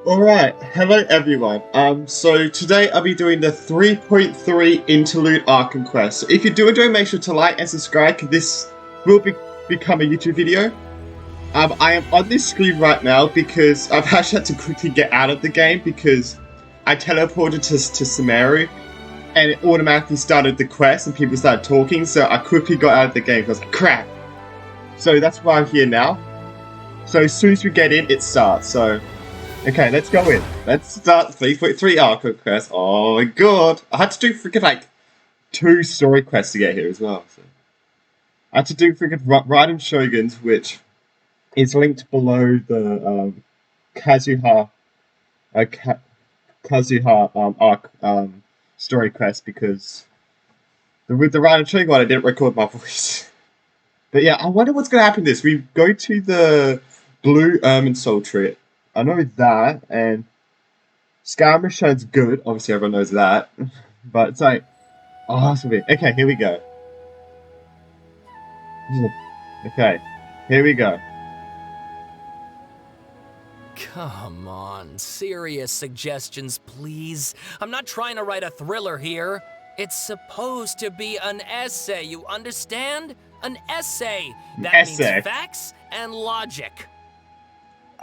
Alright, hello everyone. So today I'll be doing the 3.3 Interlude Archon quest. So if you do enjoy, make sure to like and subscribe, because this will become a YouTube video. I am on this screen right now because I've actually had to quickly get out of the game because I teleported to Sumeru and it automatically started the quest and people started talking, so I quickly got out of the game because I was like, crap. So that's why I'm here now. So as soon as we get in, it starts, so... Okay, let's go in. Let's start 3.3 Archon quest. Oh my god. I had to do freaking like 2 story quests to get here as well. So. I had to do freaking Raiden Shoguns, which is linked below the Kazuha arc story quest because with the Raiden Shogun one I didn't record my voice. But yeah, I wonder what's gonna happen this. We go to the Blue Ermine Soul Tree. I know that, and Scammer sounds good. Obviously, everyone knows that. But it's like, oh, that's a bit. Okay, here we go. Okay, here we go. Come on, serious suggestions, please. I'm not trying to write a thriller here. It's supposed to be an essay, you understand? An essay. That means facts and logic.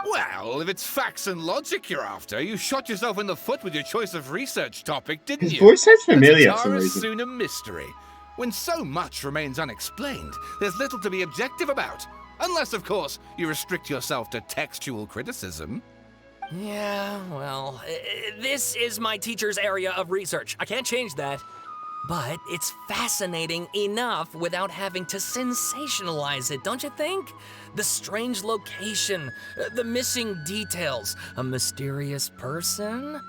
Well, if it's facts and logic you're after, you shot yourself in the foot with your choice of research topic, didn't you? His voice sounds familiar for some The reason. Tarasuna mystery. When so much remains unexplained, there's little to be objective about. Unless, of course, you restrict yourself to textual criticism. Yeah, well, this is my teacher's area of research. I can't change that. But it's fascinating enough without having to sensationalize it, don't you think? The strange location, the missing details, a mysterious person.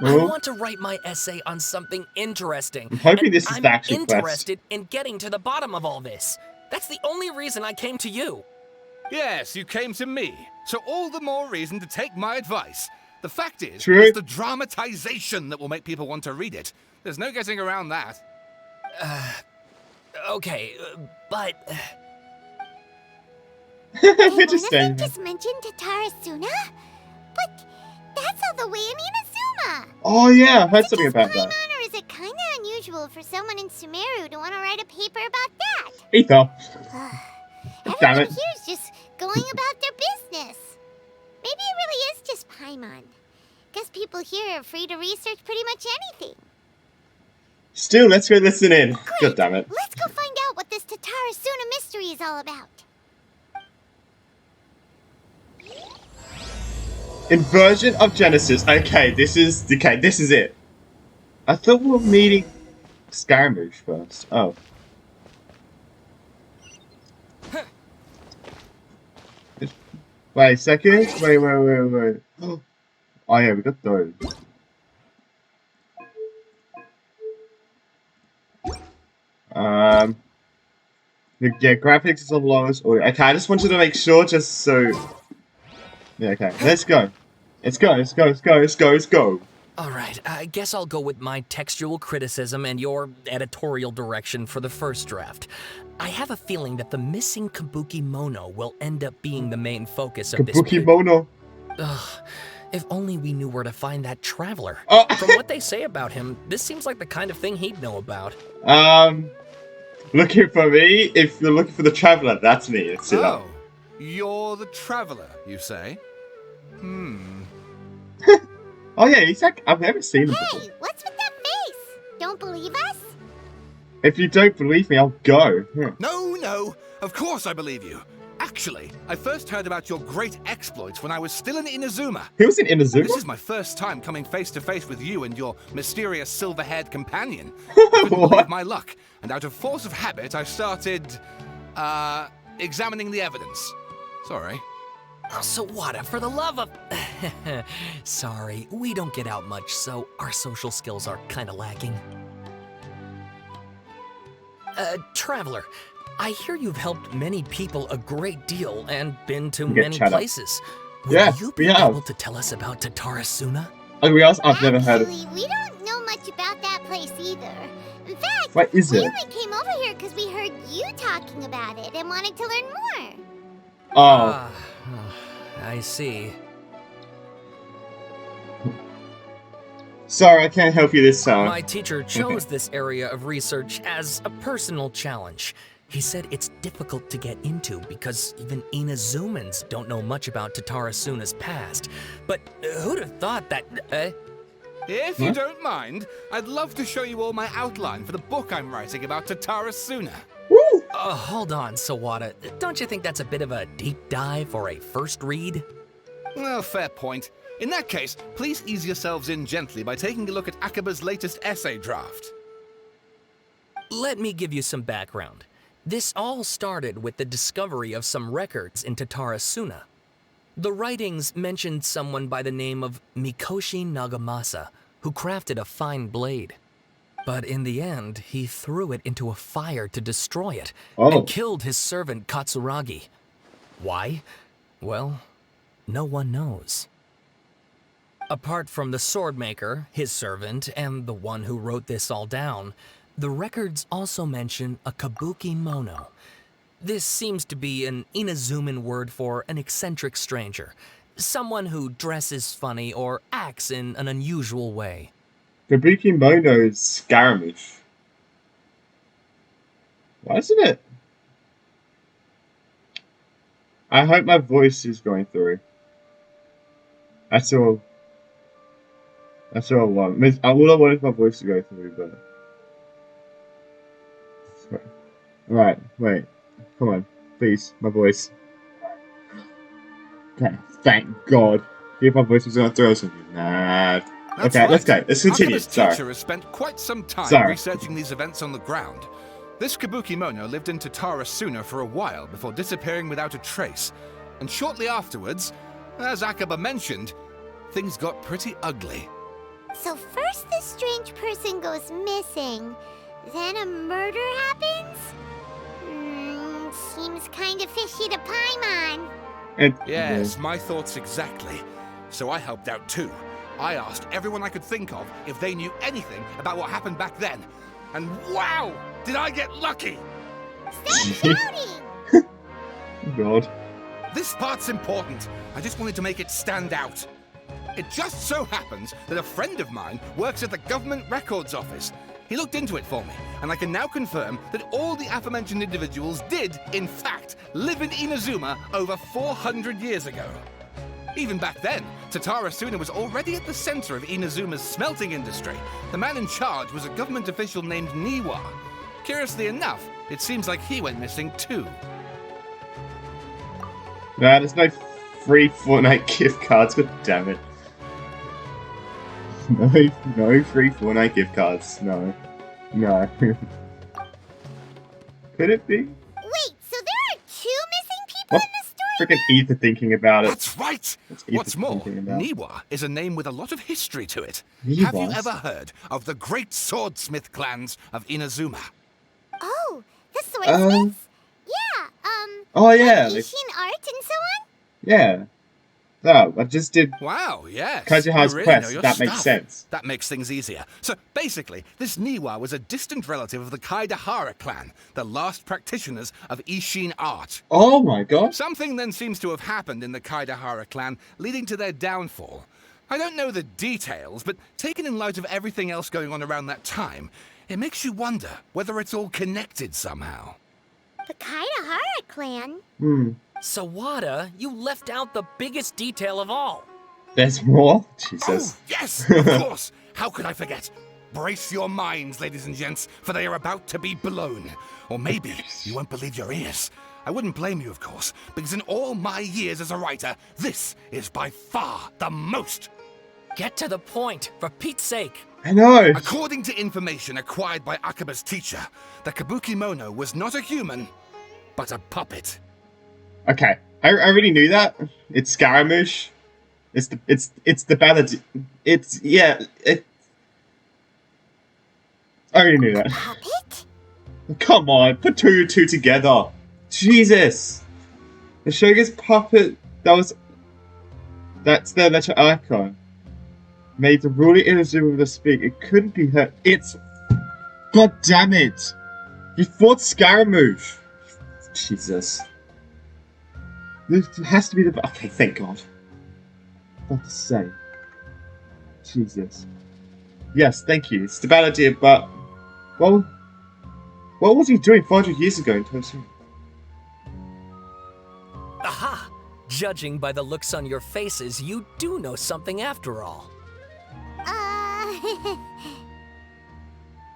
I want to write my essay on something interesting. I'm hoping this is the actual quest. I'm interested in getting to the bottom of all this. That's the only reason I came to you. Yes, you came to me. So all the more reason to take my advice. The fact is, it's the dramatization that will make people want to read it. There's no getting around that. Okay, but... Interesting. Just mentioned Tarasuna? But that's all the way in Inazuma! Oh yeah, I've heard something about that. Or is it kinda unusual for someone in Sumeru to want to write a paper about that? Ether. Damn Everyone it. here's just going about their business. Maybe it really is just Paimon. Guess people here are free to research pretty much anything. Still, let's go listen in. Great. God damn it. Let's go find out what this Tarasuna mystery is all about. Inversion of Genesis. Okay, this is it. I thought we were meeting Scaramouche first. Oh. Wait a second. Wait. Oh yeah, we got those. Yeah, graphics is on lowest order. Okay, I just wanted to make sure, just so. Yeah, okay, let's go. Let's go. Alright, I guess I'll go with my textual criticism and your editorial direction for the first draft. I have a feeling that the missing Kabuki Mono will end up being the main focus of this. Kabuki Mono. Ugh, if only we knew where to find that traveler. Oh. From what they say about him, this seems like the kind of thing he'd know about. Looking for me? If you're looking for the traveler, that's me. Let's see that. You're the traveler, you say? Oh yeah, he's like, I've never seen him before. Hey, what's with that face? Don't believe us? If you don't believe me, I'll go. No, of course I believe you. Actually, I first heard about your great exploits when I was still in Inazuma. He was in Inazuma? This is my first time coming face to face with you and your mysterious silver-haired companion. I couldn't believe my luck, and out of force of habit, I started, examining the evidence. Sorry. Oh, Sawada, for the love of... Sorry, we don't get out much, so our social skills are kinda lacking. Traveler, I hear you've helped many people a great deal and been to many places. Will you be able to tell us about Tarasuna? I've never heard of it. We don't know much about that place either. In fact, What is we it? only came over here because we heard you talking about it and wanted to learn more. Oh. I see. Sorry, I can't help you this time. My teacher chose this area of research as a personal challenge. He said it's difficult to get into because even Inazumans don't know much about Tatarasuna's past. But who'd have thought that... If you don't mind, I'd love to show you all my outline for the book I'm writing about Tatarasuna. Woo! Hold on, Sawada. Don't you think that's a bit of a deep dive for a first read? Well, fair point. In that case, please ease yourselves in gently by taking a look at Akaba's latest essay draft. Let me give you some background. This all started with the discovery of some records in Tatarasuna. The writings mentioned someone by the name of Mikoshi Nagamasa, who crafted a fine blade. But in the end, he threw it into a fire to destroy it, and killed his servant Katsuragi. Why? Well, no one knows. Apart from the swordmaker, his servant, and the one who wrote this all down, the records also mention a kabuki mono. This seems to be an Inazuman word for an eccentric stranger, someone who dresses funny or acts in an unusual way. Kabuki Mono's Scaramouche. Why isn't it? I hope my voice is going through. That's all I want. All I want is my voice to go through, but... Alright, wait. Come on. Please, my voice. Okay, thank God. If my voice was going through, I was going to be mad. That's okay, right. let's go. Let's continue. Akaba's teacher has spent quite some time researching these events on the ground. This kabuki mono lived in Tatarasuna for a while before disappearing without a trace. And shortly afterwards, as Akaba mentioned, things got pretty ugly. So first this strange person goes missing, then a murder happens? Seems kinda fishy to Paimon. Yes, my thoughts exactly. So I helped out too. I asked everyone I could think of if they knew anything about what happened back then. And wow, did I get lucky! Stop shouting! God. This part's important. I just wanted to make it stand out. It just so happens that a friend of mine works at the government records office. He looked into it for me, and I can now confirm that all the aforementioned individuals did, in fact, live in Inazuma over 400 years ago. Even back then, Tatarasuna was already at the center of Inazuma's smelting industry. The man in charge was a government official named Niwa. Curiously enough, it seems like he went missing too. Nah, there's no free Fortnite gift cards, god damn it. No free Fortnite gift cards, no. Could it be? Wait, so there are 2 missing people in the story? Freaking Ether thinking about it. That's right! What's more, Niwa is a name with a lot of history to it. Niwa? Have you ever heard of the great swordsmith clans of Inazuma? Oh, the swordsmiths? Yeah, Oh yeah. like Ishin art and so on? Yeah. No, I just did Wow, yes. Kazuha's You really quest. know your That makes stuff. sense. That makes things easier. So basically, this Niwa was a distant relative of the Kaidahara clan, the last practitioners of Ishin art. Oh my god. Something then seems to have happened in the Kaidahara clan, leading to their downfall. I don't know the details, but taken in light of everything else going on around that time, it makes you wonder whether it's all connected somehow. The Kaidahara clan? Sawada, you left out the biggest detail of all. There's more? Jesus. Oh, yes, of course. How could I forget? Brace your minds, ladies and gents, for they are about to be blown. Or maybe you won't believe your ears. I wouldn't blame you, of course, because in all my years as a writer, this is by far the most. Get to the point, for Pete's sake. I know. According to information acquired by Akaba's teacher, the Kabuki Mono was not a human, but a puppet. Okay. I already knew that. It's Scaramouche. It's the ballad. I already knew that. Puppet? Come on, put 2 and 2 together. Jesus. The Shogun's puppet. That's the letter Archon. Made the ruler Inazuma with a speak. It couldn't be her. It's. God damn it! You fought Scaramouche. Jesus. This has to be the. Okay, thank God. What to say? Jesus. Yes, thank you. It's a bad idea, but... Well... What was he doing 400 years ago in Tosu? Aha! Judging by the looks on your faces, you do know something after all.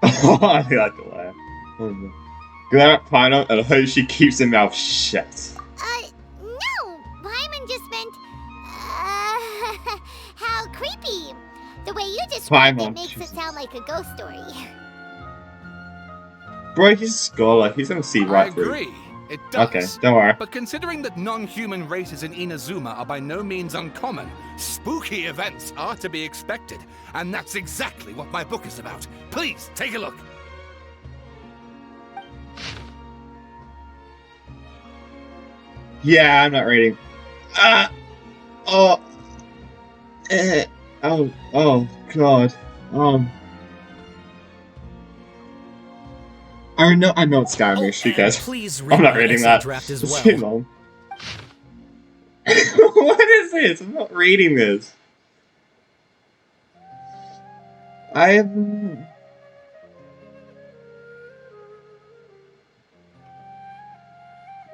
I like to laugh. Glare at Pino and hope she keeps her mouth shut. No! Paimon just meant, how creepy. The way you describe it makes it sound like a ghost story. Bro, he's a scholar. He's gonna see right through. I agree. It does. Okay, don't worry. But considering that non-human races in Inazuma are by no means uncommon, spooky events are to be expected. And that's exactly what my book is about. Please, take a look. Yeah, I'm not reading. Oh, God. I know it's Skyrim, you guys. Please read I'm not my reading essay that. draft as It's well. too long. What is this? I'm not reading this.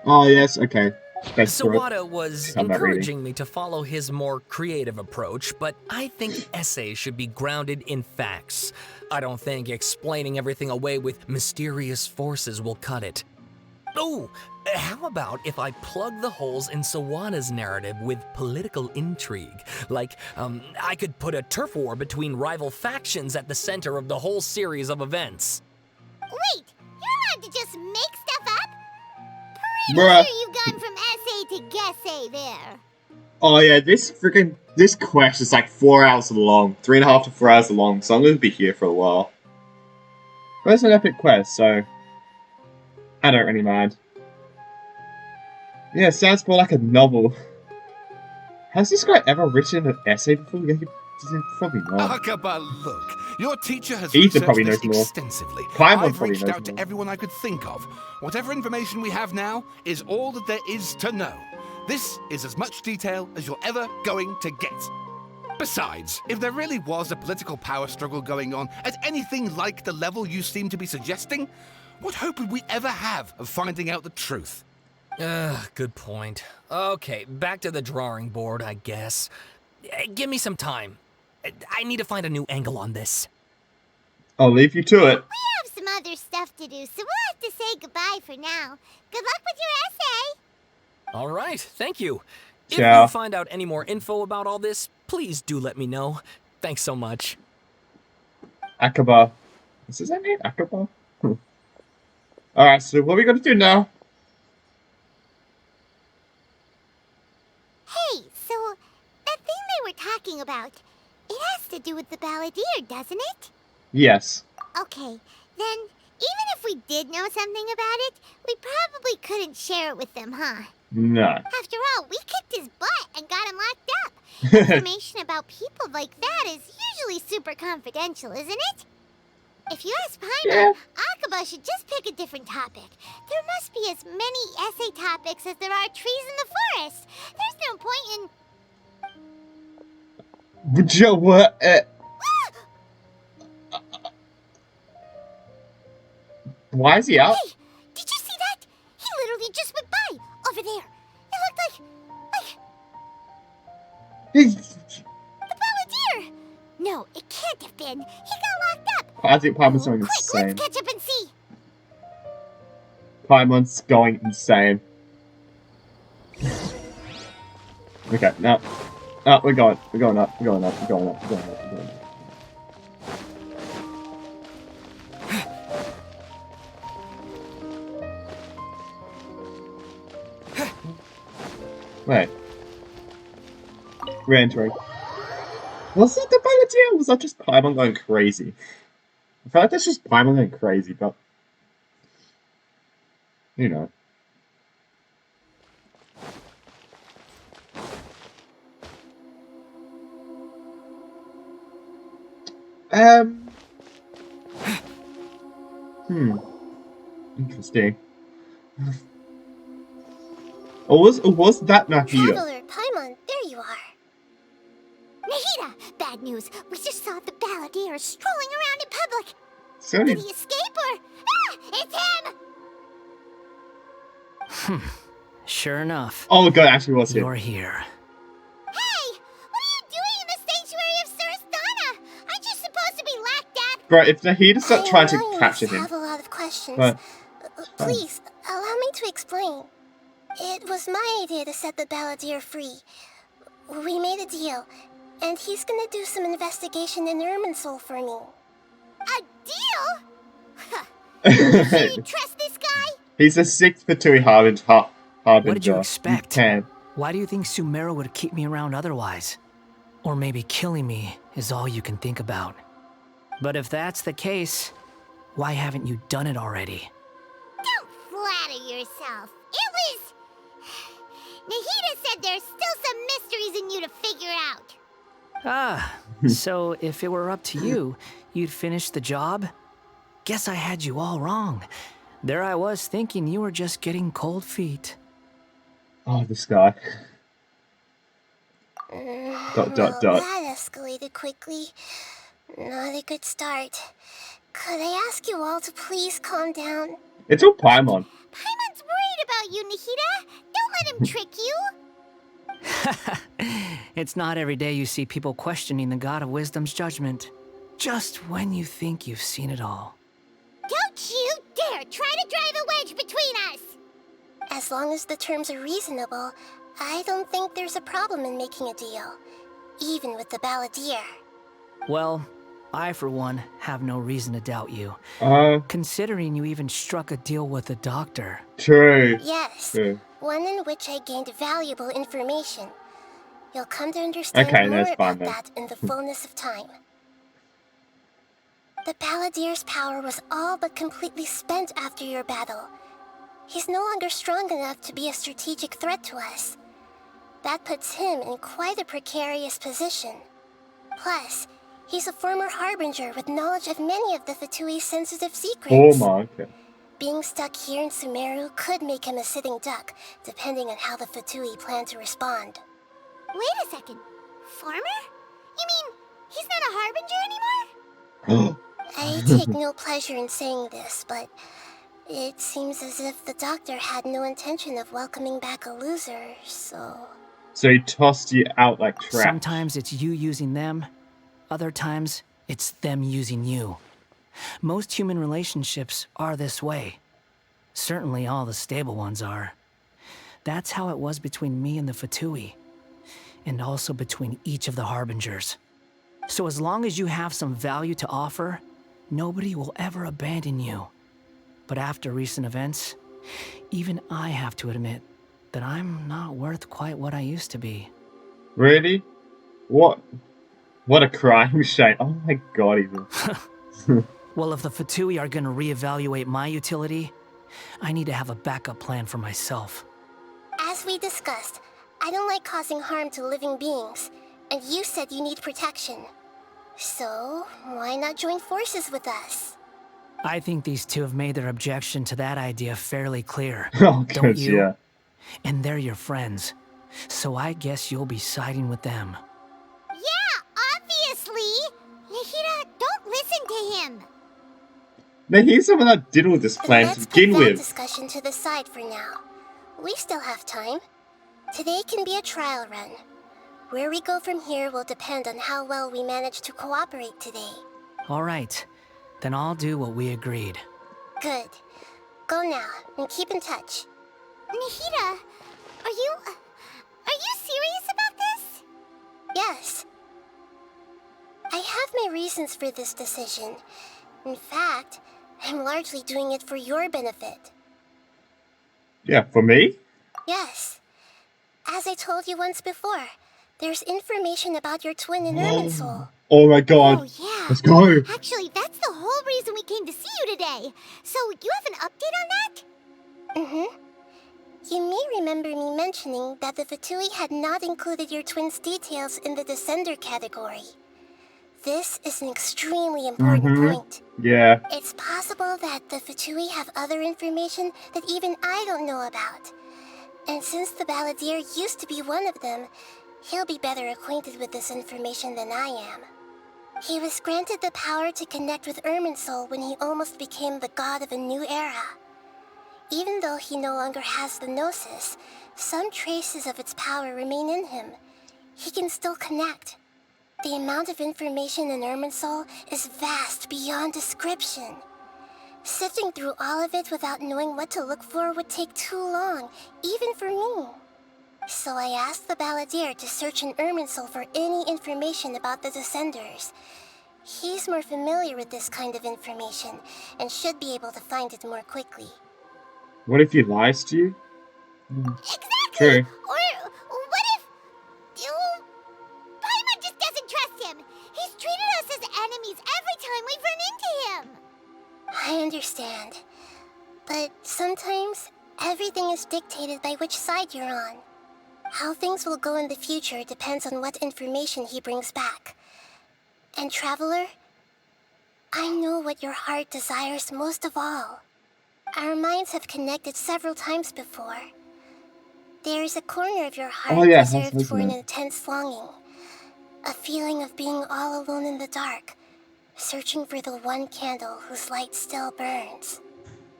Oh, yes, okay. Sawada was I'm not reading. encouraging me to follow his more creative approach, but I think essays should be grounded in facts. I don't think explaining everything away with mysterious forces will cut it. Oh, how about if I plug the holes in Sawada's narrative with political intrigue? Like, I could put a turf war between rival factions at the center of the whole series of events. Wait, you're allowed to just make stuff up? Bruh. Sure you've gone from essay to guessay there. Oh yeah, this quest is like 4 hours long, 3.5 to 4 hours long, so I'm gonna be here for a while. But it's an epic quest, so I don't really mind. Yeah, it sounds more like a novel. Has this guy ever written an essay before? Yeah, probably not. Akaba, look. Your teacher has Ethan researched probably this knows more. extensively. Paimon I've probably reached knows out to more. everyone I could think of. Whatever information we have now is all that there is to know. This is as much detail as you're ever going to get. Besides, if there really was a political power struggle going on at anything like the level you seem to be suggesting, what hope would we ever have of finding out the truth? Good point. Okay, back to the drawing board, I guess. Give me some time. I need to find a new angle on this. I'll leave you to it. We have some other stuff to do, so we'll have to say goodbye for now. Good luck with your essay. All right, thank you. If Ciao. you find out any more info about all this, please do let me know. Thanks so much. Akaba. Is his name Akaba? Alright, so what are we gonna do now? Hey, so that thing they were talking about, it has to do with the balladeer, doesn't it? Yes. Okay, then even if we did know something about it, we probably couldn't share it with them, huh? No. After all, we kicked his butt and got him locked up. Information about people like that is usually super confidential, isn't it? If you ask Paimon, Yeah. Akaba should just pick a different topic. There must be as many essay topics as there are trees in the forest. There's no point in... But Joe, what? Why is he out? Hey, did you see that? He literally just went by, over there. It looked like the balladeer. No, it can't have been. He got locked up. I think Paimon's going Quick, insane. let's catch up and see. Paimon's going insane. Okay, now. Oh, we're going up, we're going up, we're going up, we're going up, we're going up. Wait. Re-entering. Was that the balladeer? Was that just Paimon going crazy? I feel like that's just Paimon going crazy, but... You know. Interesting. Or was that Nahida? Traveler, Paimon, there you are. Nahida! Bad news. We just saw the balladeer strolling So Did he escape or... Ah! It's him! Sure enough, oh my god, it actually was him. you're here. Hey! What are you doing in the sanctuary of Surastana? Aren't you supposed to be locked up? Bro, if Nahida start trying to I know capture you him, have a lot of questions. but Please, allow me to explain. It was my idea to set the balladeer free. We made a deal, and he's gonna do some investigation in Irminsul for me. A deal? You sure you trust this guy? he's a 6th Fatui Harbinger. What did you expect? Can. Why do you think Sumeru would keep me around otherwise? Or maybe killing me is all you can think about. But if that's the case, why haven't you done it already? Don't flatter yourself. It was... Nahida said there's still some mysteries in you to figure out. Ah, so if it were up to you, you'd finish the job? Guess I had you all wrong. There I was thinking you were just getting cold feet. Oh, this guy. Dot, dot, dot. That escalated quickly. Not a good start. Could I ask you all to please calm down? It's all Paimon. Paimon's worried about you, Nahida. Don't let him trick you. It's not every day you see people questioning the God of Wisdom's judgment. Just when you think you've seen it all. Don't you dare try to drive a wedge between us. As long as the terms are reasonable, I don't think there's a problem in making a deal. Even with the balladeer. Well, I for one have no reason to doubt you. Considering you even struck a deal with the doctor. True. Yes, True. one in which I gained valuable information. You'll come to understand Okay, more that's fine about then. that in the fullness of time. The balladeer's power was all but completely spent after your battle. He's no longer strong enough to be a strategic threat to us. That puts him in quite a precarious position. Plus, he's a former Harbinger with knowledge of many of the Fatui's sensitive secrets. Oh my, okay. Being stuck here in Sumeru could make him a sitting duck, depending on how the Fatui plan to respond. Wait a second. Farmer? You mean he's not a Harbinger anymore? I take no pleasure in saying this, but it seems as if the doctor had no intention of welcoming back a loser, so... So he tossed you out like trash. Sometimes it's you using them, other times it's them using you. Most human relationships are this way. Certainly all the stable ones are. That's how it was between me and the Fatui, and also between each of the Harbingers. So as long as you have some value to offer, nobody will ever abandon you. But after recent events, even I have to admit that I'm not worth quite what I used to be. Really? What a crying shame. Oh my god, even. Well, if the Fatui are gonna reevaluate my utility, I need to have a backup plan for myself. As we discussed, I don't like causing harm to living beings, and you said you need protection. So, why not join forces with us? I think these two have made their objection to that idea fairly clear. Oh Don't god, you? yeah. And they're your friends, so I guess you'll be siding with them. Yeah, obviously. Nahida, don't listen to him. Now he's someone that did all this plan to Let's begin put that with. discussion to the side for now. We still have time. Today can be a trial run. Where we go from here will depend on how well we manage to cooperate today. All right, then I'll do what we agreed. Good. Go now, and keep in touch. Nahida, are you serious about this? Yes. I have my reasons for this decision. In fact, I'm largely doing it for your benefit. Yeah, for me? Yes. As I told you once before, there's information about your twin in Irminsul. Oh my god. Oh, yeah. Let's go. Actually, that's the whole reason we came to see you today. So, you have an update on that? Mm-hmm. You may remember me mentioning that the Fatui had not included your twin's details in the Descender category. This is an extremely important point. Yeah. It's possible that the Fatui have other information that even I don't know about. And since the balladeer used to be one of them, he'll be better acquainted with this information than I am. He was granted the power to connect with Irminsul when he almost became the god of a new era. Even though he no longer has the Gnosis, some traces of its power remain in him. He can still connect. The amount of information in Irminsul is vast beyond description. Sifting through all of it without knowing what to look for would take too long, even for me. So I asked the Balladeer to search in Irminsul for any information about the Descenders. He's more familiar with this kind of information, and should be able to find it more quickly. What if he lies to you? Exactly! True. Or what if... Paimon just doesn't trust him! He's treated us as enemies every time we've run into him! I understand. But sometimes, everything is dictated by which side you're on. How things will go in the future depends on what information he brings back. And Traveler, I know what your heart desires most of all. Our minds have connected several times before. There is a corner of your heart reserved for an intense longing. A feeling of being all alone in the dark, searching for the one candle whose light still burns.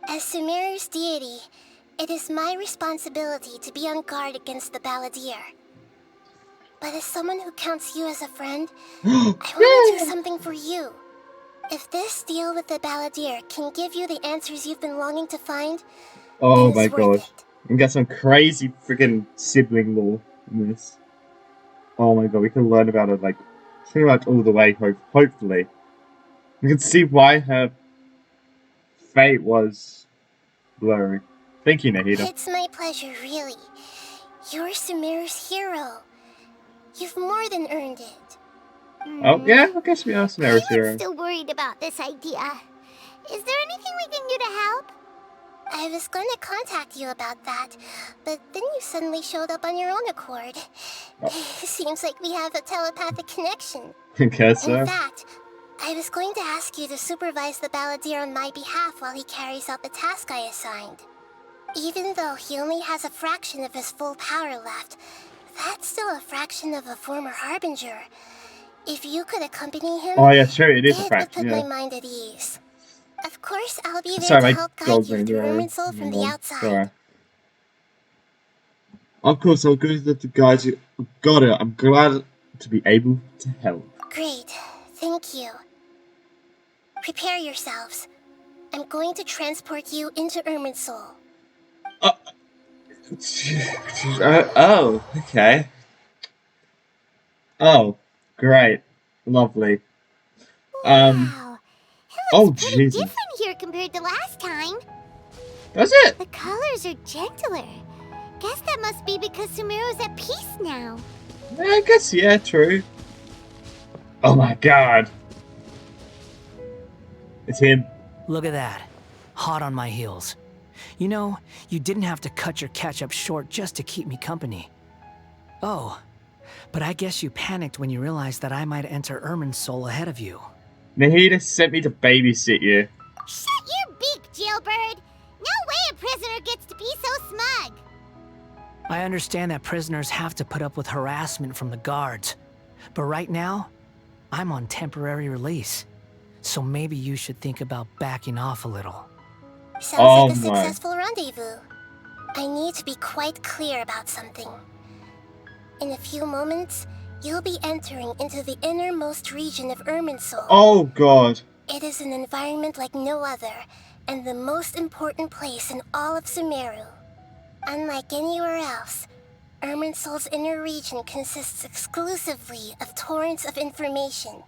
As Sumeru's deity, it is my responsibility to be on guard against the Balladeer. But as someone who counts you as a friend, I want to do something for you. If this deal with the Balladeer can give you the answers you've been longing to find, Oh then my it's worth gosh. it. We got some crazy freaking sibling lore in this. Oh my god, we can learn about it like pretty much all the way, hopefully. We can see why her fate was blurry. Thank you, Nahida. It's my pleasure, really. You're Sumeru's hero. You've more than earned it. Oh, yeah, I guess we are Sumeru's hero. I'm still worried about this idea. Is there anything we can do to help? I was going to contact you about that, but then you suddenly showed up on your own accord. Seems like we have a telepathic connection. I guess so. In fact, I was going to ask you to supervise the Balladeer on my behalf while he carries out the task I assigned. Even though he only has a fraction of his full power left, that's still a fraction of a former Harbinger. If you could accompany him, Oh yeah, sure, it is a it would fraction, put yeah. my mind at ease. Of course, I'll be there Sorry, to my help guide dog's you ring through there. Irminsul from the outside. Sorry. Of course, I'll go to the guys who got it. I'm glad to be able to help. Great, thank you. Prepare yourselves. I'm going to transport you into Irminsul. Oh, okay. Oh, great. Lovely. Wow. It Oh, looks pretty Jesus. different here compared to last time. Does it? The colors are gentler. Guess that must be because Sumeru's at peace now. Yeah, I guess, yeah, true. Oh my god. It's him. Look at that. Hot on my heels. You know, you didn't have to cut your catch-up short just to keep me company. Oh, but I guess you panicked when you realized that I might enter Irminsul ahead of you. Nahida sent me to babysit you. Shut your beak, jailbird! No way a prisoner gets to be so smug! I understand that prisoners have to put up with harassment from the guards, but right now, I'm on temporary release. So maybe you should think about backing off a little. Sounds like a successful rendezvous. I need to be quite clear about something. In a few moments, you'll be entering into the innermost region of Irminsul. Oh god. It is an environment like no other, and the most important place in all of Sumeru. Unlike anywhere else, Irminsul's inner region consists exclusively of torrents of information.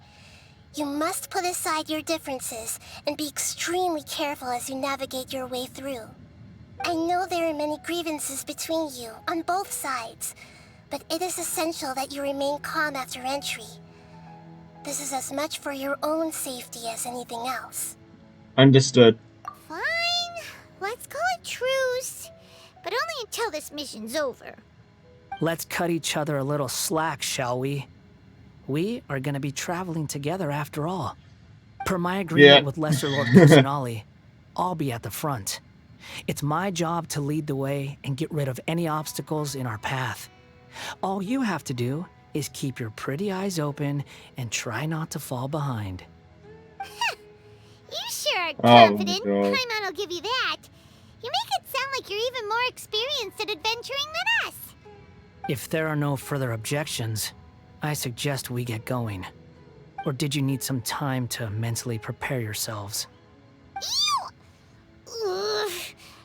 You must put aside your differences and be extremely careful as you navigate your way through. I know there are many grievances between you, on both sides, but it is essential that you remain calm after entry. This is as much for your own safety as anything else. Understood. Fine. Let's call it truce. But only until this mission's over. Let's cut each other a little slack, shall we? We are gonna be traveling together after all. Per my agreement with Lesser Lord Kusanali, I'll be at the front. It's my job to lead the way and get rid of any obstacles in our path. All you have to do is keep your pretty eyes open and try not to fall behind. You sure are Oh my confident. God. Paimon will give you that. You make it sound like you're even more experienced at adventuring than us. If there are no further objections, I suggest we get going. Or did you need some time to mentally prepare yourselves? Ew! Ugh,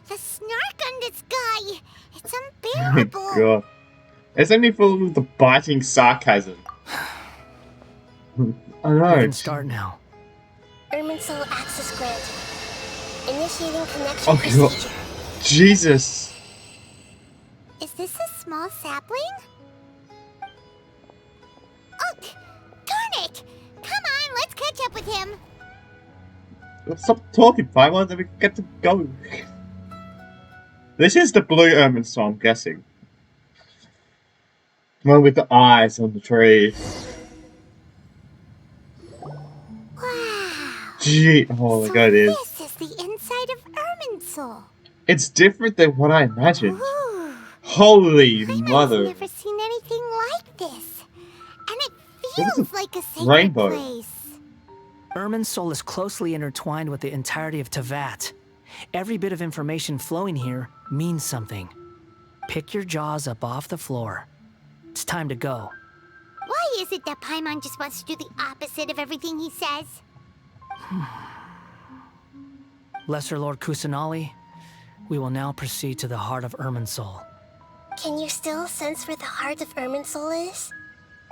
the snark on this guy. It's Oh my unbearable. God. It's only full of the biting sarcasm. I We know. can start now. Irminsul access granted. Initiating connection Oh, God. procedure. Jesus. Is this a small sapling? Oh, darn it! Come on, let's catch up with him. Stop talking, Paimon, then we can get to go. This is the blue Irminsul, I'm guessing. One with the eyes on the tree. Wow. Gee, oh my So God, it is. this is the inside of Irminsul. It's different than what I imagined. Ooh. Holy Paimon's mother. never seen anything like this. And it What is feels it? like a sacred Rainbow. place. Irminsul is closely intertwined with the entirety of Tevat. Every bit of information flowing here means something. Pick your jaws up off the floor. It's time to go. Why is it that Paimon just wants to do the opposite of everything he says? Lesser Lord Kusanali, we will now proceed to the heart of Irminsul. Can you still sense where the heart of Irminsul is?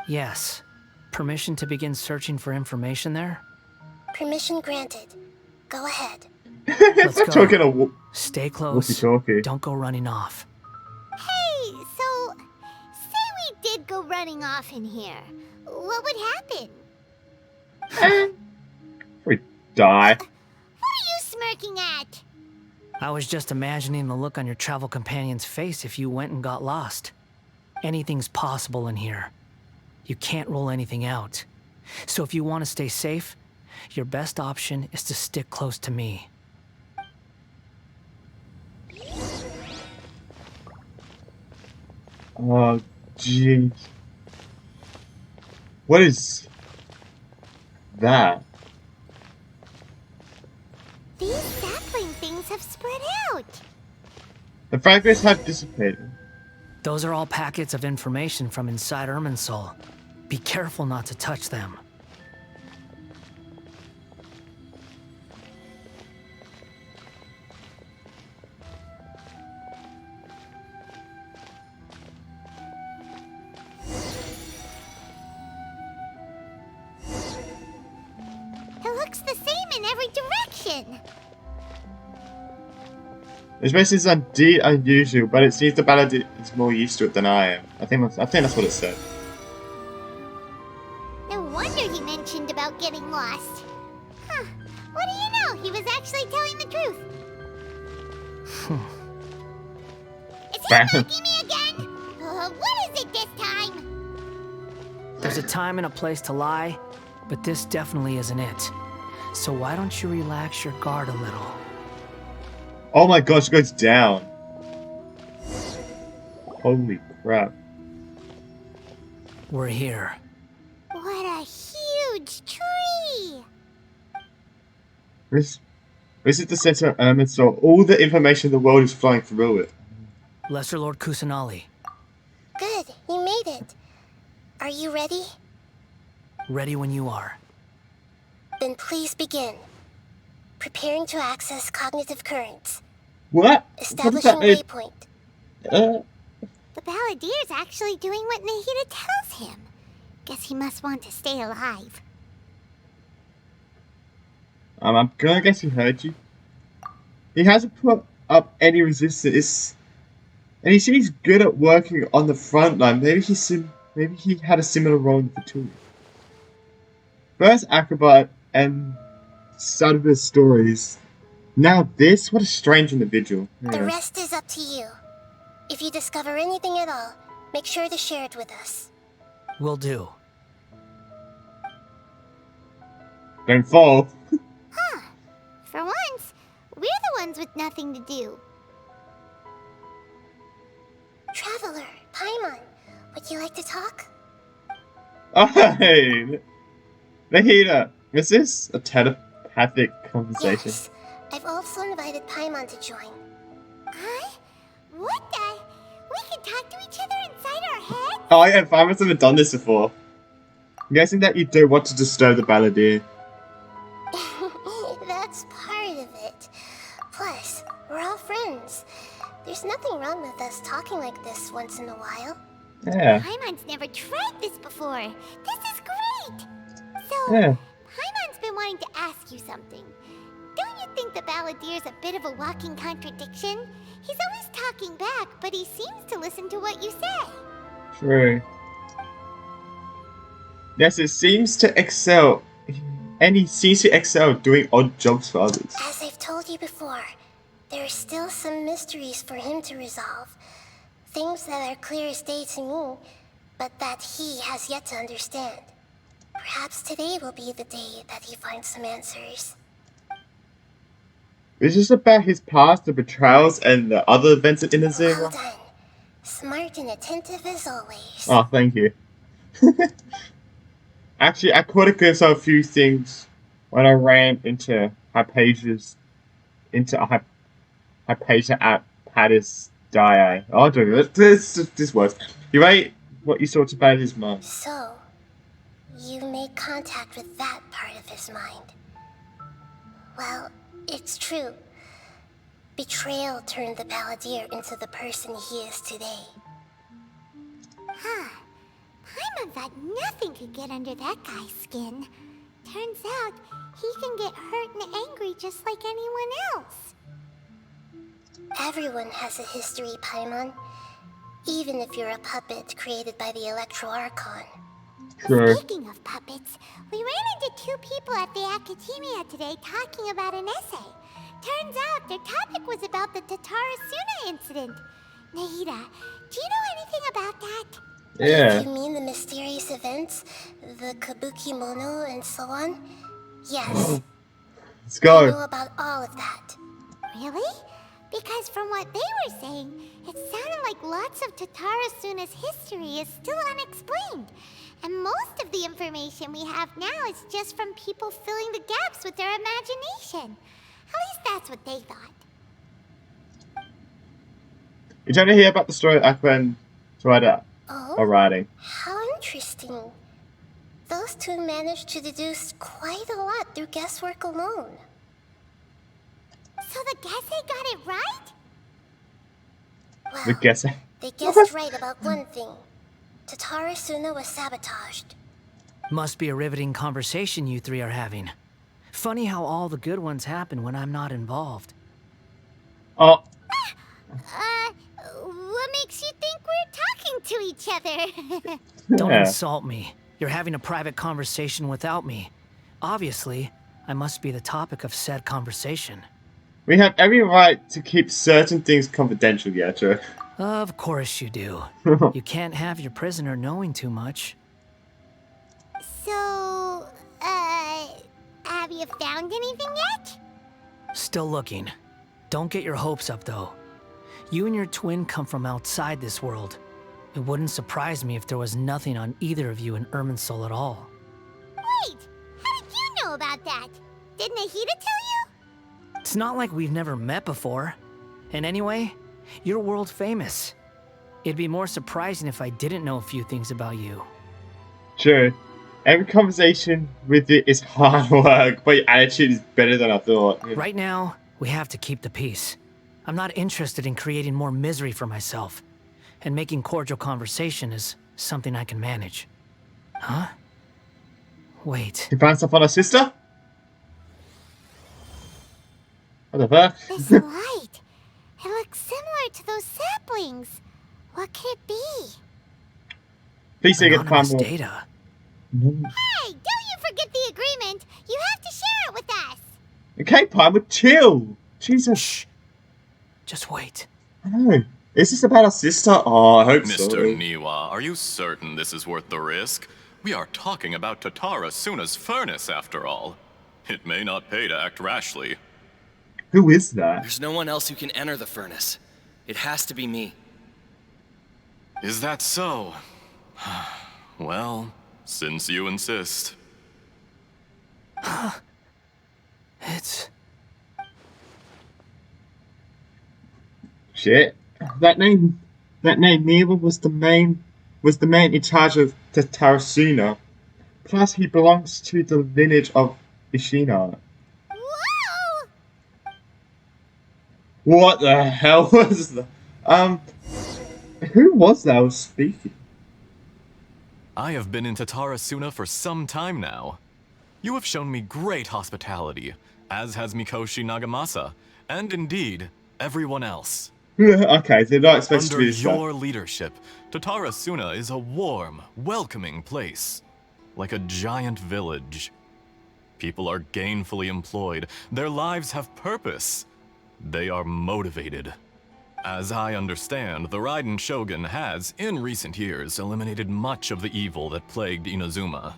Yes. Permission to begin searching for information there? Permission granted. Go ahead. It's like go. talking a Stay close. walkie-talkie. Don't go running off. Hey, so say we did go running off in here. What would happen? We die. What are you smirking at? I was just imagining the look on your travel companion's face if you went and got lost. Anything's possible in here. You can't rule anything out. So if you want to stay safe, your best option is to stick close to me. Oh, jeez. What is that? These sapling things have spread out. The fragments have dissipated. Those are all packets of information from inside Irminsul. Be careful not to touch them. It looks the same in every direction. This message is indeed unusual, but it seems the ballad is more used to it than I am. I think that's what it said. No wonder he mentioned about getting lost. Huh. What do you know? He was actually telling the truth. Is he mocking me again? What is it this time? There's a time and a place to lie, but this definitely isn't it. So why don't you relax your guard a little? Oh my gosh, it goes down. Holy crap. We're here. What a huge tree! This is the center of Irminsul. All the information in the world is flowing through it. Lesser Lord Kusanali, Good, you made it. Are you ready? ready when you are. Then please begin. Preparing to access cognitive currents. What? What Establishing does that mean? waypoint. The Balladier's actually doing what Nahida tells him. Guess he must want to stay alive. I'm gonna guess he heard you. He hasn't put up any resistance, and he seems good at working on the front line. Maybe he had a similar role in the two. First acrobat and start of his stories. Now this? What a strange individual. The Yeah. rest is up to you. If you discover anything at all, make sure to share it with us. Will do. Don't fall. Huh. For once, we're the ones with nothing to do. Traveler, Paimon, would you like to talk? Oh, hey, Nahida, is this a telepathic conversation? Yes. I've also invited Paimon to join. Huh? What the? We can talk to each other inside our heads? Oh yeah, farmers haven't done this before. I'm guessing that you don't want to disturb the balladeer. That's part of it. Plus, we're all friends. There's nothing wrong with us talking like this once in a while. Yeah. Paimon's never tried this before. This is great. So, Yeah. Paimon's been wanting to ask you something. Don't you think the Balladier's a bit of a walking contradiction? He's always talking back, but he seems to listen to what you say. True. Yes, it seems to excel. And he seems to excel doing odd jobs for others. As I've told you before, there are still some mysteries for him to resolve. Things that are clear as day to me, but that he has yet to understand. Perhaps today will be the day that he finds some answers. Is this about his past, the betrayals, and the other events in the zoo? Well done. Smart and attentive as always. Oh, thank you. Actually, I caught a glimpse of a few things when I ran into Hypatia's Hypatia at Pattis Die. Oh, dude, this works. You rate what you saw about his mind. So, you made contact with that part of his mind. Well, it's true. Betrayal turned the Balladeer into the person he is today. Huh. Paimon thought nothing could get under that guy's skin. Turns out, he can get hurt and angry just like anyone else. Everyone has a history, Paimon. Even if you're a puppet created by the Electro Archon. Sure. Speaking of puppets, we ran into two people at the Academia today talking about an essay. Turns out their topic was about the Tatarasuna incident. Nahida, do you know anything about that? Yeah. You mean the mysterious events? The Kabuki Mono and so on? Yes. Let's I go. know about all of that. Really? Because from what they were saying, it sounded like lots of Tatarasuna's history is still unexplained. And most of the information we have now is just from people filling the gaps with their imagination. At least that's what they thought. You trying to hear about the story of Aqua and Torada Oh? are writing? How interesting. Those two managed to deduce quite a lot through guesswork alone. So the Gese got it right? Well, The guess. they guessed right about one thing. Tatarasuna was sabotaged. Must be a riveting conversation you three are having. Funny how all the good ones happen when I'm not involved. Oh, What makes you think we're talking to each other? Don't yeah. insult me. You're having a private conversation without me. Obviously, I must be the topic of said conversation. We have every right to keep certain things confidential, yeah, true. Of course you do. You can't have your prisoner knowing too much. So, have you found anything yet? Still looking. Don't get your hopes up, though. You and your twin come from outside this world. It wouldn't surprise me if there was nothing on either of you in Irminsul at all. Wait, how did you know about that? Did Nahida tell you? It's not like we've never met before. And anyway, you're world famous. It'd be more surprising if I didn't know a few things about you. True. Every conversation with it is hard work, but your attitude is better than I thought. Right now, we have to keep the peace. I'm not interested in creating more misery for myself. And making cordial conversation is something I can manage. Huh? Wait. You found stuff on our sister? What the fuck? This light. It looks similar to those saplings. What could it be? Please say you get Anonymous find more. data. Hey, don't you forget the agreement. You have to share it with us. Okay, Palmer, chill. Jesus. Shh. Just wait. I know. Is this about our sister? Oh, I hope so. Mr. Niwa, are you certain this is worth the risk? We are talking about Tatarasuna's furnace, after all. It may not pay to act rashly. Who is that? There's no one else who can enter the furnace. It has to be me. Is that so? Well, Since you insist. It's... Shit. That name Neva was the man in charge of the Tarasuna. Plus, he belongs to the lineage of Ishina. Whoa! What the hell was that? Who was that was speaking? I have been in Tatarasuna for some time now. You have shown me great hospitality, as has Mikoshi Nagamasa, and indeed, everyone else. Okay, they're not supposed to Under be this your leadership, Tatarasuna is a warm, welcoming place. Like a giant village. People are gainfully employed. Their lives have purpose. They are motivated. As I understand, the Raiden Shogun has, in recent years, eliminated much of the evil that plagued Inazuma.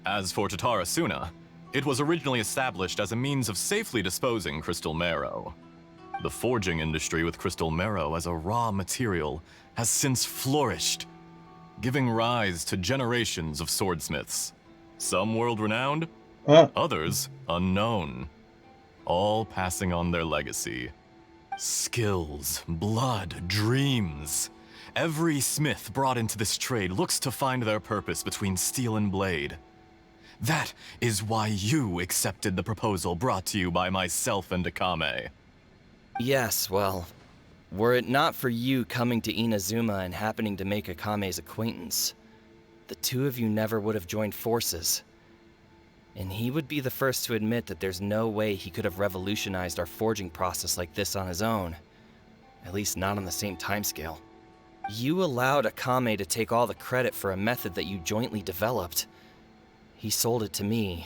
As for Tatarasuna, it was originally established as a means of safely disposing crystal marrow. The forging industry with crystal marrow as a raw material has since flourished, giving rise to generations of swordsmiths. Some world-renowned, others unknown, all passing on their legacy. Skills, blood, dreams. Every smith brought into this trade looks to find their purpose between steel and blade. That is why you accepted the proposal brought to you by myself and Akame. Yes, well, were it not for you coming to Inazuma and happening to make Akame's acquaintance, the two of you never would have joined forces. And he would be the first to admit that there's no way he could have revolutionized our forging process like this on his own. At least not on the same timescale. You allowed Akame to take all the credit for a method that you jointly developed. He sold it to me,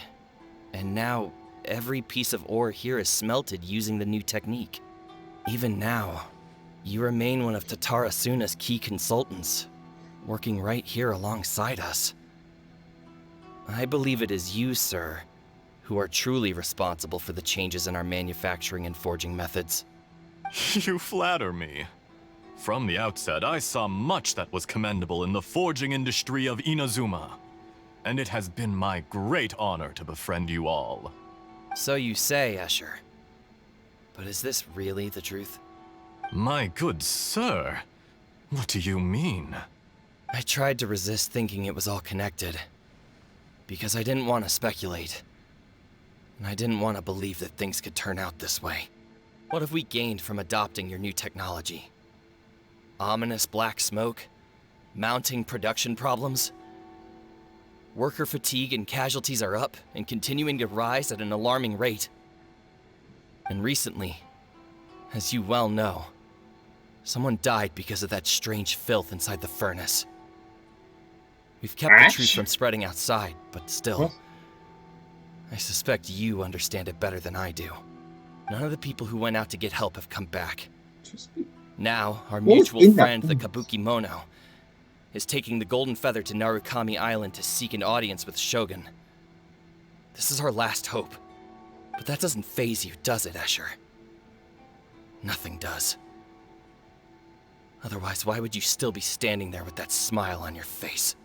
and now every piece of ore here is smelted using the new technique. Even now, you remain one of Tatarasuna's key consultants, working right here alongside us. I believe it is you, sir, who are truly responsible for the changes in our manufacturing and forging methods. You flatter me. From the outset, I saw much that was commendable in the forging industry of Inazuma, and it has been my great honor to befriend you all. So you say, Escher. But is this really the truth? My good sir, what do you mean? I tried to resist thinking it was all connected, because I didn't want to speculate. And I didn't want to believe that things could turn out this way. What have we gained from adopting your new technology? Ominous black smoke? Mounting production problems? Worker fatigue and casualties are up and continuing to rise at an alarming rate. And recently, as you well know, someone died because of that strange filth inside the furnace. We've kept the truth from spreading outside, but still, I suspect you understand it better than I do. None of the people who went out to get help have come back. Now, our mutual friend, the Kabuki Mono, is taking the Golden Feather to Narukami Island to seek an audience with Shogun. This is our last hope. But that doesn't faze you, does it, Escher? Nothing does. Otherwise, why would you still be standing there with that smile on your face?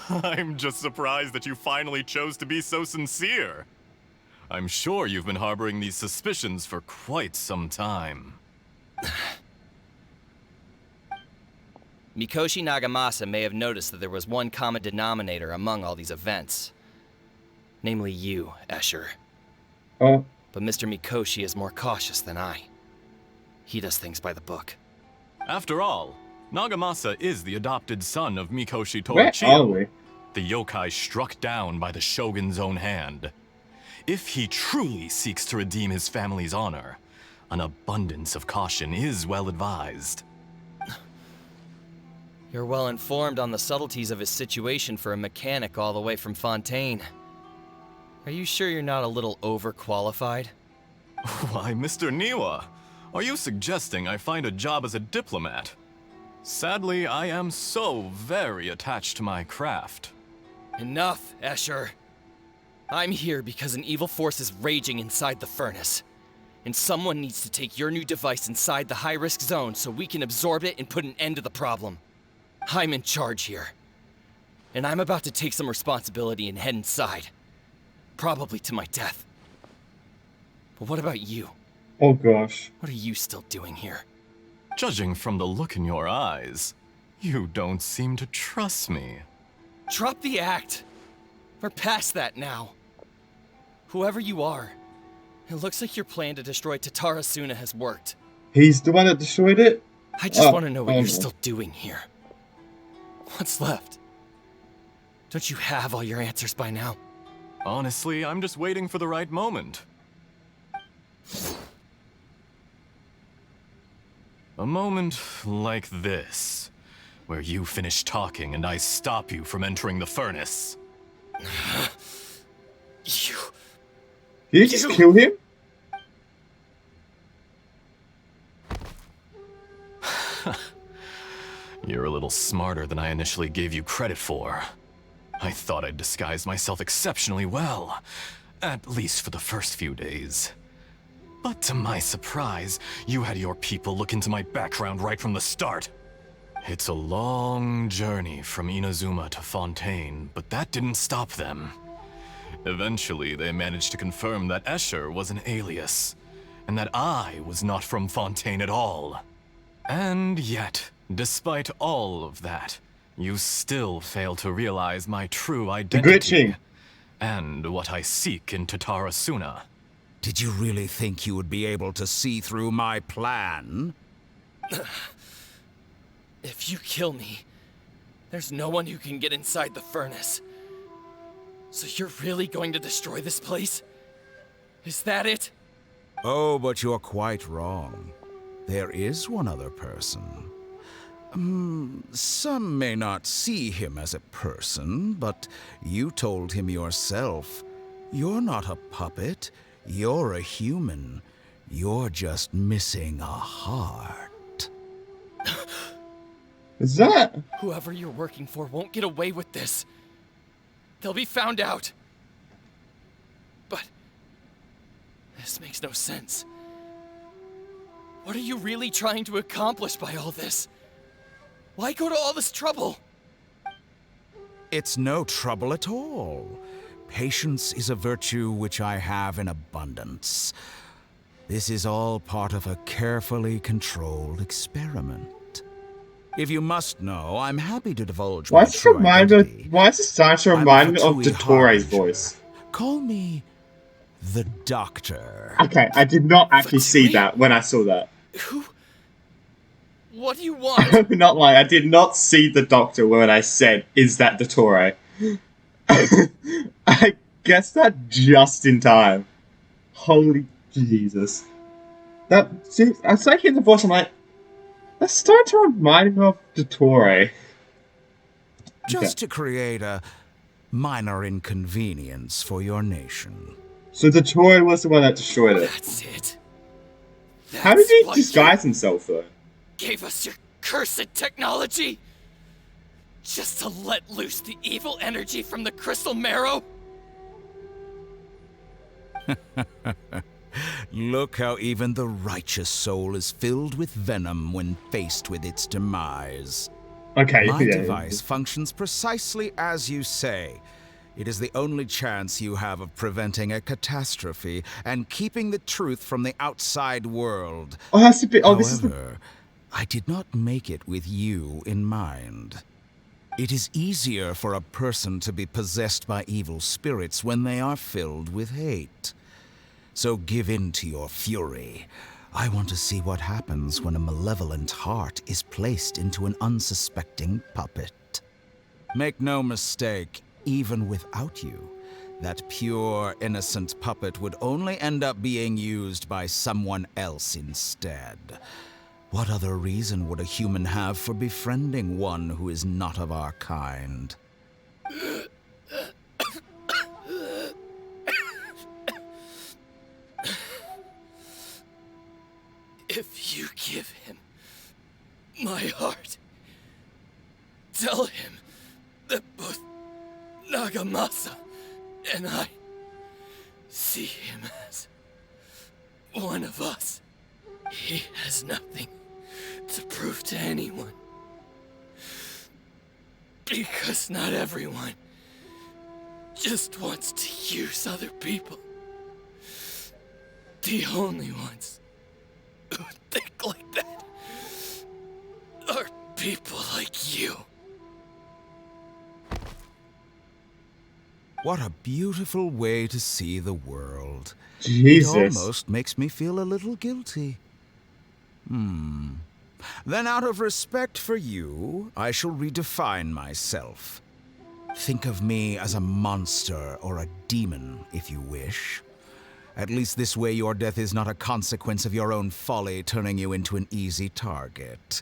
I'm just surprised that you finally chose to be so sincere. I'm sure you've been harboring these suspicions for quite some time. Mikoshi Nagamasa may have noticed that there was one common denominator among all these events. Namely you, Escher. But Mr. Mikoshi is more cautious than I. He does things by the book. After all, Nagamasa is the adopted son of Mikoshi Where are Torichio, we? the yokai struck down by the Shogun's own hand. If he truly seeks to redeem his family's honor, an abundance of caution is well advised. You're well informed on the subtleties of his situation for a mechanic all the way from Fontaine. Are you sure you're not a little overqualified? Why, Mr. Niwa, are you suggesting I find a job as a diplomat? Sadly, I am so very attached to my craft. Enough, Escher. I'm here because an evil force is raging inside the furnace. And someone needs to take your new device inside the high-risk zone so we can absorb it and put an end to the problem. I'm in charge here. and I'm about to take some responsibility and head inside. Probably to my death. But what about you? Oh gosh. What are you still doing here? Judging from the look in your eyes, you don't seem to trust me. Drop the act. We're past that now. Whoever you are, it looks like your plan to destroy Tatarasuna has worked. He's the one that destroyed it? I just want to know what oh you're no. still doing here. What's left? Don't you have all your answers by now? Honestly, I'm just waiting for the right moment. A moment like this, where you finish talking and I stop you from entering the furnace. You... Did you just kill him? You're a little smarter than I initially gave you credit for. I thought I'd disguised myself exceptionally well, at least for the first few days. But to my surprise, you had your people look into my background right from the start. It's a long journey from Inazuma to Fontaine, but that didn't stop them. Eventually, they managed to confirm that Escher was an alias, and that I was not from Fontaine at all. And yet, despite all of that, you still fail to realize my true identity. glitching. And what I seek in Tatarasuna. Did you really think you would be able to see through my plan? If you kill me, there's no one who can get inside the furnace. So you're really going to destroy this place? Is that it? Oh, but you're quite wrong. There is one other person. Some may not see him as a person, but you told him yourself. You're not a puppet. You're a human. You're just missing a heart. Is that? Whoever you're working for won't get away with this. They'll be found out. But this makes no sense. What are you really trying to accomplish by all this? Why go to all this trouble? It's no trouble at all. Patience is a virtue which I have in abundance. This is all part of a carefully controlled experiment. If you must know, I'm happy to divulge Why my is this true identity. why is this starting to I'm remind me of Fatui Dottoro's Harbinger. voice? Call me the Doctor. Okay, I did not actually see Fatui? that when I saw that. Who? What do you want? I'm not lying, I did not see the doctor when I said, "Is that Dottore?" I guessed that just in time. Holy Jesus. I was like hearing the voice, I'm like, that's starting to remind me of Dottore. Just to create a minor inconvenience for your nation. So Dottore was the one that destroyed it. That's it. How did he That's why disguise himself though? you gave us your cursed technology? Just to let loose the evil energy from the crystal marrow? Look how even the righteous soul is filled with venom when faced with its demise. Okay, My yeah. device functions precisely as you say. It is the only chance you have of preventing a catastrophe and keeping the truth from the outside world. Oh, that's a bit. Oh, this is the. However, I did not make it with you in mind. It is easier for a person to be possessed by evil spirits when they are filled with hate. So give in to your fury. I want to see what happens when a malevolent heart is placed into an unsuspecting puppet. Make no mistake, even without you, that pure, innocent puppet would only end up being used by someone else instead. What other reason would a human have for befriending one who is not of our kind? If you give him my heart, tell him that both Nagamasa and I see him as one of us. He has nothing to prove to anyone. Because not everyone just wants to use other people. The only ones who think like that are people like you. What a beautiful way to see the world. Jesus. It almost makes me feel a little guilty. Then out of respect for you, I shall redefine myself. Think of me as a monster or a demon, if you wish. At least this way your death is not a consequence of your own folly turning you into an easy target.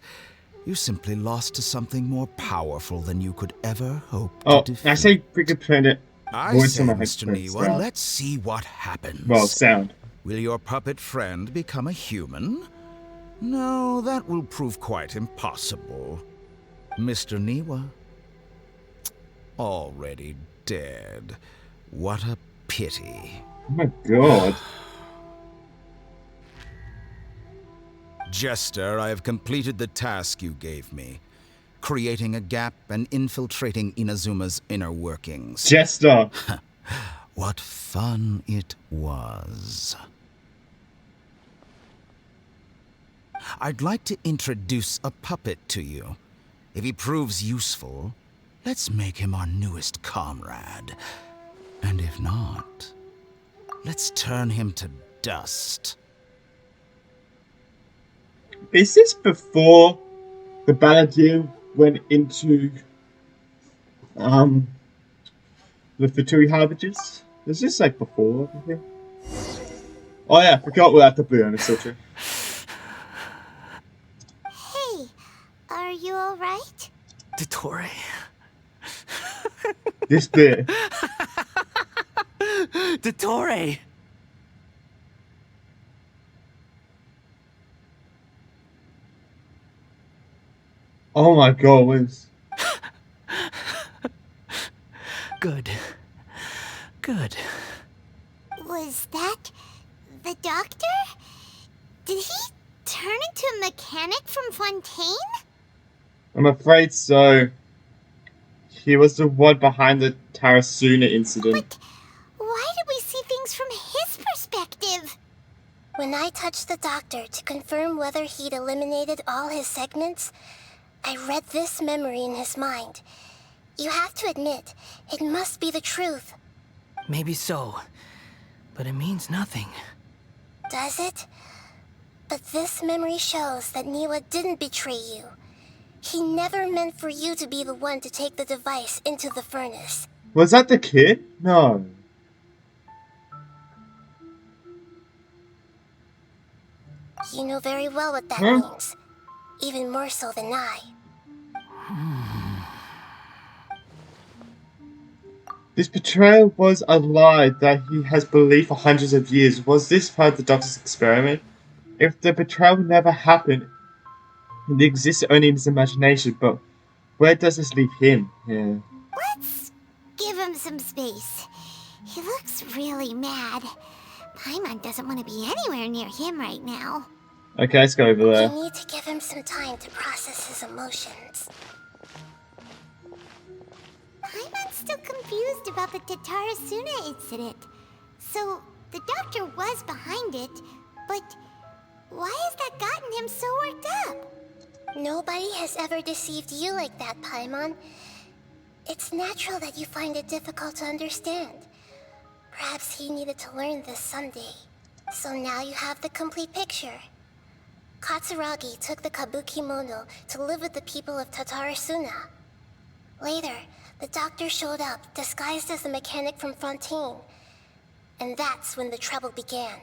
You simply lost to something more powerful than you could ever hope to defeat. I say we could turn it. I voice say, on my Mr. headphones Niwa, down. let's see what happens. Well, sound. Will your puppet friend become a human? No, that will prove quite impossible. Mr. Niwa? Already dead. What a pity. Oh my god. Jester, I have completed the task you gave me. Creating a gap and infiltrating Inazuma's inner workings. Jester. What fun it was. I'd like to introduce a puppet to you. If he proves useful, let's make him our newest comrade. And if not, let's turn him to dust. Is this before the Balladeer went into the Fatui Harbingers? Is this like before everything? Oh yeah, I forgot without the blue on the filter. Hey, are you alright? Dottore. This bit. Dottore! Oh my god, Wiz. Good. Good. Was that the doctor? Did he turn into a mechanic from Fontaine? I'm afraid so. He was the one behind the Tarasuna incident. But why did we see things from his perspective? When I touched the doctor to confirm whether he'd eliminated all his segments, I read this memory in his mind. You have to admit, it must be the truth. Maybe so. But it means nothing. Does it? But this memory shows that Niwa didn't betray you. He never meant for you to be the one to take the device into the furnace. Was that the kid? No. You know very well what that means. Even more so than I. This betrayal was a lie that he has believed for hundreds of years. Was this part of the doctor's experiment? If the betrayal never happened, it existed only in his imagination, but where does this leave him? Yeah. Let's give him some space. He looks really mad. Paimon doesn't want to be anywhere near him right now. Okay, let's go over there. You need to give him some time to process his emotions. Paimon's still confused about the Tatarasuna incident. So, the doctor was behind it, but why has that gotten him so worked up? Nobody has ever deceived you like that, Paimon. It's natural that you find it difficult to understand. Perhaps he needed to learn this someday. So now you have the complete picture. Katsuragi took the Kabuki Mono to live with the people of Tatarasuna. Later, the doctor showed up, disguised as the mechanic from Fontaine. And that's when the trouble began.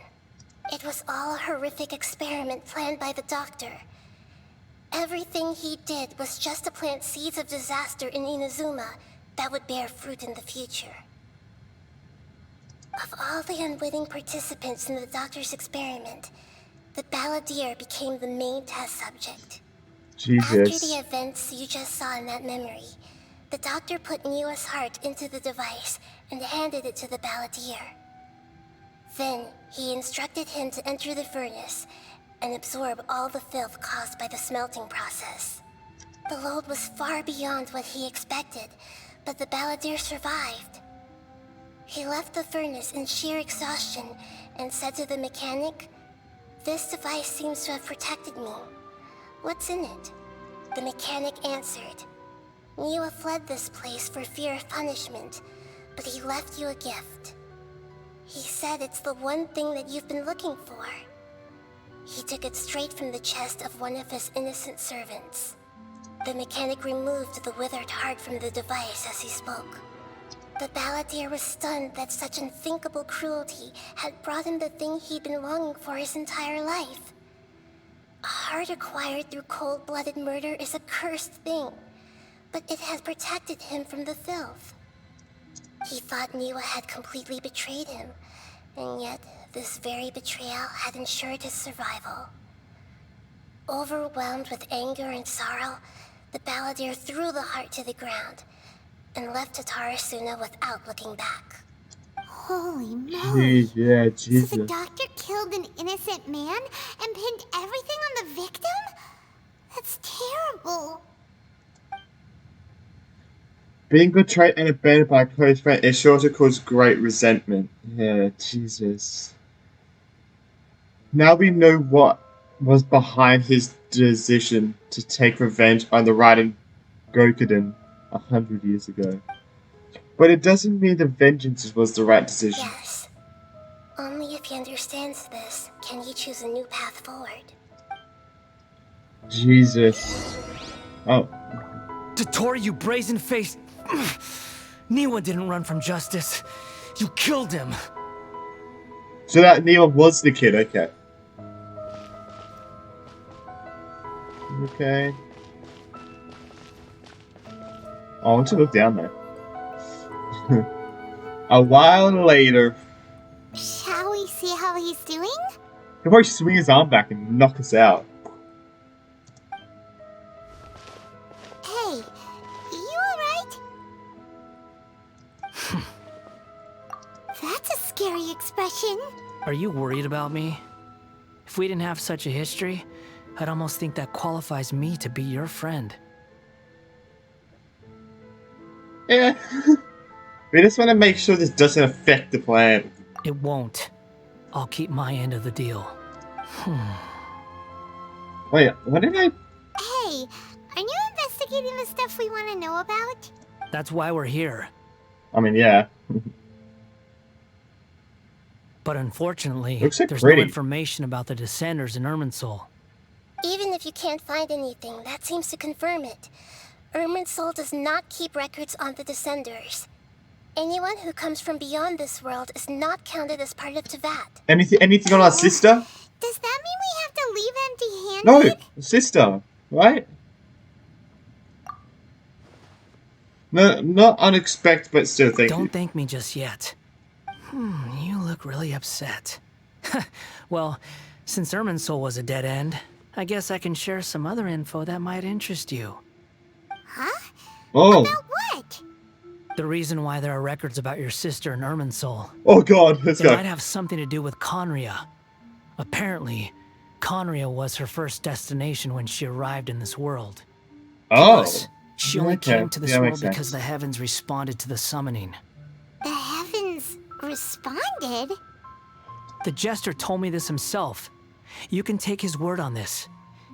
It was all a horrific experiment planned by the doctor. Everything he did was just to plant seeds of disaster in Inazuma that would bear fruit in the future. Of all the unwitting participants in the doctor's experiment, the Balladeer became the main test subject. After the events you just saw in that memory, the doctor put Niwa's heart into the device and handed it to the Balladeer. Then, he instructed him to enter the furnace and absorb all the filth caused by the smelting process. The load was far beyond what he expected, but the balladeer survived. He left the furnace in sheer exhaustion and said to the mechanic, "This device seems to have protected me. What's in it?" The mechanic answered, "Niwa fled this place for fear of punishment, but he left you a gift. He said it's the one thing that you've been looking for." He took it straight from the chest of one of his innocent servants. The mechanic removed the withered heart from the device as he spoke. The balladeer was stunned that such unthinkable cruelty had brought him the thing he'd been longing for his entire life. A heart acquired through cold-blooded murder is a cursed thing, but it had protected him from the filth. He thought Niwa had completely betrayed him, and yet this very betrayal had ensured his survival. Overwhelmed with anger and sorrow, the balladeer threw the heart to the ground and left Tatarasuna without looking back. Holy moly. Jeez, yeah, So Jesus. the doctor killed an innocent man and pinned everything on the victim? That's terrible. Being betrayed and abandoned by a close friend is sure to cause great resentment. Yeah, Jesus. Now we know what was behind his decision to take revenge on the Raiden Gokuden 100 years ago. But it doesn't mean the vengeance was the right decision. Yes. Only if he understands this can he choose a new path forward. Jesus. Oh. Tottori, you brazen-faced... Niwa didn't run from justice. You killed him. So that Niwa was the kid, okay. Okay. I want to look down there. A while later, Shall we see how he's doing? he'll probably swing his arm back and knock us out. Hey, you alright? That's a scary expression. Are you worried about me? If we didn't have such a history, I'd almost think that qualifies me to be your friend. Yeah. We just want to make sure this doesn't affect the plan. It won't. I'll keep my end of the deal. Wait, what did I... Hey, are you investigating the stuff we want to know about? That's why we're here. I mean, yeah. But unfortunately, Looks so there's pretty. no information about the Descenders in Irminsul. Even if you can't find anything, that seems to confirm it. Irminsul does not keep records on the Descenders. Anyone who comes from beyond this world is not counted as part of Tevat. Anything on our sister? Does that mean we have to leave empty-handed? No, sister, right? No, not unexpected, but still thank you. Don't thank me just yet. You look really upset. Well, since Irminsul was a dead end, I guess I can share some other info that might interest you. Huh? Oh, About what? The reason why there are records about your sister in Irminsul. oh God, let's It go. might have something to do with Conria. Apparently, Conria was her first destination when she arrived in this world. Oh, Plus, she only okay. came to this Yeah, world makes sense. because the heavens responded to the summoning. The heavens responded? The Jester told me this himself. You can take his word on this.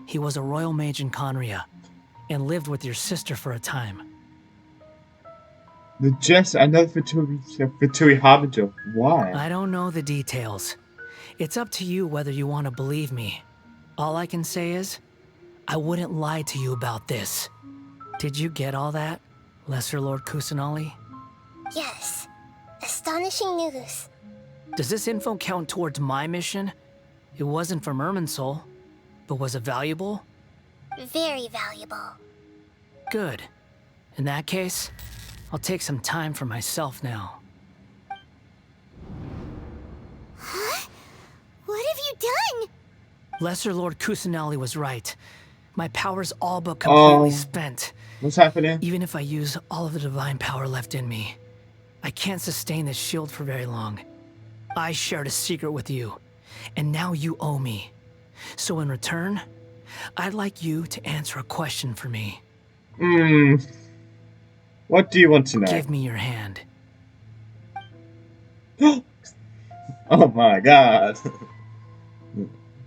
He was a royal mage in Conria, and lived with your sister for a time. The Jester, another Fatui Harbinger. Why? I don't know the details. It's up to you whether you want to believe me. All I can say is, I wouldn't lie to you about this. Did you get all that, Lesser Lord Kusanali? Yes. Astonishing news. Does this info count towards my mission? It wasn't from Irminsul, but was it valuable? Very valuable. Good. In that case, I'll take some time for myself now. Huh? What have you done? Lesser Lord Kusanali was right. My power's all but completely spent. What's happening? Even if I use all of the divine power left in me, I can't sustain this shield for very long. I shared a secret with you, and now you owe me. So in return, I'd like you to answer a question for me. Hmm. What do you want to know? Give me your hand. Oh my god.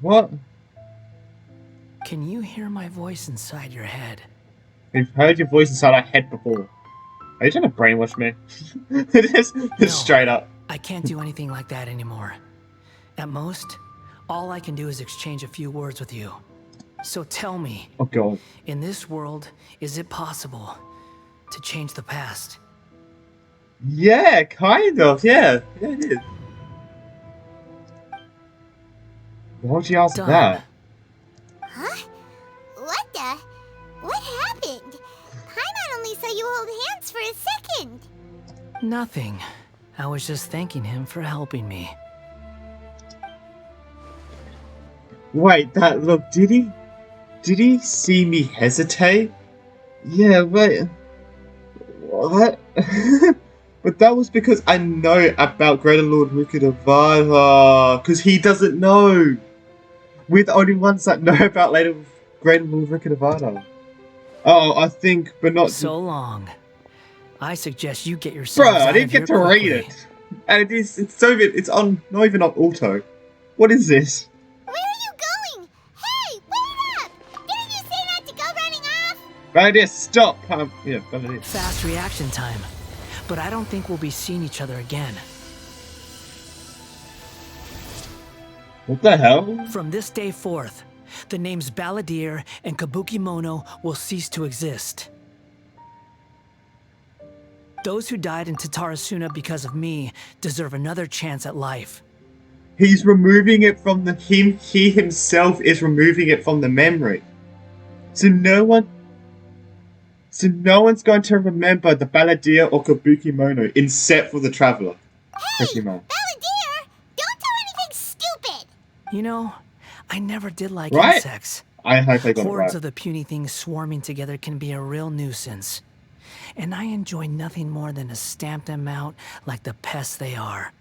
What? Can you hear my voice inside your head? We've heard your voice inside our head before. Are you trying to brainwash me? just No. straight up. I can't do anything like that anymore. At most, all I can do is exchange a few words with you. So tell me, Oh god. in this world, is it possible to change the past? Yeah, kind of. Yeah. Yeah, it is. Why would you ask Done. that? Huh? What the? What happened? Paimon only saw you hold hands for a second. Nothing. I was just thanking him for helping me. Wait, that look, did he see me hesitate? Yeah, wait. What? But that was because I know about Greater Lord Rikadavada. Because he doesn't know. We're the only ones that know about later Greater Lord Rikadavada. Oh, I think, but not. So long. I suggest you get yourselves Bruh, I out didn't of get here to read quickly. it. And it's on, not even on auto. What is this? Where are you going? Hey, wait up! Didn't you say not to go running off? Valadier, stop! Yeah, Valadier. Fast reaction time. But I don't think we'll be seeing each other again. What the hell? From this day forth, the names Balladeer and Kabukimono will cease to exist. Those who died in Tatarasuna because of me deserve another chance at life. He's removing it from he himself is removing it from the memory. So no one's going to remember the Balladeer or Kabukimono except for the Traveler. Hey, Pokemon. Balladeer! Don't do anything stupid! You know, I never did like Right? insects. I hope I got it Hordes right. of the puny things swarming together can be a real nuisance. And I enjoy nothing more than to stamp them out like the pests they are.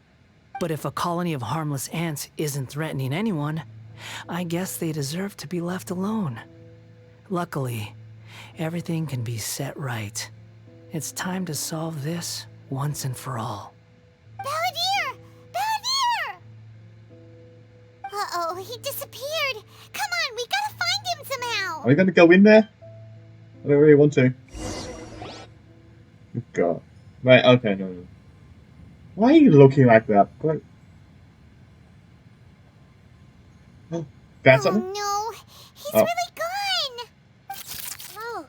But if a colony of harmless ants isn't threatening anyone, I guess they deserve to be left alone. Luckily, everything can be set right. It's time to solve this once and for all. Balladeer! Balladeer! Uh-oh, he disappeared. Come on, we gotta find him somehow. Are we going to go in there? I don't really want to. Oh, God. Right, okay, no. Why are you looking like that? What? Oh, found Oh something? no, he's Oh. really gone. Oh,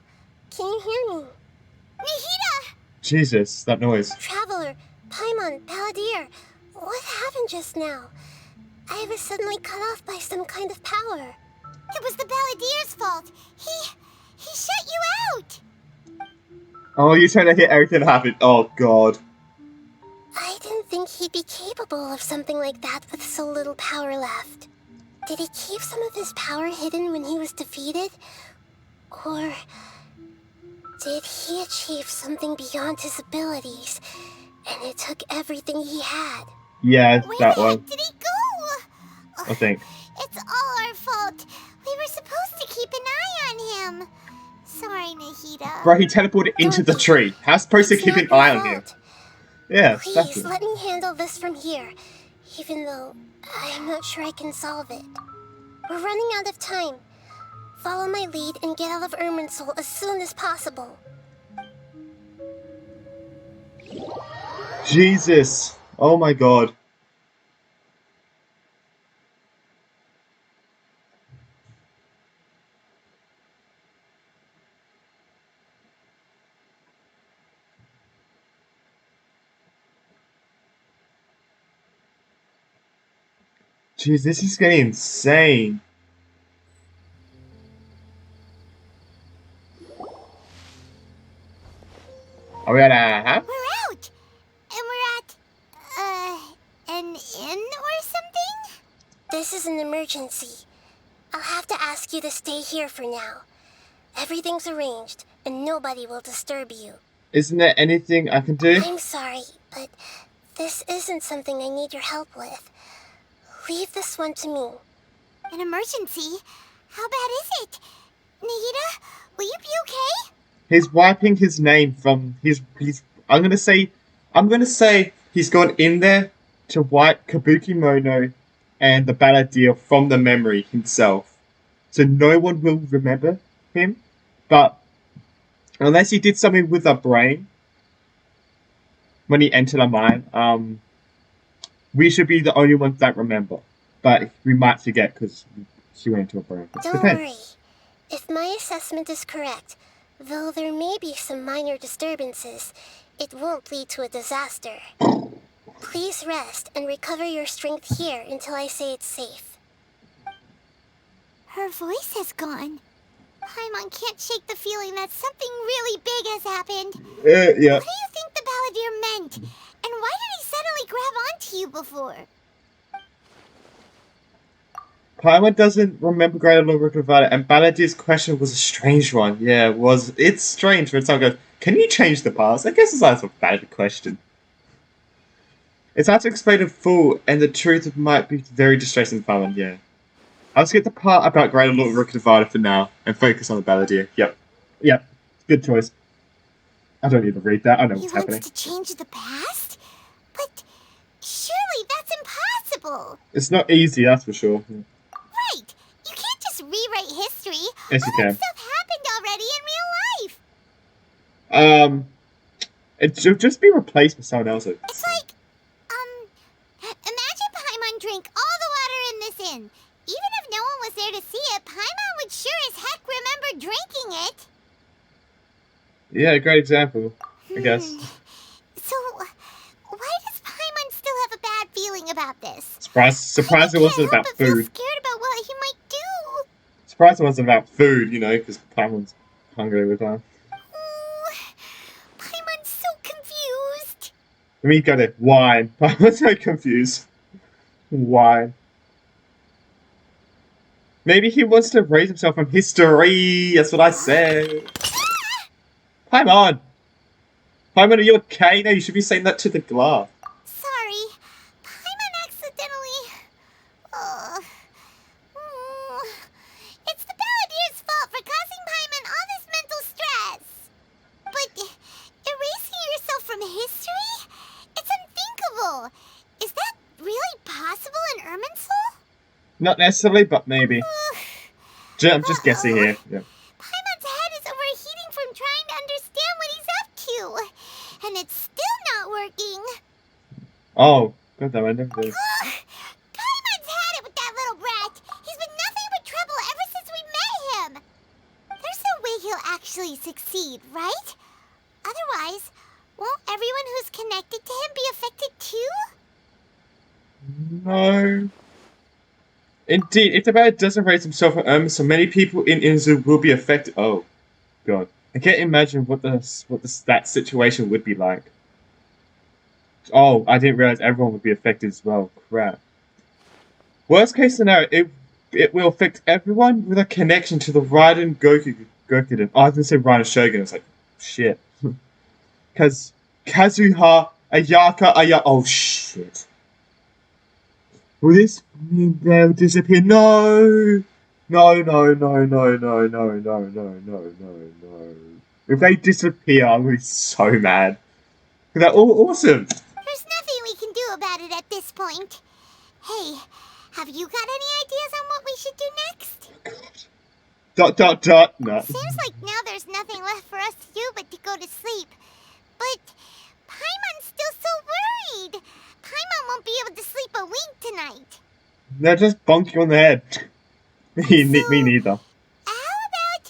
can you hear me? Nahida! Jesus, that noise. Traveler, Paimon, Balladeer, what happened just now? I was suddenly cut off by some kind of power. It was the Balladeer's fault. He shut you out. Oh, you're trying to hit everything that happened. Oh, God. I didn't think he'd be capable of something like that with so little power left. Did he keep some of his power hidden when he was defeated? Or did he achieve something beyond his abilities, and it took everything he had? Yeah, Where that the one, heck did he go? I think. It's all our fault. We were supposed to keep an eye on him. Sorry, Nahida. Bro, he teleported into the tree. How supposed to It's keep not an your eye on him? fault. Yeah, Please, exactly. let me handle this from here, even though I'm not sure I can solve it. We're running out of time. Follow my lead and get out of Irminsul as soon as possible. Jesus. Oh my God. Jeez, this is getting insane. Are we at a half? We're out. And we're at, an inn or something? This is an emergency. I'll have to ask you to stay here for now. Everything's arranged, and nobody will disturb you. Isn't there anything I can do? I'm sorry, but this isn't something I need your help with. Leave this one to me. An emergency? How bad is it? Nahida, will you be okay? He's wiping his name from his. I'm gonna say he's gone in there to wipe Kabuki Mono and the Balladeer from the memory himself, so no one will remember him. But unless he did something with the brain when he entered a mine, we should be the only ones that remember. But we might forget because she went into a brain. Don't worry. If my assessment is correct, though there may be some minor disturbances, it won't lead to a disaster. Please rest and recover your strength here until I say it's safe. Her voice has gone. Paimon can't shake the feeling that something really big has happened. Yeah. What do you think the Balladeer meant? And why did he suddenly grab onto you before? Paimon doesn't remember Greater Lord Rukavada, and Balladeer's question was a strange one. Yeah, it's strange when someone goes, "Can you change the past?" I guess it's not a valid question. It's hard to explain in full, and the truth might be very distressing for Paimon, yeah. I'll skip the part about Greater Lord Rukavada for now, and focus on the Balladeer. Yep. Good choice. I don't need to read that, I know what's happening. He wants to change the past? But surely that's impossible! It's not easy, that's for sure. Right! You can't just rewrite history! Yes, you can. All that stuff happened already in real life! It should just be replaced with someone else. It's like, imagine Paimon drank all the water in this inn. Even if no one was there to see it, Paimon would sure as heck remember drinking it. Yeah, great example, I guess. So, why does Paimon still have a bad feeling about this? Surprised it wasn't about food. I feel food. scared about what he might do. Surprised it wasn't about food, because Paimon's hungry with time. Paimon's so confused. Let me go there. Wine. Paimon's so confused. Wine. Maybe he wants to raise himself from history. That's what I said. Paimon! Paimon, are you okay? No, you should be saying that to the glass. Sorry. Paimon accidentally... It's the Balladeer's fault for causing Paimon all this mental stress. But erasing yourself from history? It's unthinkable. Is that really possible in Irminsul? Not necessarily, but maybe. I'm just guessing here. Yeah. Paimon's head is overheating from trying to understand what he's up to. And it's still not working. Oh, god damn, I never did. Paimon's had it with that little brat. He's been nothing but trouble ever since we met him. There's no way he'll actually succeed, right? Otherwise, won't everyone who's connected to him be affected too? No. Indeed, if the Balladeer doesn't raise himself from Irminsul, many people in Inzu will be affected. Oh, god. I can't imagine what that situation would be like. Oh, I didn't realize everyone would be affected as well. Crap. Worst case scenario, it will affect everyone with a connection to the Raiden Gokuden. Oh, I was gonna say Raiden Shogun. It's like, shit. Because Kazuha, Ayaka, oh shit. Will this mean they'll disappear? No! No. If they disappear, I'm going to be so mad. They're all awesome. There's nothing we can do about it at this point. Hey, have you got any ideas on what we should do next? Oh, God. No. Seems like now there's nothing left for us to do but to go to sleep. But Paimon's still so worried. Paimon won't be able to sleep a wink tonight. They'll just bonk you on the head. Me neither. How about,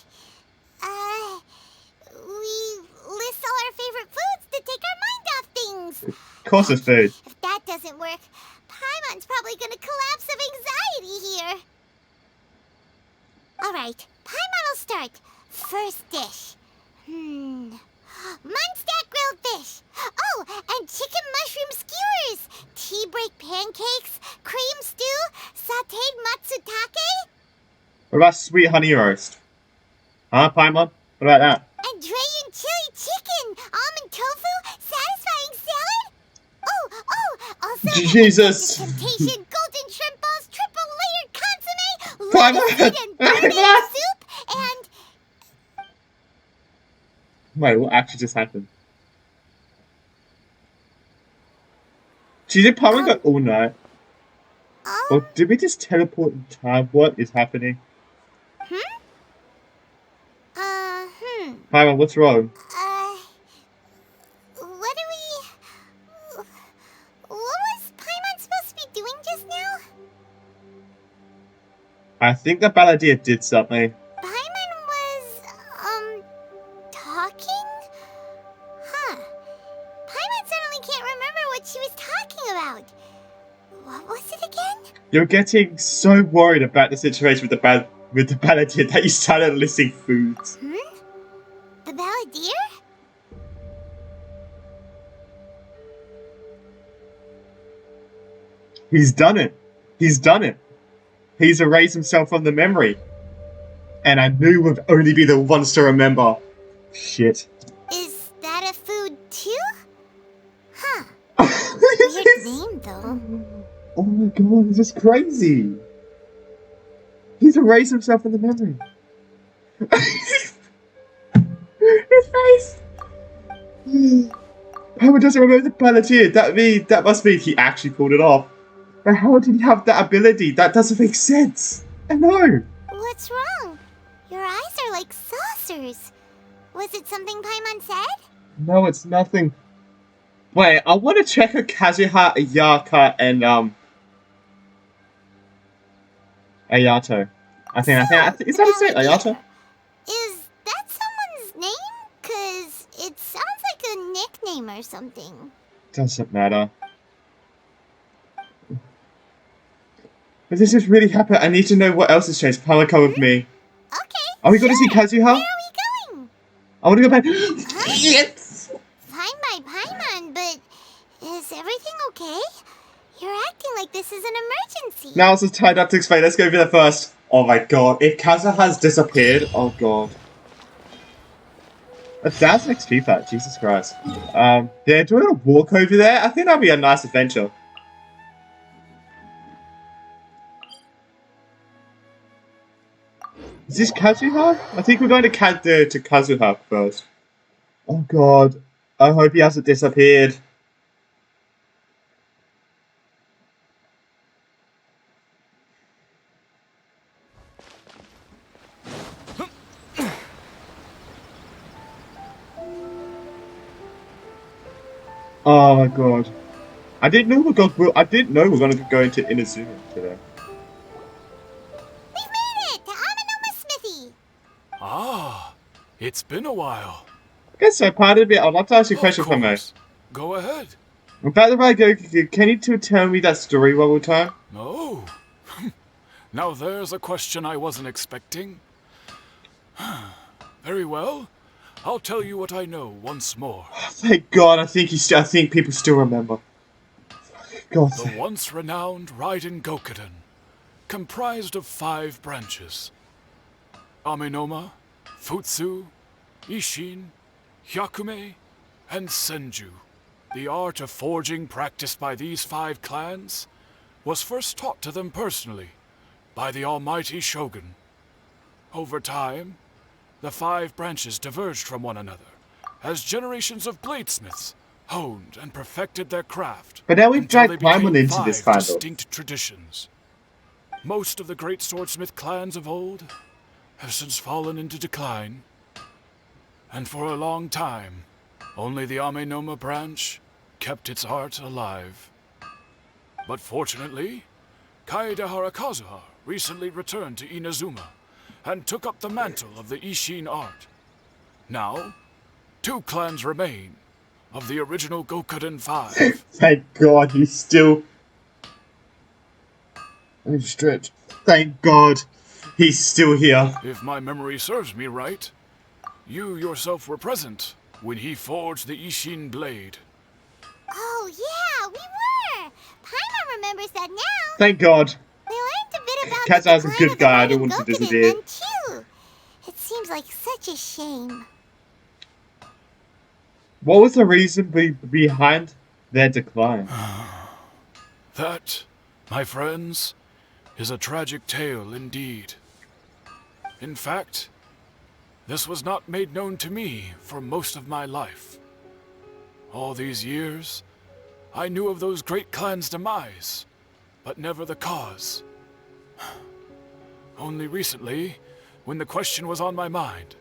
we list all our favorite foods to take our mind off things? Of course it's food. If that doesn't work, Paimon's probably gonna collapse of anxiety here. Alright, Paimon will start. First dish. Munstack grilled fish. Oh, and chicken mushroom skewers. Tea break pancakes. Cream stew. Sauteed matsutake. What about sweet honey roast? Huh, Paimon? What about that? And Dragon chili chicken. Almond tofu. Satisfying salad. Also Jesus. temptation. Golden shrimp balls. Triple layered consomme. Paimon! And soup. And... Wait, what actually just happened? She did probably go all night. Or did we just teleport in time? What is happening? Paimon, what's wrong? What do we... What was Paimon supposed to be doing just now? I think the Balladeer did something. Paimon was, talking? Huh. Paimon suddenly can't remember what she was talking about. What was it again? You're getting so worried about the situation with the Balladeer that you started listing foods. The Balladeer? He's done it. He's done it. He's erased himself from the memory. And I knew we'd only be the ones to remember. Shit. Is that a food too? Huh. This Weird is- name though. Oh my god, this is crazy. He's erased himself from the memory. His face. Paimon doesn't remember the Balladeer. That must mean he actually pulled it off. But how did he have that ability? That doesn't make sense. I know. What's wrong? Your eyes are like saucers. Was it something Paimon said? No, it's nothing. Wait, I want to check a Kazuha, Ayaka, and Ayato. I think, is that his name? Ayato? Is that someone's name? Cause it sounds like a nickname or something. Doesn't matter. But this has really happened. I need to know what else has changed. Paimon, come with me. Okay. Are we going to see Kazuha? Where are we going? I want to go back. Yes! Fine by Paimon, but is everything okay? You're acting like this is an emergency. Now it's just tied up to explain. Let's go over there first. Oh my god. If Kazuha has disappeared, oh god. That's an XP fact, Jesus Christ. Yeah, do we want to walk over there? I think that'd be a nice adventure. Is this Kazuha? I think we're going to Kazuha first. Oh god. I hope he hasn't disappeared. Oh my god. I didn't know we were going to go into Inazuma today. We've made it to Amenoma Smithy. Ah, it's been a while. Okay, so pardon me, I'd like to ask you a question for me. Go ahead. About the way I go, can you tell me that story one more time? No. Now there's a question I wasn't expecting. Very well. I'll tell you what I know once more. Thank God, I think people still remember. God. The once renowned Raiden Gokuden, comprised of 5 branches. Amenoma, Futsu, Ishin, Hyakume, and Senju. The art of forging practiced by these 5 clans was first taught to them personally by the almighty Shogun. Over time, the 5 branches diverged from one another as generations of bladesmiths honed and perfected their craft. But now we've until dragged they became Paimon into 5 this kind of. distinct traditions. Most of the great swordsmith clans of old have since fallen into decline, and for a long time, only the Amenoma branch kept its art alive. But fortunately, Kaedehara Kazuha recently returned to Inazuma and took up the mantle of the Ishin art. Now, 2 clans remain of the original Gokuden 5. Thank God he's still. Let me stretch. Thank God he's still here. If my memory serves me right, you yourself were present when he forged the Ishin blade. Oh yeah, we were. Paimon remembers that now. Thank God. We learned a bit about Kazuha's the a decline good of the guy, I don't Raiden want to Gokuden disappear. then, too. It seems like such a shame. What was the reason behind their decline? That, my friends, is a tragic tale indeed. In fact, This was not made known to me for most of my life. All these years, I knew of those great clans' demise, but never the cause. Only recently, when the question was on my mind,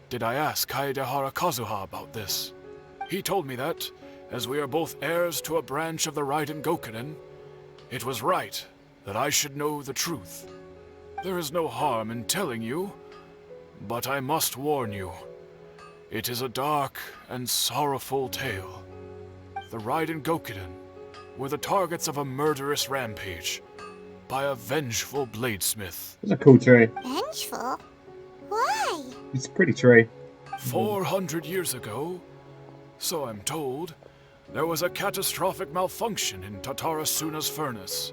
did I ask Kaedehara Kazuha about this. He told me that, as we are both heirs to a branch of the Raiden Gokunin, it was right that I should know the truth. There is no harm in telling you, but I must warn you. It is a dark and sorrowful tale. The Raiden Gokunin were the targets of a murderous rampage by a vengeful bladesmith. It's a cool tree. Vengeful? Why? It's a pretty tree. 400 years ago, so I'm told, there was a catastrophic malfunction in Tatara Suna's furnace.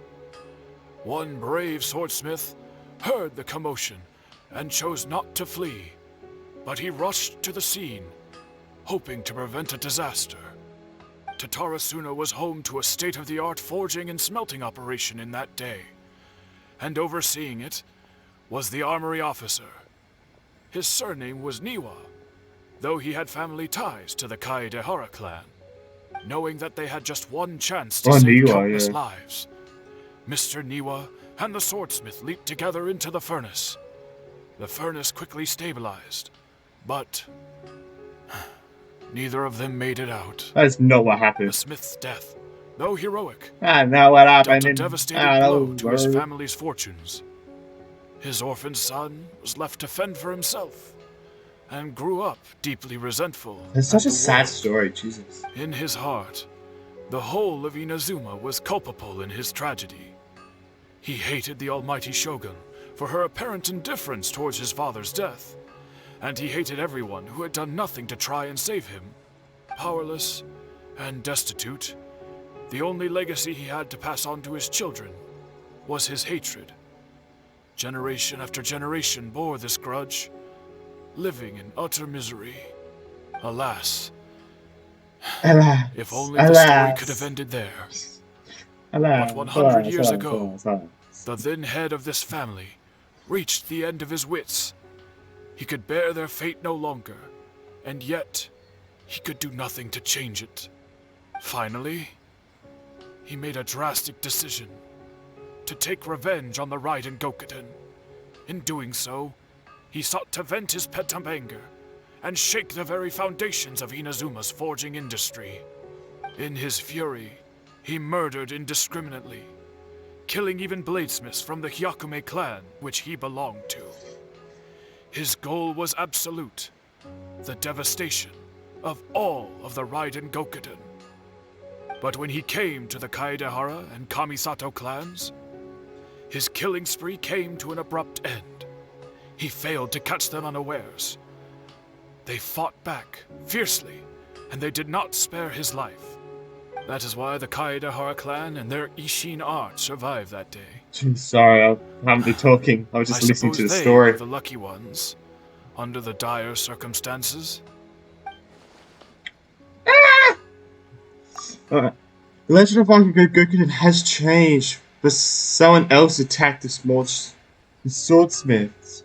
One brave swordsmith heard the commotion and chose not to flee, but he rushed to the scene, hoping to prevent a disaster. Tatara Suna was home to a state-of-the-art forging and smelting operation in that day, and overseeing it was the armory officer. His surname was Niwa, though he had family ties to the Kaedehara clan. Knowing that they had just one chance to save countless lives, Mr. Niwa and the swordsmith leaped together into the furnace. The furnace quickly stabilized, but neither of them made it out. That's not what happened. The smith's death, though heroic, Now what happened? dealt a devastating blow to his family's fortunes. His orphaned son was left to fend for himself, and grew up deeply resentful. It's such a at the sad world. story, Jesus. In his heart, the whole of Inazuma was culpable in his tragedy. He hated the almighty Shogun for her apparent indifference towards his father's death, and he hated everyone who had done nothing to try and save him. Powerless and destitute, the only legacy he had to pass on to his children was his hatred. Generation after generation bore this grudge, living in utter misery. Alas, Alas. if only the story could have ended there. Alas. But 100 years ago, the then head of this family reached the end of his wits. He could bear their fate no longer, and yet he could do nothing to change it. Finally, he made a drastic decision to take revenge on the Raiden Gokunin. In doing so, he sought to vent his pent anger and shake the very foundations of Inazuma's forging industry. In his fury, he murdered indiscriminately, killing even bladesmiths from the Hyakume clan, which he belonged to. His goal was absolute, the devastation of all of the Raiden Gokunin. But when he came to the Kaedehara and Kamisato clans, his killing spree came to an abrupt end. He failed to catch them unawares. They fought back fiercely, and they did not spare his life. That is why the Kaedehara clan and their Ishin art survived that day. Jeez, sorry, I haven't been talking. I was just listening to the suppose they story. were the lucky ones, under the dire circumstances. Alright. The legend of Archon Gokunin has changed, but someone else attacked the swordsmiths.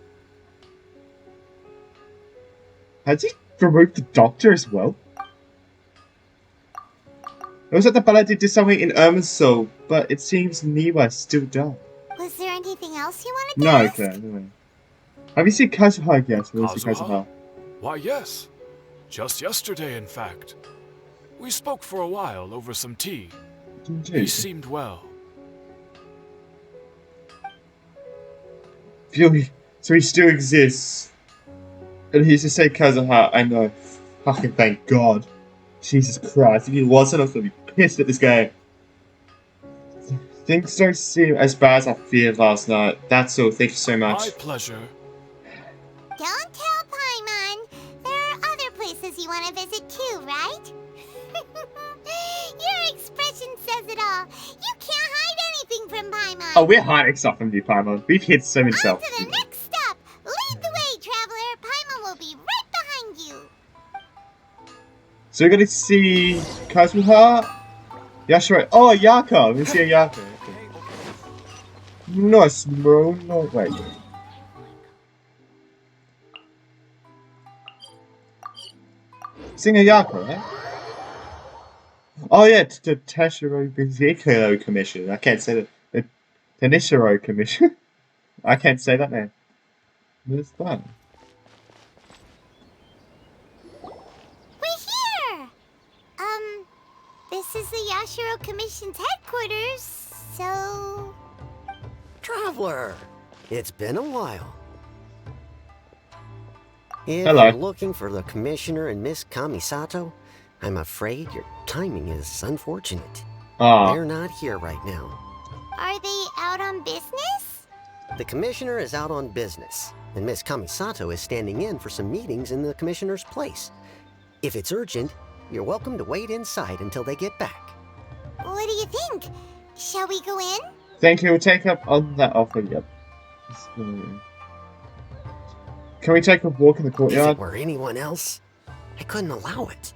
Has he removed the doctor as well? It was that the Paladin did something in Irminsul, but it seems Niwa still done. Was there anything else you wanted to No, ask? okay, no. Have you seen Kazuha yet? Where is Kazuha? Kazuha? Why, yes. Just yesterday, in fact. We spoke for a while over some tea. He Indeed. seemed well. So he still exists. And he's to say Kazuha, I know. Fucking thank God. Jesus Christ, if he wasn't, I was gonna be pissed at this game. Things don't seem as bad as I feared last night. That's all, thank you so much. My pleasure. Don't tell Paimon. There are other places you want to visit too, right? Your expression says it all. You can't hide anything from Paimon. Oh, we're hiding stuff from you, Paimon. We've hid so many On stuff. to the next stop. Lead the way, traveler. Paimon will be right behind you. So we're gonna see Kazuha? Yashiro. Oh, Yako. We're seeing Yako. Okay. Nice, bro. No, wait. Sing Ayaka, right? Oh yeah, the Teshiro Commission. I can't say that. The Tenishiro Commission. I can't say that name. Where's that? We're here! This is the Yashiro Commission's headquarters, so... Traveler! It's been a while. If Hello. you're looking for the Commissioner and Miss Kamisato, I'm afraid your timing is unfortunate. Ah. They're not here right now. Are they out on business? The Commissioner is out on business, and Miss Kamisato is standing in for some meetings in the Commissioner's place. If it's urgent, you're welcome to wait inside until they get back. What do you think? Shall we go in? Thank you. We'll take up on that offer. Yep. Can we take a walk in the If courtyard? it were anyone else, I couldn't allow it.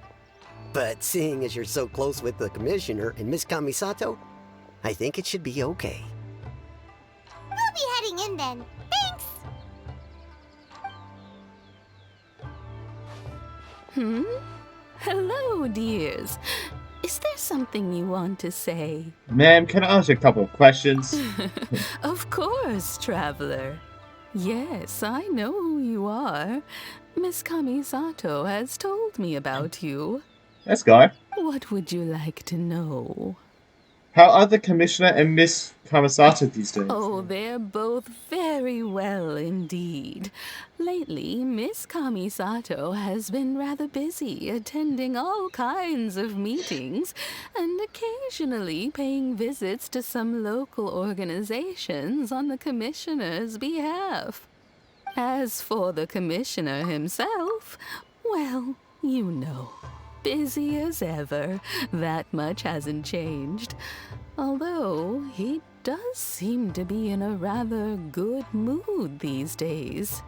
But seeing as you're so close with the Commissioner and Miss Kamisato, I think it should be okay. We'll be heading in then. Thanks! Hello, dears. Is there something you want to say? Ma'am, can I ask you a couple of questions? Of course, traveler. Yes, I know who you are. Miss Kamisato has told me about you. Let's go. What would you like to know? How are the Commissioner and Miss Kamisato these days? Oh, they're both very well indeed. Lately, Miss Kamisato has been rather busy attending all kinds of meetings and occasionally paying visits to some local organizations on the Commissioner's behalf. As for the Commissioner himself, well, you know, busy as ever. That much hasn't changed. Although he does seem to be in a rather good mood these days.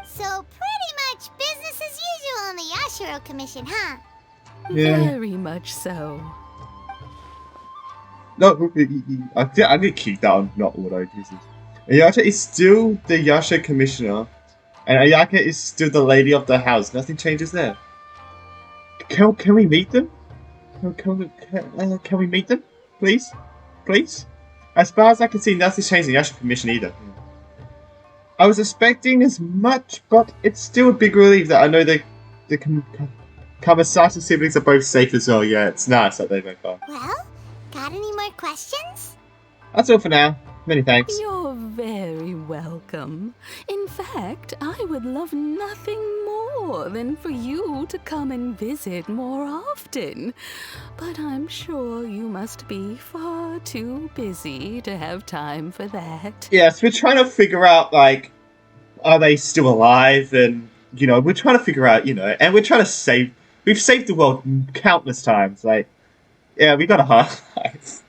So pretty much business as usual on the Yashiro Commission, huh? Yeah. Very much so. No, I'm gonna keep that on not auto. Jesus. Ayaka is still the Yasha Commissioner, and Ayaka is still the lady of the house. Nothing changes there. Can we meet them? Can we meet them? Please? Please? As far as I can see, nothing's changed in the Yasha Commission either. I was expecting as much, but it's still a big relief that I know the Kamisato siblings are both safe as well. Yeah, it's nice that they both are. Well, got any more questions? That's all for now. Many thanks. You're very welcome. In fact, I would love nothing more than for you to come and visit more often. But I'm sure you must be far too busy to have time for that. Yes, we're trying to figure out, like, are they still alive? And, you know, we're trying to figure out, you know, and we're trying to save... We've saved the world countless times. Like, yeah, we got a hard life.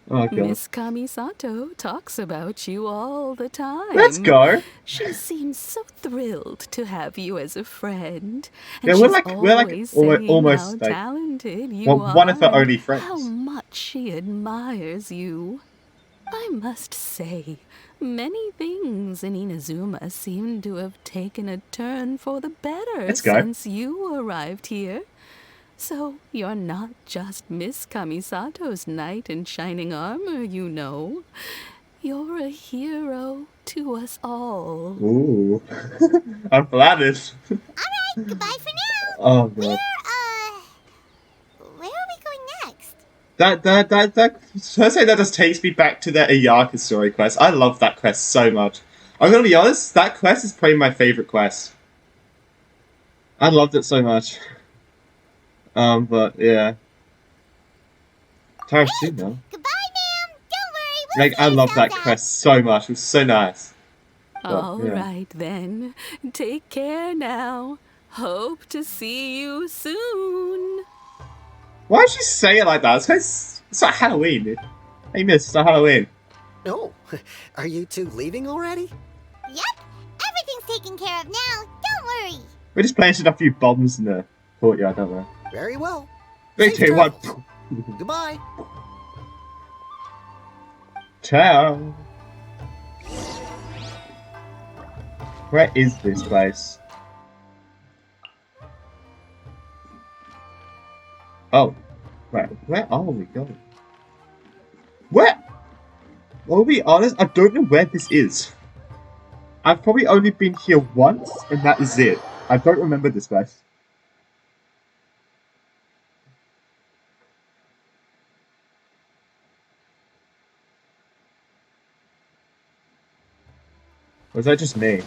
Oh, God. Miss Kamisato talks about you all the time. Let's go. She seems so thrilled to have you as a friend. And Yeah, she's we're like saying almost how like talented you are. one of her only and friends. How much she admires you. I must say, many things in Inazuma seem to have taken a turn for the better Let's go. since you arrived here. So you're not just Miss Kamisato's knight in shining armor, you know. You're a hero to us all. Ooh. I'm flattered. Alright, goodbye for now! Oh, God. Where are we going next? Firstly, that just takes me back to that Ayaka story quest. I love that quest so much. I'm gonna be honest, that quest is probably my favorite quest. I loved it so much. But yeah. Time soon though. Goodbye, ma'am! Don't worry, we'll Like, I love that quest so much. It was so nice. All yeah. right then. Take care now. Hope to see you soon. Why did you say it like that? It's like Halloween, dude. Hey, miss, it's not Halloween. Oh, are you two leaving already? Yep, everything's taken care of now. Don't worry. We're just planting a few bombs in the courtyard, don't we? Very well. 3, Safe 2, 1. travels. Goodbye. Ciao. Where is this place? Oh. Where are we going? Where? I'll be honest, I don't know where this is. I've probably only been here once, and that is it. I don't remember this place. Or is that just me?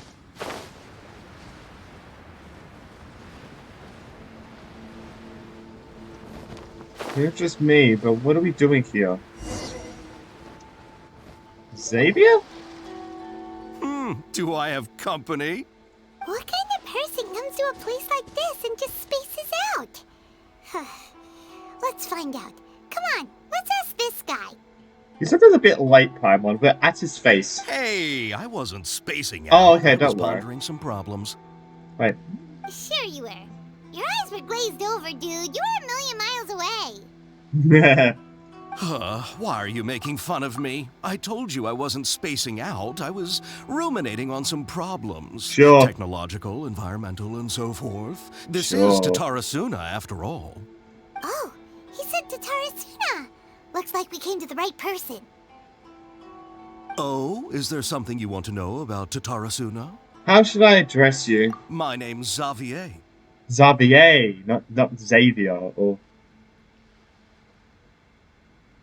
It's just me, but what are we doing here? Xavier? Do I have company? What kind of person comes to a place like this and just spaces out? Let's find out. Come on, let's ask this guy. You said there's a bit late, Paimon, but at his face. Hey, I wasn't spacing out. Oh, okay, I was don't worry. pondering some problems. Right. Sure you were. Your eyes were glazed over, dude. You were a million miles away. Why are you making fun of me? I told you I wasn't spacing out. I was ruminating on some problems. Sure. Technological, environmental, and so forth. This Sure. is Tatarasuna, after all. Oh, he said Tatarasuna. Looks like we came to the right person. Oh, is there something you want to know about Tatarasuna? How should I address you? My name's Xavier. Xavier, not Xavier, or...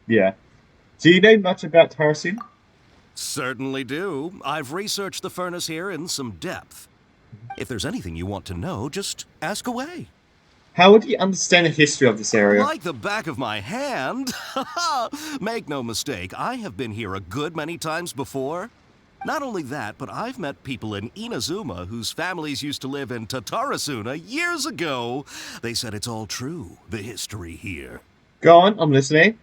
Yeah. Do you know much about Tarasuna? Certainly do. I've researched the furnace here in some depth. If there's anything you want to know, just ask away. How would you understand the history of this area? Like the back of my hand. Make no mistake, I have been here a good many times before. Not only that, but I've met people in Inazuma whose families used to live in Tatarasuna years ago. They said it's all true, the history here. Go on, I'm listening.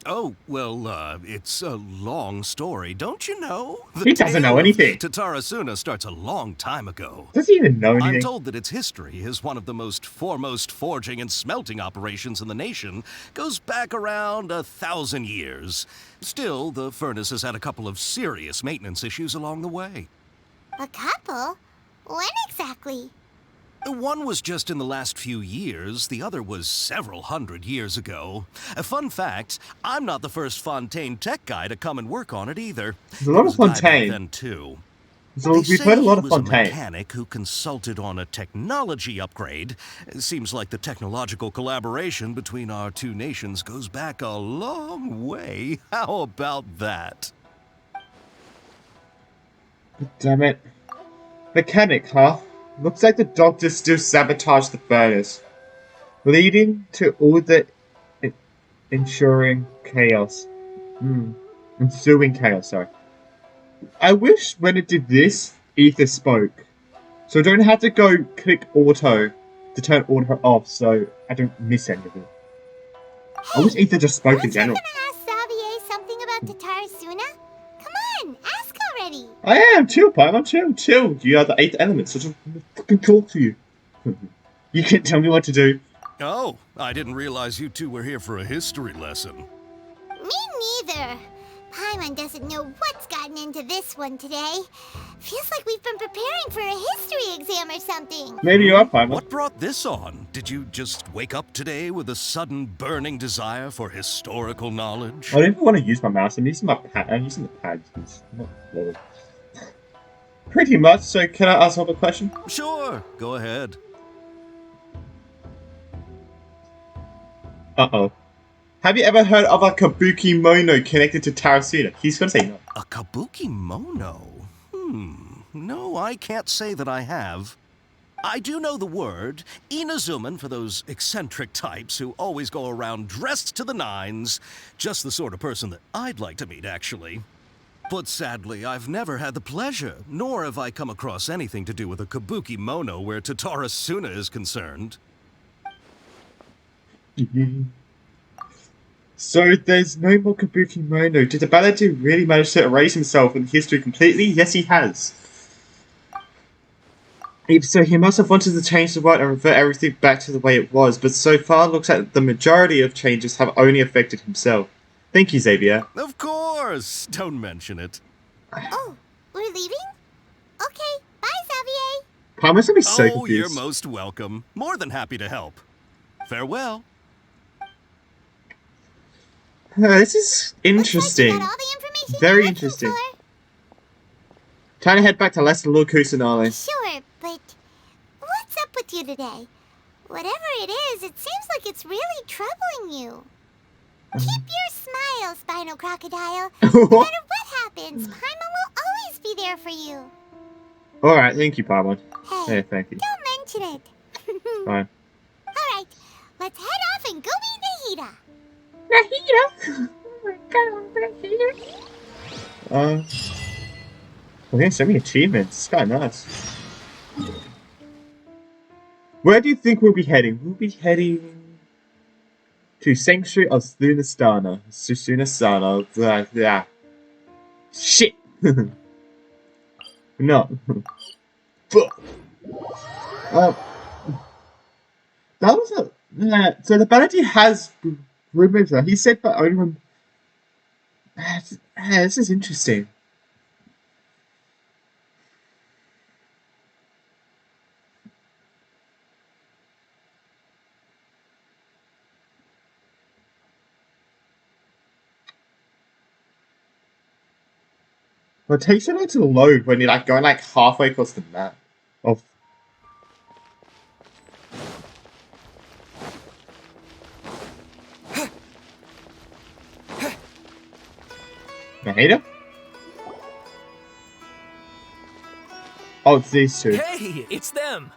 Oh, well, it's a long story, don't you know? He doesn't know anything. Tatarasuna starts a long time ago. Does he even know anything? I'm told that its history is one of the most foremost forging and smelting operations in the nation. Goes back around 1,000 years. Still, the furnace has had a couple of serious maintenance issues along the way. A couple? When exactly? One was just in the last few years, the other was several hundred years ago. A fun fact, I'm not the first Fontaine tech guy to come and work on it either. There's a lot of There was a guy back Fontaine. Then too. So They we've say heard a lot of he was Fontaine. a mechanic who consulted on a technology upgrade. It seems like the technological collaboration between our two nations goes back a long way. How about that? Damn it. Mechanic, huh? Looks like the doctors still sabotaged the furnace, leading to all the ensuing chaos. Ensuing chaos, sorry. I wish when it did this, Ether spoke. So I don't have to go click auto to turn auto off so I don't miss any of it. I wish Ether just spoke in general. Ask Xavier something about Tatarasuna? Come on, ask already. I am, chill, Paimon, chill. You are the 8th element, so just fucking talk to you. You can't tell me what to do. Oh, I didn't realize you two were here for a history lesson. Me neither. Paimon doesn't know what's gotten into this one today. Feels like we've been preparing for a history exam or something. Maybe you are, Paimon. What brought this on? Did you just wake up today with a sudden burning desire for historical knowledge? I don't even want to use my mouse. I'm using my pad. I'm using the pad. It's not loaded. Pretty much. So can I ask another question? Sure, go ahead. Uh-oh. Have you ever heard of a kabuki mono connected to Tarasuna? He's gonna say no. A kabuki mono? No, I can't say that I have. I do know the word, Inazuman for those eccentric types who always go around dressed to the nines. Just the sort of person that I'd like to meet, actually. But sadly, I've never had the pleasure, nor have I come across anything to do with a kabuki mono where Tatarasuna is concerned. So there's no more kabuki mono. Did the Baladu really manage to erase himself from history completely? Yes, he has. If so, he must have wanted to change the world and revert everything back to the way it was, but so far it looks like the majority of changes have only affected himself. Thank you, Xavier. Of course! Don't mention it. Oh, we're leaving? Okay, bye, Xavier. Paimon's gonna be so Oh, confused. you're most welcome. More than happy to help. Farewell. This is interesting. Got all the information Very you're looking interesting. for. Time to head back to Lester Lord Kusanali. Sure, but what's up with you today? Whatever it is, it seems like it's really troubling you. Keep your smile, Spinal Crocodile. No matter what happens, Paimon will always be there for you. Alright, thank you, Paimon. Hey, Yeah, thank you. don't mention it. Fine. Alright, let's head off and go meet Nahida. Nahida? Oh my god, Nahida. Okay, so many achievements. It's kind of nice. Where do you think we'll be heading? We'll be heading to Sanctuary of Sunastana. Sunastana. Yeah. Shit! No. Fuck. That was a... so the Banity has removed that. He said that only... This is interesting. Well, it takes a minute to load when you're like going like halfway across the map. Oh. Nahida? Oh, it's these two. Hey, it's them.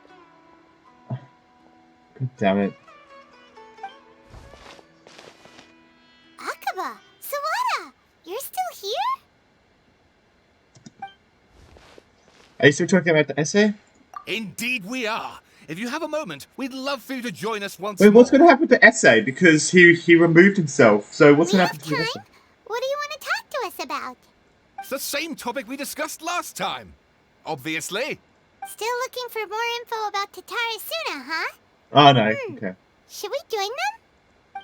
God damn it. Akaba, Sawada, you're still here? Are you still talking about the essay? Indeed we are. If you have a moment, we'd love for you to join us once Wait, more. what's going to happen with the essay? Because he removed himself. So what's going to happen to the essay? What do you want to talk to us about? It's the same topic we discussed last time. Obviously. Still looking for more info about Tatara Suna, huh? Oh no, okay. Should we join them?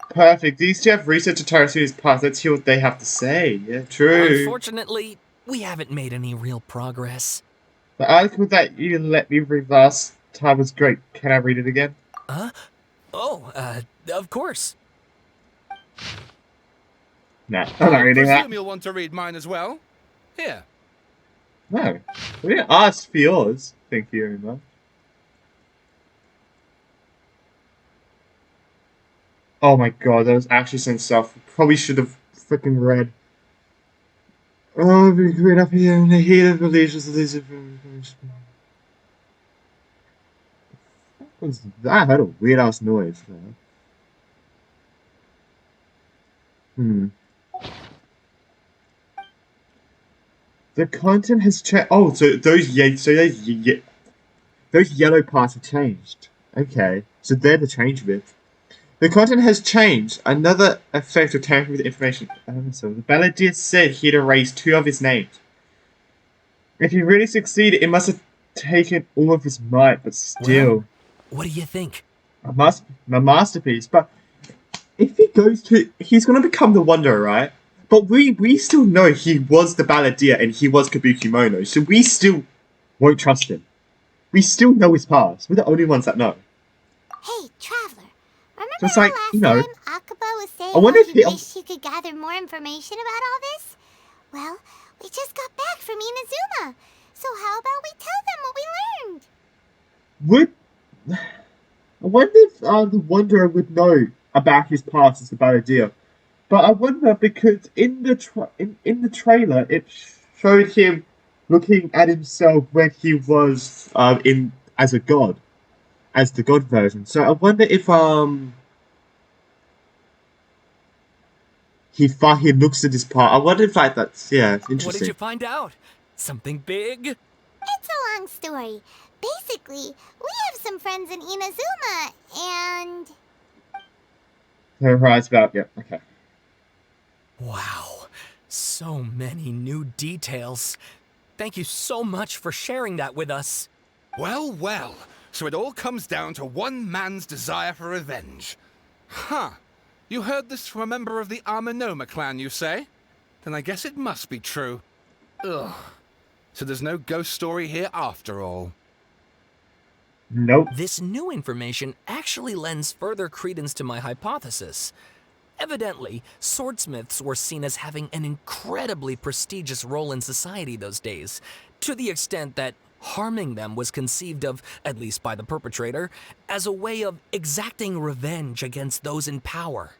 Perfect. These two have researched Tarasu's past. Let's hear what they have to say. Yeah, true. Unfortunately, we haven't made any real progress. The article that you let me read last time was great. Can I read it again? Huh? Oh, of course. No, I'm not reading I that. presume you'll want to read mine as well. Here. No. We didn't ask for yours. Thank you very much. Oh my god, that was actually some stuff. Probably should have freaking read. Oh, we great up here in the heat of religious. What was that? I heard a weird ass noise. The content has changed. Oh, so those yellow parts have changed. Okay, so they're the change bits. The content has changed. Another effect of tampering with information. So the Balladeer said he'd erased 2 of his names. If he really succeeded, it must have taken all of his might, but still. Well, what do you think? A masterpiece. But if he goes to... He's going to become the Wanderer, right? But we still know he was the Balladeer and he was Kabuki Mono, so we still won't trust him. We still know his past. We're the only ones that know. Hey, Traveler. Remember So it's like, last you know, time Akaba was saying I wonder how if he he... wished he could gather more information about all this? Well, we just got back from Inazuma. So how about we tell them what we learned? I wonder if the Wanderer would know about his past as the Balladeer. But I wonder because in the trailer it showed him looking at himself when he was as a god, as the god version. So I wonder if he looks at his part. I wonder if like that's interesting. What did you find out? Something big? It's a long story. Basically, we have some friends in Inazuma, and... Right about okay. Wow, so many new details. Thank you so much for sharing that with us. Well, well. So it all comes down to one man's desire for revenge. Huh. You heard this from a member of the Armanoma clan, you say? Then I guess it must be true. Ugh. So there's no ghost story here after all. Nope. This new information actually lends further credence to my hypothesis. Evidently, swordsmiths were seen as having an incredibly prestigious role in society those days, to the extent that harming them was conceived of, at least by the perpetrator, as a way of exacting revenge against those in power.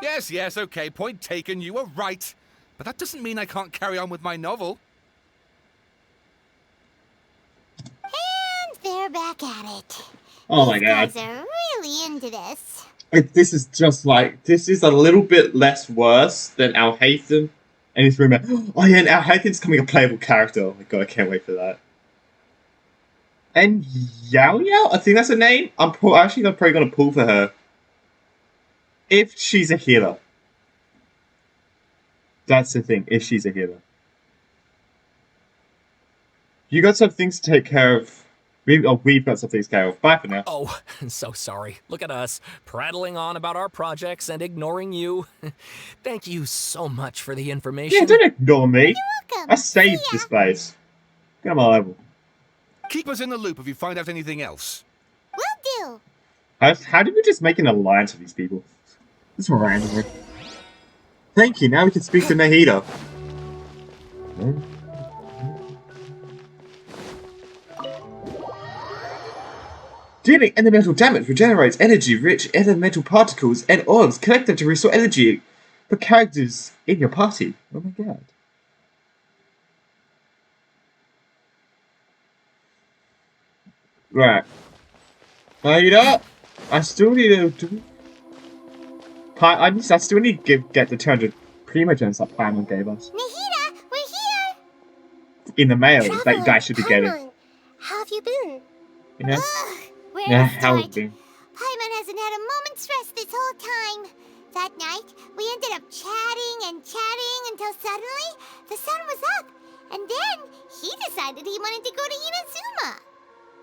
Yes, okay, point taken, you were right. But that doesn't mean I can't carry on with my novel. And they're back at it. Oh my god. These guys are really into this. This is just like, this is a little bit less worse than Alhaitham. And his roommate. Oh yeah, and Alhaitham's becoming a playable character. Oh my god, I can't wait for that. And Yao Yao? I think that's her name. I'm probably gonna pull for her. If she's a healer. That's the thing, if she's a healer. You got some things to take care of. We've got some things to take care of. Bye for now. Oh, so sorry. Look at us, prattling on about our projects and ignoring you. Thank you so much for the information. Yeah, don't ignore me. You're welcome. I saved this place. Get on my level. Keep us in the loop if you find out anything else. Will do. How did we just make an alliance with these people? This is random. Thank you, now we can speak to Nahida. Dealing elemental damage regenerates energy-rich elemental particles and orbs. Collect them to restore energy for characters in your party. Oh my god. Right. Nahida, I still need to I still need to get the 200 Primogems that Paimon gave us. Nahida, we're here! In the mail Traveler, that you guys should be getting. Paimon, how have you been? You know? Where Yeah, to how start? it been? Paimon hasn't had a moment's rest this whole time. That night, we ended up chatting until suddenly the sun was up. And then he decided he wanted to go to Inazuma.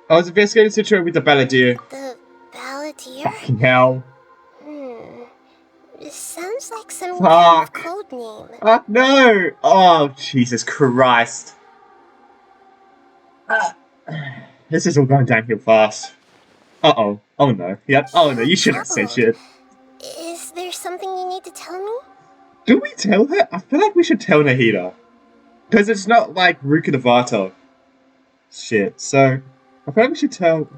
I was investigating the situation with the Balladeer. The Balladeer? Fucking hell. It sounds like some Fuck. kind of code name. No! Oh, Jesus Christ. This is all going downhill fast. Uh-oh. Oh no. Yep. Oh no, you shouldn't have said shit. Is there something you need to tell me? Do we tell her? I feel like we should tell Nahida. Because it's not like Ruka Navata shit, so I feel like we should tell...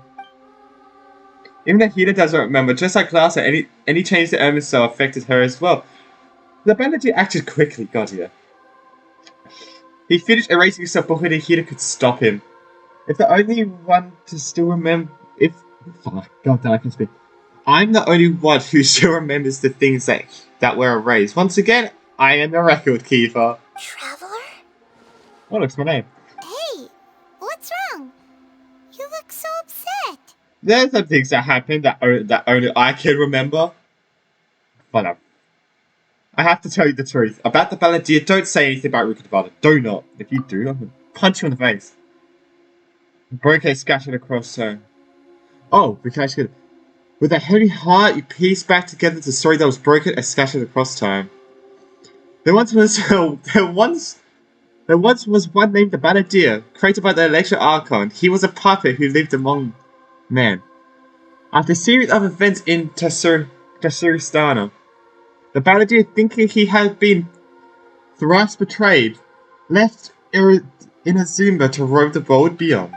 Even Nahida doesn't remember, just like last time, any change to Ermin's cell affected her as well. The Balladeer acted quickly, god yeah. He finished erasing himself before Nahida could stop him. If the only one to still remember... Fuck, god damn, I can speak. I'm the only one who still remembers the things that were erased. Once again, I am the record keeper. Traveler? Oh, looks my name. Hey, what's wrong? You look so upset. There's some things that happened that only I can remember. But no. I have to tell you the truth. About the Balladeer, don't say anything about Ruka Navata. Do not. If you do, I'm going to punch you in the face. Broke scattered across her. Oh, because with a heavy heart, you piece back together the story that was broken and scattered across time. There once was one named the Balladeer, created by the Electro Archon. He was a puppet who lived among men. After a series of events in Tsuristana, the Balladeer, thinking he had been thrice betrayed, left Inazuma to roam the world beyond.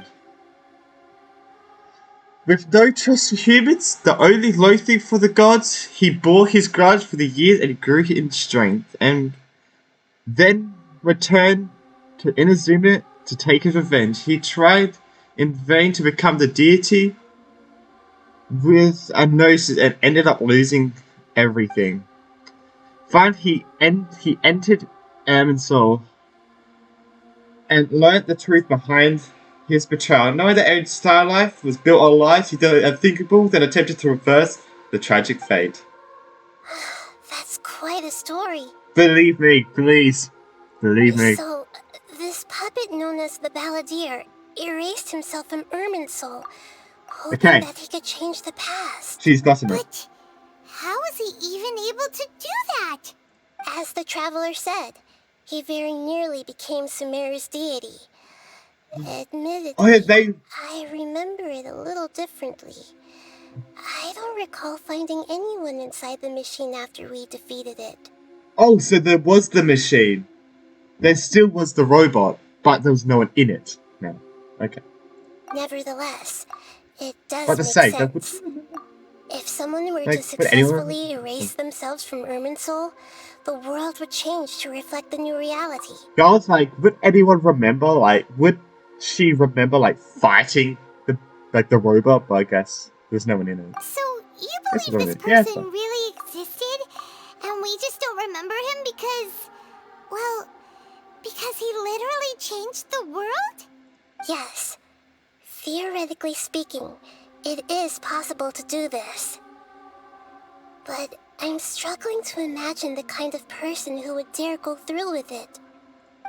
With no trust for humans, the only loathing for the gods, he bore his grudge for the years and grew in strength, and then returned to Inazuma to take his revenge. He tried in vain to become the deity with a gnosis and ended up losing everything. Finally, he entered Ermin's soul and learnt the truth behind his betrayal. Knowing that Erin's star life was built on lies, he did the unthinkable, then attempted to reverse the tragic fate. That's quite a story. Believe me, please. Believe me. So, this puppet known as the Balladeer erased himself from Ermin's soul, hoping that he could change the past. She's gotten it. But how was he even able to do that? As the Traveler said, he very nearly became Sumeru's deity. Admittedly, Oh, yeah, I remember it a little differently. I don't recall finding anyone inside the machine after we defeated it. Oh, so there was the machine. There still was the robot, but there was no one in it. No. Okay. Nevertheless, it does But to make say, sense. If someone were like, to would anyone? successfully erase themselves from Irminsul, the world would change to reflect the new reality. I was like, would anyone remember? Like, would she remember like fighting the robot? But I guess there's no one in it. So, you That's believe about this it. Yeah, person really existed? And we just don't remember him because... well... because he literally changed the world? Yes. Theoretically speaking, it is possible to do this. But I'm struggling to imagine the kind of person who would dare go through with it.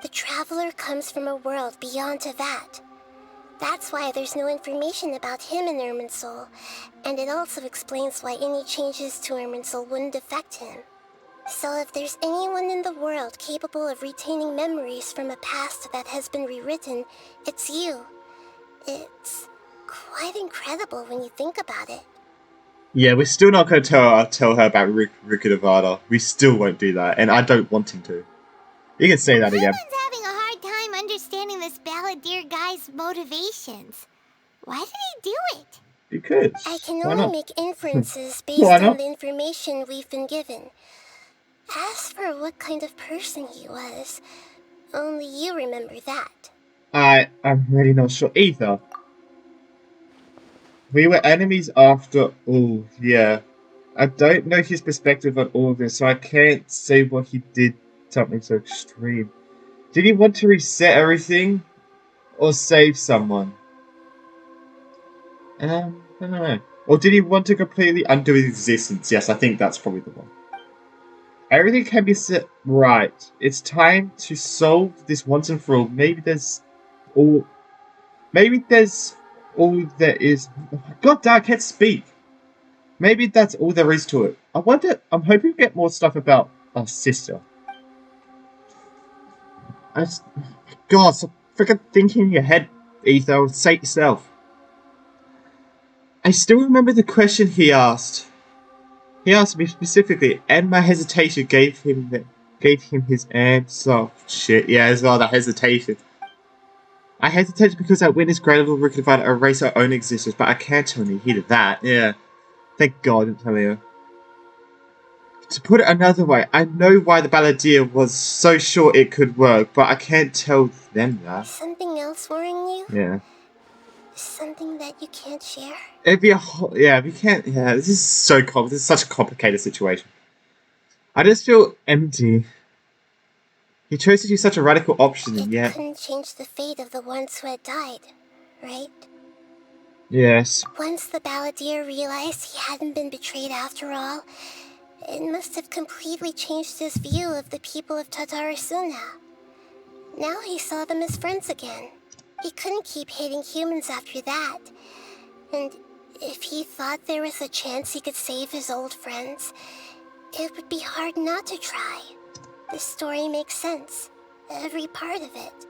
The Traveler comes from a world beyond Tevat. That's why there's no information about him in Irminsul, and it also explains why any changes to Irminsul wouldn't affect him. So if there's anyone in the world capable of retaining memories from a past that has been rewritten, it's you. It's quite incredible when you think about it. Yeah, we're still not going to tell her about Rukadavada. We still won't do that, and I don't want him to. You can say that again. Everyone's having a hard time understanding this balladeer guy's motivations. Why did he do it? Because. I can Why only not? make inferences Why based on not? the information we've been given. As for what kind of person he was, only you remember that. I'm really not sure either. We were enemies after all, yeah. I don't know his perspective on all of this, so I can't say what he did something so extreme. Did he want to reset everything? Or save someone? I don't know. Or did he want to completely undo his existence? Yes, I think that's probably the one. Everything can be set right. It's time to solve this once and for all. Maybe there's all there is. God damn, I can't speak. Maybe that's all there is to it. I'm hoping we get more stuff about our sister. God, so freaking thinking in your head, Etho. Say it yourself. I still remember the question he asked. He asked me specifically, and my hesitation gave him his answer. Oh, shit, yeah, as well, the hesitation. I hesitated because I witnessed Gradable Rukadavada erase our own existence, but I can't tell any heed of that, yeah. Thank God I didn't tell you. To put it another way, I know why the balladeer was so sure it could work, but I can't tell them that. Something else worrying you? Yeah. Something that you can't share? It'd be we can't, this is this is such a complicated situation. I just feel empty. He chose to do such a radical option, and yet... It couldn't change the fate of the ones who had died, right? Yes. Once the balladeer realized he hadn't been betrayed after all, it must have completely changed his view of the people of Tatarasuna. Now he saw them as friends again. He couldn't keep hating humans after that. And if he thought there was a chance he could save his old friends, it would be hard not to try. The story makes sense. Every part of it.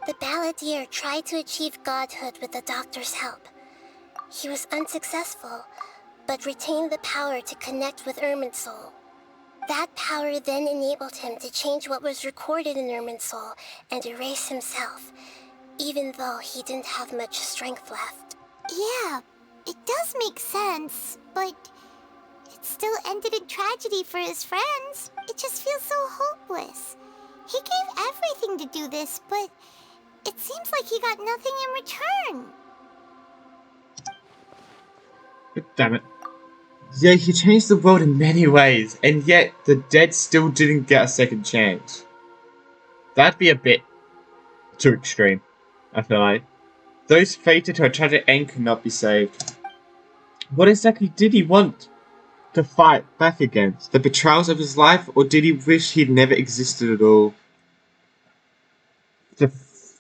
The balladeer tried to achieve godhood with the doctor's help. He was unsuccessful, but retained the power to connect with Irminsul. That power then enabled him to change what was recorded in Irminsul and erase himself, even though he didn't have much strength left. Yeah, it does make sense, but it still ended in tragedy for his friends. It just feels so hopeless. He gave everything to do this, but it seems like he got nothing in return. Damn it. Yeah, he changed the world in many ways, and yet the dead still didn't get a second chance. That'd be a bit too extreme, I feel like. Those fated to a tragic end could not be saved. What exactly did he want to fight back against? The betrayals of his life, or did he wish he'd never existed at all?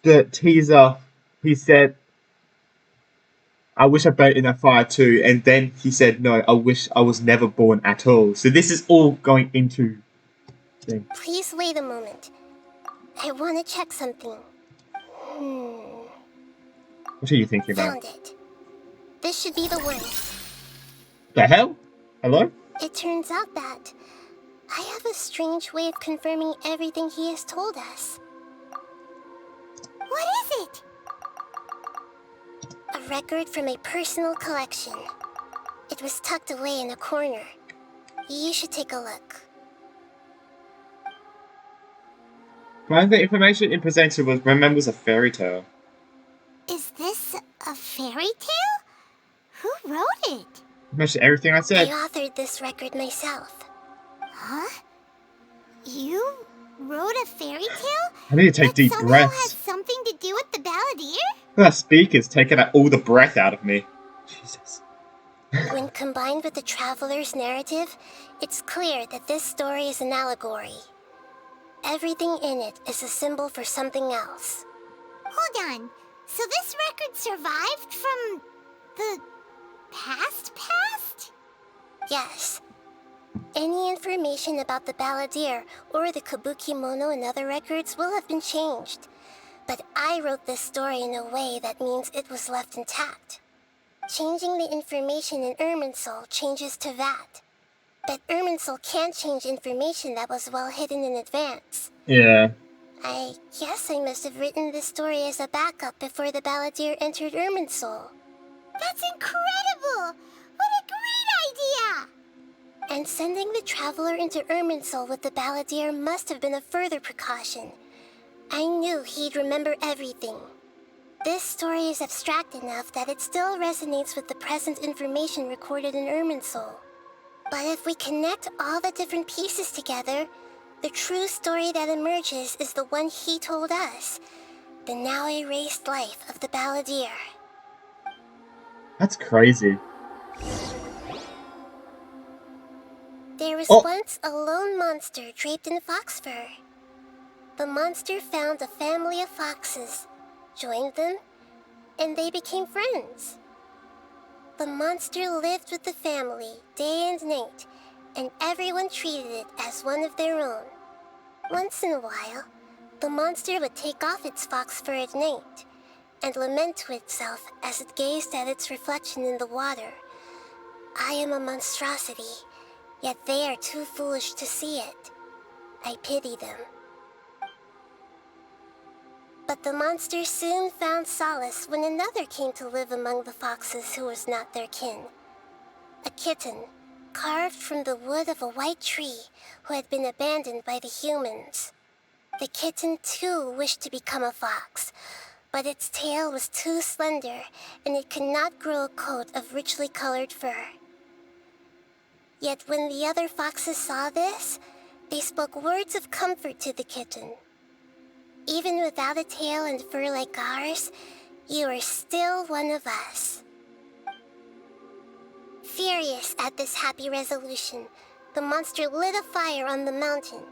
The teaser, he said, I wish I burnt in that fire too, and then he said, no, I wish I was never born at all. So this is all going into... thing. Please wait a moment. I want to check something. What are you thinking about? Found it. this should be the one. The hell? Hello? It turns out that I have a strange way of confirming everything he has told us. What is it? A record from a personal collection. It was tucked away in a corner. You should take a look. Find the information it presented remembers a fairy tale. Is this a fairy tale? Who wrote it? Mention everything I I said. authored this record myself. Huh? You wrote a fairy tale? I need to take deep somehow breaths. has something to do with the balladeer? That speaker's taking all the breath out of me. Jesus. When combined with the traveler's narrative, it's clear that this story is an allegory. Everything in it is a symbol for something else. Hold on. So this record survived from the past? Yes. Any information about the balladeer or the kabuki mono in other records will have been changed. But I wrote this story in a way that means it was left intact. Changing the information in Irminsul changes to that. But Irminsul can't change information that was well hidden in advance. Yeah. I guess I must have written this story as a backup before the balladeer entered Irminsul. That's incredible! What a great idea! And sending the traveler into Irminsul with the balladeer must have been a further precaution. I knew he'd remember everything. This story is abstract enough that it still resonates with the present information recorded in Irminsul. But if we connect all the different pieces together, the true story that emerges is the one he told us. The now erased life of the balladeer. That's crazy. There was Oh. once a lone monster draped in fox fur. The monster found a family of foxes, joined them, and they became friends. The monster lived with the family day and night, and everyone treated it as one of their own. Once in a while, the monster would take off its fox fur at night and lament to itself as it gazed at its reflection in the water. I am a monstrosity, yet they are too foolish to see it. I pity them. But the monster soon found solace when another came to live among the foxes who was not their kin. A kitten, carved from the wood of a white tree who had been abandoned by the humans. The kitten too wished to become a fox, but its tail was too slender and it could not grow a coat of richly colored fur. Yet when the other foxes saw this, they spoke words of comfort to the kitten. Even without a tail and fur like ours, you are still one of us. Furious at this happy resolution, the monster lit a fire on the mountain.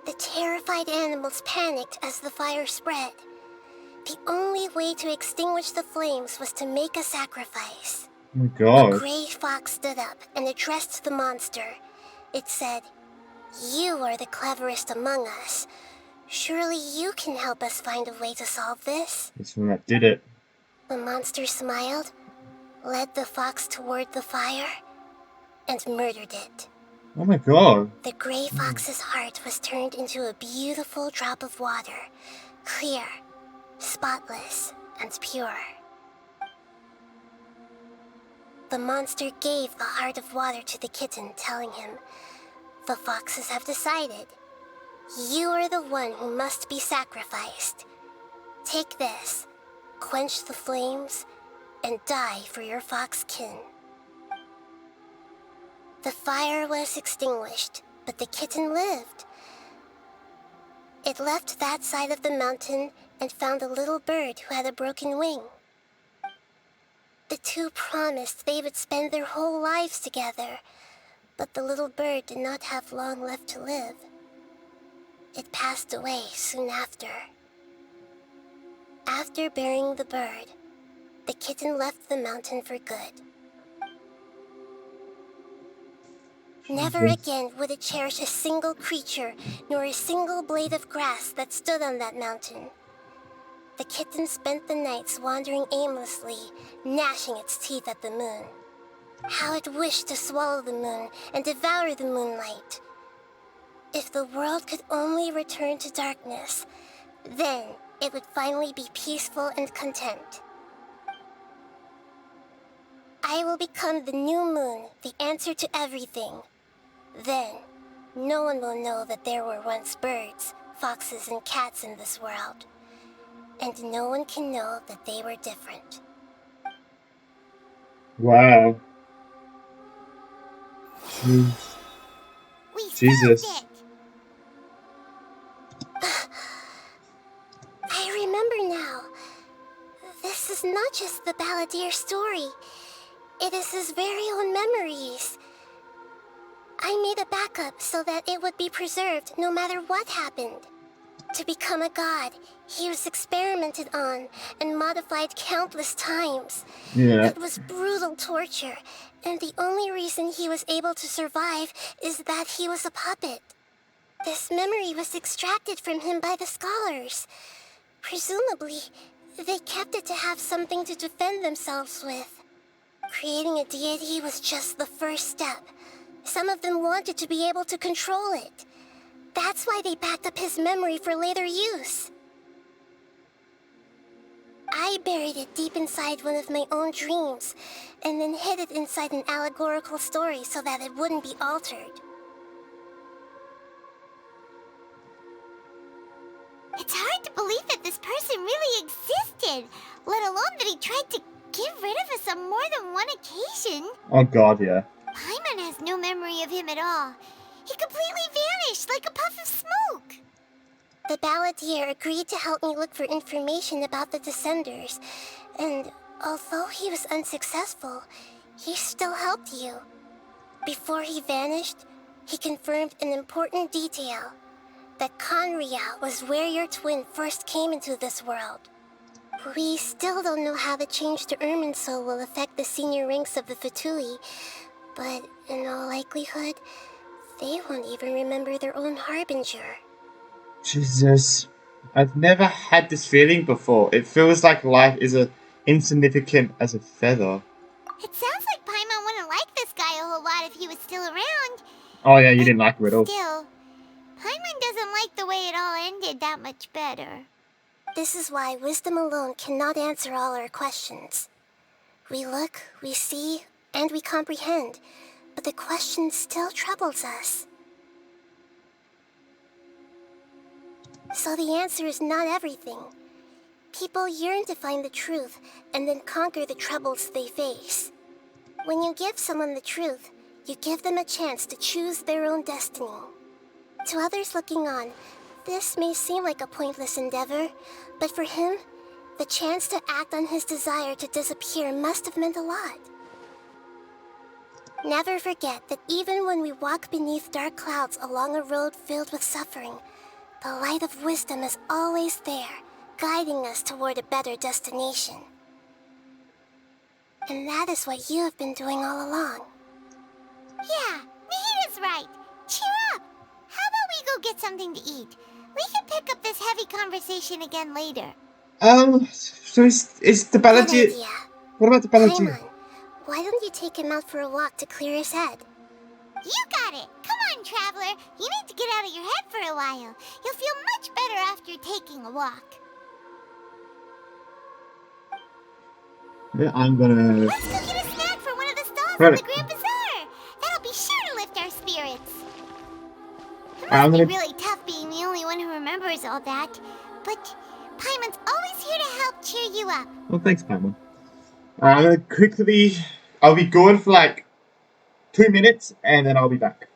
The terrified animals panicked as the fire spread. The only way to extinguish the flames was to make a sacrifice. Oh my god. A gray fox stood up and addressed the monster. It said, "You are the cleverest among us. Surely you can help us find a way to solve this." This one that did it. The monster smiled, led the fox toward the fire, and murdered it. Oh my god. The gray fox's heart was turned into a beautiful drop of water, clear, spotless, and pure. The monster gave the heart of water to the kitten, telling him, "The foxes have decided. You are the one who must be sacrificed. Take this, quench the flames, and die for your fox kin." The fire was extinguished, but the kitten lived. It left that side of the mountain and found a little bird who had a broken wing. The two promised they would spend their whole lives together, but the little bird did not have long left to live. It passed away soon after. After burying the bird, the kitten left the mountain for good. Never again would it cherish a single creature, nor a single blade of grass that stood on that mountain. the kitten spent the nights wandering aimlessly, gnashing its teeth at the moon. How it wished to swallow the moon and devour the moonlight. If the world could only return to darkness, then it would finally be peaceful and content. I will become the new moon, the answer to everything. Then, no one will know that there were once birds, foxes, and cats in this world. And no one can know that they were different. Wow. Jeez. Jesus. I remember now. This is not just the Balladeer story. It is his very own memories. I made a backup so that it would be preserved no matter what happened. To become a god, he was experimented on and modified countless times. Yeah. It was brutal torture, and the only reason he was able to survive is that he was a puppet. This memory was extracted from him by the scholars. Presumably, they kept it to have something to defend themselves with. Creating a deity was just the first step. Some of them wanted to be able to control it. That's why they backed up his memory for later use. I buried it deep inside one of my own dreams, and then hid it inside an allegorical story so that it wouldn't be altered. It's hard to believe that this person really existed, let alone that he tried to get rid of us on more than one occasion. Oh god, yeah. Paimon has no memory of him at all. He completely vanished like a puff of smoke. The Balladeer agreed to help me look for information about the Descenders, and although he was unsuccessful, he still helped you. Before he vanished, he confirmed an important detail. That Conria was where your twin first came into this world. We still don't know how the change to Irminsul will affect the senior ranks of the Fatui, but in all likelihood, they won't even remember their own Harbinger. Jesus. I've never had this feeling before. It feels like life is as insignificant as a feather. It sounds like Paimon wouldn't like this guy a whole lot if he was still around. Oh yeah, you didn't like him at all. Still, Paimon doesn't like the way it all ended that much better. This is why wisdom alone cannot answer all our questions. We look, we see, and we comprehend, but the question still troubles us. So the answer is not everything. People yearn to find the truth and then conquer the troubles they face. When you give someone the truth, you give them a chance to choose their own destiny. To others looking on, this may seem like a pointless endeavor, but for him, the chance to act on his desire to disappear must have meant a lot. Never forget that even when we walk beneath dark clouds along a road filled with suffering, the light of wisdom is always there, guiding us toward a better destination. And that is what you have been doing all along. Yeah, Nahita's right. Cheer up. How about we go get something to eat? We can pick up this heavy conversation again later. So is the Good Balladeer... idea. What about the Balladeer? Paimon, why don't you take him out for a walk to clear his head? You got it. Come on, Traveler. You need to get out of your head for a while. You'll feel much better after taking a walk. Yeah, I'm gonna... Let's go get a snack from one of the stalls Right. at the Grand Bazaar. That'll be sure to lift our spirits. It I'm must be gonna- really tough being the only one who remembers all that. But Paimon's always here to help cheer you up. Well, thanks, Paimon. I'm gonna quickly... I'll be gone for like 2 minutes, and then I'll be back.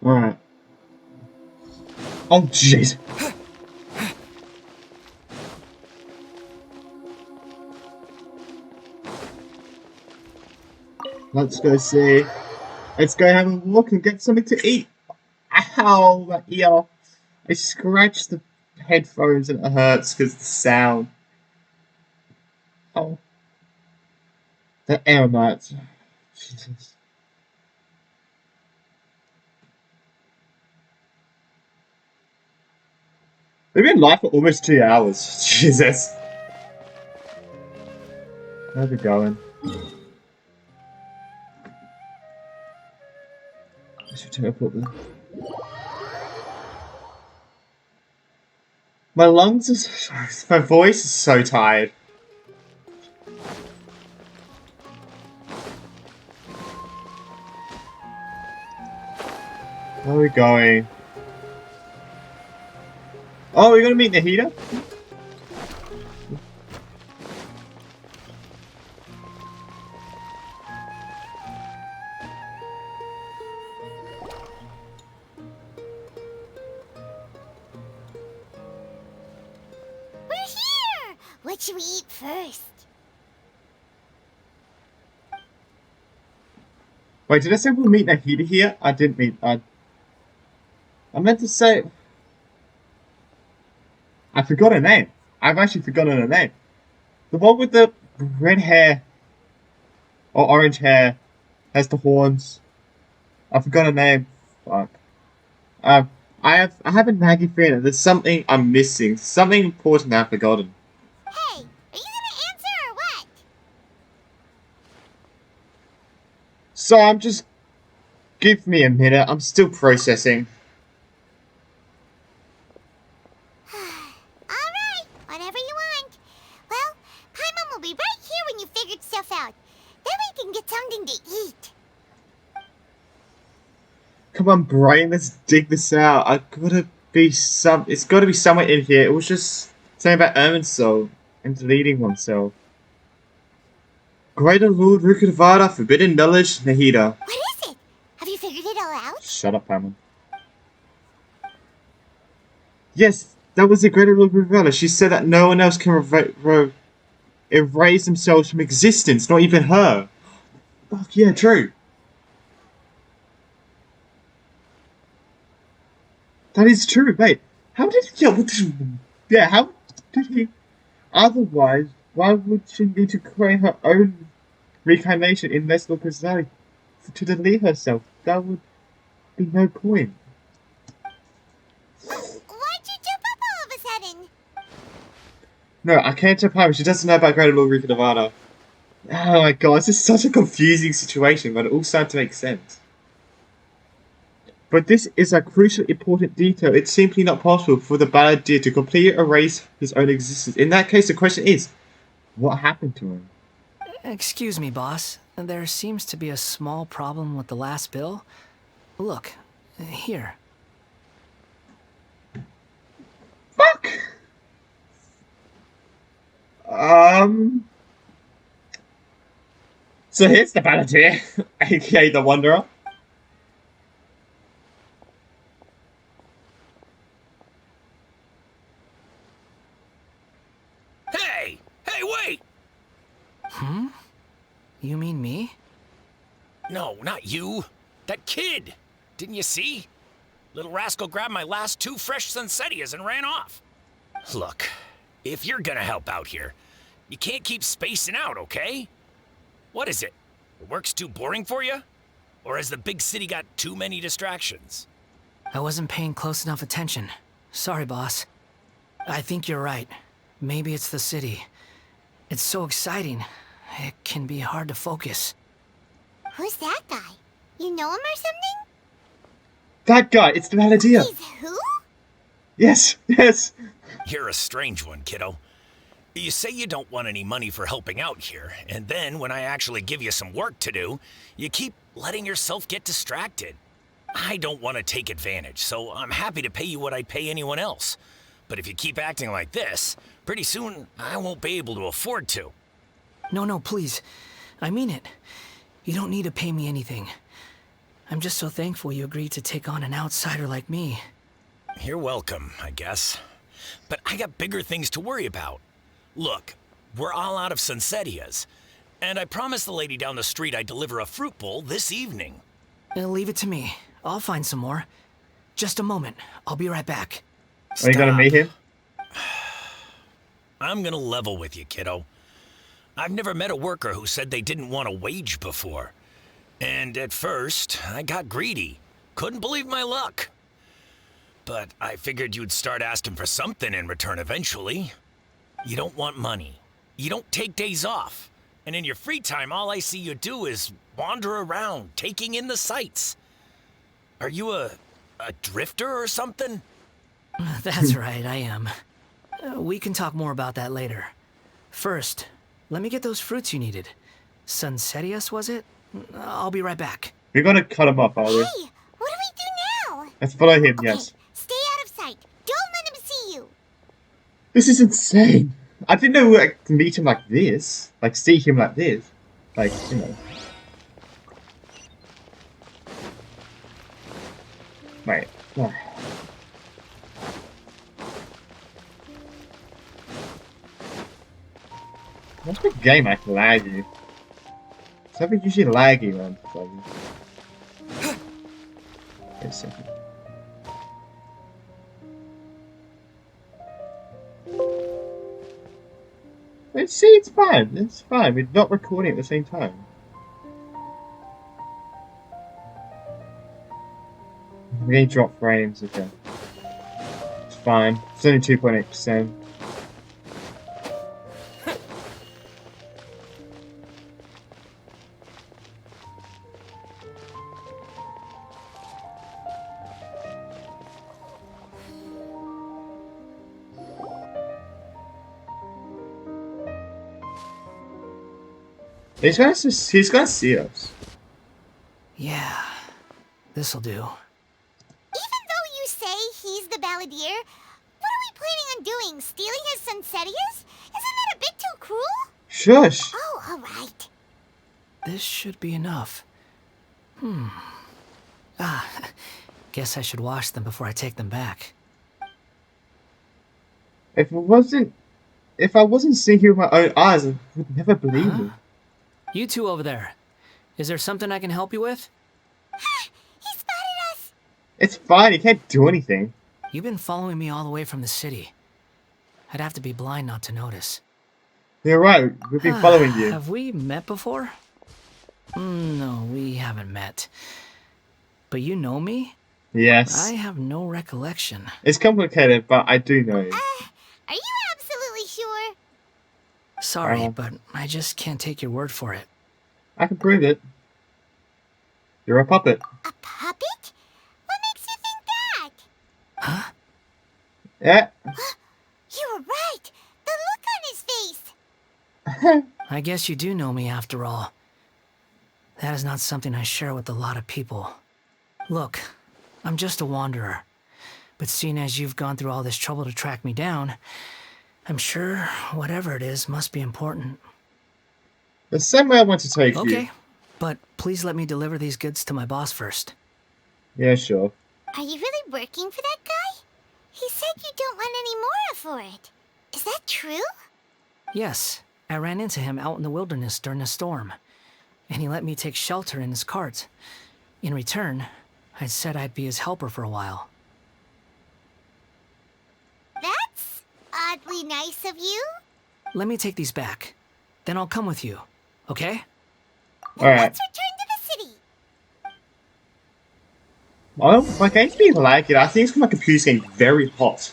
Alright. Oh, jeez. Let's go see. Let's go have a walk and get something to eat. Ow, my ear. I scratched the headphones and it hurts because the sound. Oh. The air mats. Jesus. We've been live for almost 2 hours. Jesus. How's it going? I should teleport there. My lungs are... My voice is so tired. Where are we going? Oh, we're gonna meet Nahida? We're here! What should we eat first? Wait, did I say we'll meet Nahida here? I didn't mean... I meant to say... I forgot her name. I've actually forgotten her name. The one with the red hair. Or orange hair. Has the horns. I forgot her name. Fuck. I have a nagging feeling that there's something I'm missing. Something important I've forgotten. Hey, are you gonna answer or what? So I'm just... Give me a minute. I'm still processing. Alright, whatever you want. Well, Paimon will be right here when you figured stuff out. Then we can get something to eat. Come on, brain, let's dig this out. It's gotta be somewhere in here. It was just saying about Ermin's soul and deleting oneself. Greater Lord Rukadavada, Forbidden Knowledge, Nahida. What is it? Have you figured it all out? Shut up, Paimon. Yes, that was the Greater Lord Rukadavada. She said that no one else can erase themselves from existence, not even her. Fuck yeah, true. That is true, mate. How did he... how did he... Otherwise, why would she need to create her own reincarnation in Leslie personality to delete herself? That would be no point. Why'd you jump up all of a sudden? No, I can't jump over. She doesn't know about Greater Lord Rika Nevada. Oh my god, this is such a confusing situation, but it all started to make sense. But this is a crucially important detail. It's simply not possible for the balladeer to completely erase his own existence. In that case, the question is, what happened to him? Excuse me, boss. There seems to be a small problem with the last bill. Look, here. Fuck! So here's the balladeer, aka the Wanderer. Hey! Hey, wait! Hmm? You mean me? No, not you. That kid! Didn't you see? Little rascal grabbed my last 2 fresh Sunsettias and ran off. Look, if you're gonna help out here, you can't keep spacing out, okay? What is it? The work's too boring for you? Or has the big city got too many distractions? I wasn't paying close enough attention. Sorry, boss. I think you're right. Maybe it's the city. It's so exciting. It can be hard to focus. Who's that guy? You know him or something? That guy, it's the balladeer. He's who? Yes, yes. You're a strange one, kiddo. You say you don't want any money for helping out here, and then when I actually give you some work to do, you keep letting yourself get distracted. I don't want to take advantage, so I'm happy to pay you what I'd pay anyone else. But if you keep acting like this, pretty soon I won't be able to afford to. No, please. I mean it. You don't need to pay me anything. I'm just so thankful you agreed to take on an outsider like me. You're welcome, I guess. But I got bigger things to worry about. Look, we're all out of Sunsetias. And I promised the lady down the street I'd deliver a fruit bowl this evening. Leave it to me. I'll find some more. Just a moment. I'll be right back. Are you gonna meet him? I'm gonna level with you, kiddo. I've never met a worker who said they didn't want a wage before. And at first, I got greedy. Couldn't believe my luck. But I figured you'd start asking for something in return eventually. You don't want money. You don't take days off. And in your free time, all I see you do is wander around, taking in the sights. Are you a drifter or something? That's right, I am. We can talk more about that later. First, let me get those fruits you needed. Sunsetias, was it? I'll be right back. We're gonna cut him off, are we? Hey, what do we do now? Let's follow him, Okay, yes. stay out of sight. Don't let him see you. This is insane. I didn't know I could meet him like this. Like, see him like this. Like, you know. Wait. Oh. What's the game like laggy? Something usually laggy man. Wait a second. Let's see, it's fine. It's fine. We're not recording at the same time. We're getting drop frames again. It's fine. It's only 2.8%. He's gonna see us. Yeah, this'll do. Even though you say he's the balladeer, what are we planning on doing? Stealing his Sunsetias? Isn't that a bit too cruel? Shush. Oh, alright. This should be enough. Guess I should wash them before I take them back. If I wasn't seeing you with my own eyes, I would never believe you. You two over there. Is there something I can help you with? He spotted us! It's fine, he can't do anything. You've been following me all the way from the city. I'd have to be blind not to notice. You're right, we've been following you. Have we met before? No, we haven't met. But you know me? Yes. I have no recollection. It's complicated, but I do know you. Are you absolutely sure? Sorry, but I just can't take your word for it. I can prove it. You're a puppet. A puppet? What makes you think that? Huh? Yeah. You were right. The look on his face. I guess you do know me after all. That is not something I share with a lot of people. Look, I'm just a wanderer. But seeing as you've gone through all this trouble to track me down, I'm sure whatever it is must be important. The same way I want to take you. Okay, but please let me deliver these goods to my boss first. Yeah, sure. Are you really working for that guy? He said you don't want any more for it. Is that true? Yes, I ran into him out in the wilderness during a storm, and he let me take shelter in his cart. In return, I said I'd be his helper for a while. That's oddly nice of you. Let me take these back. Then I'll come with you, okay? Alright. Let's return to the city. Well, my game's being laggy. I think it's because my computer's getting very hot.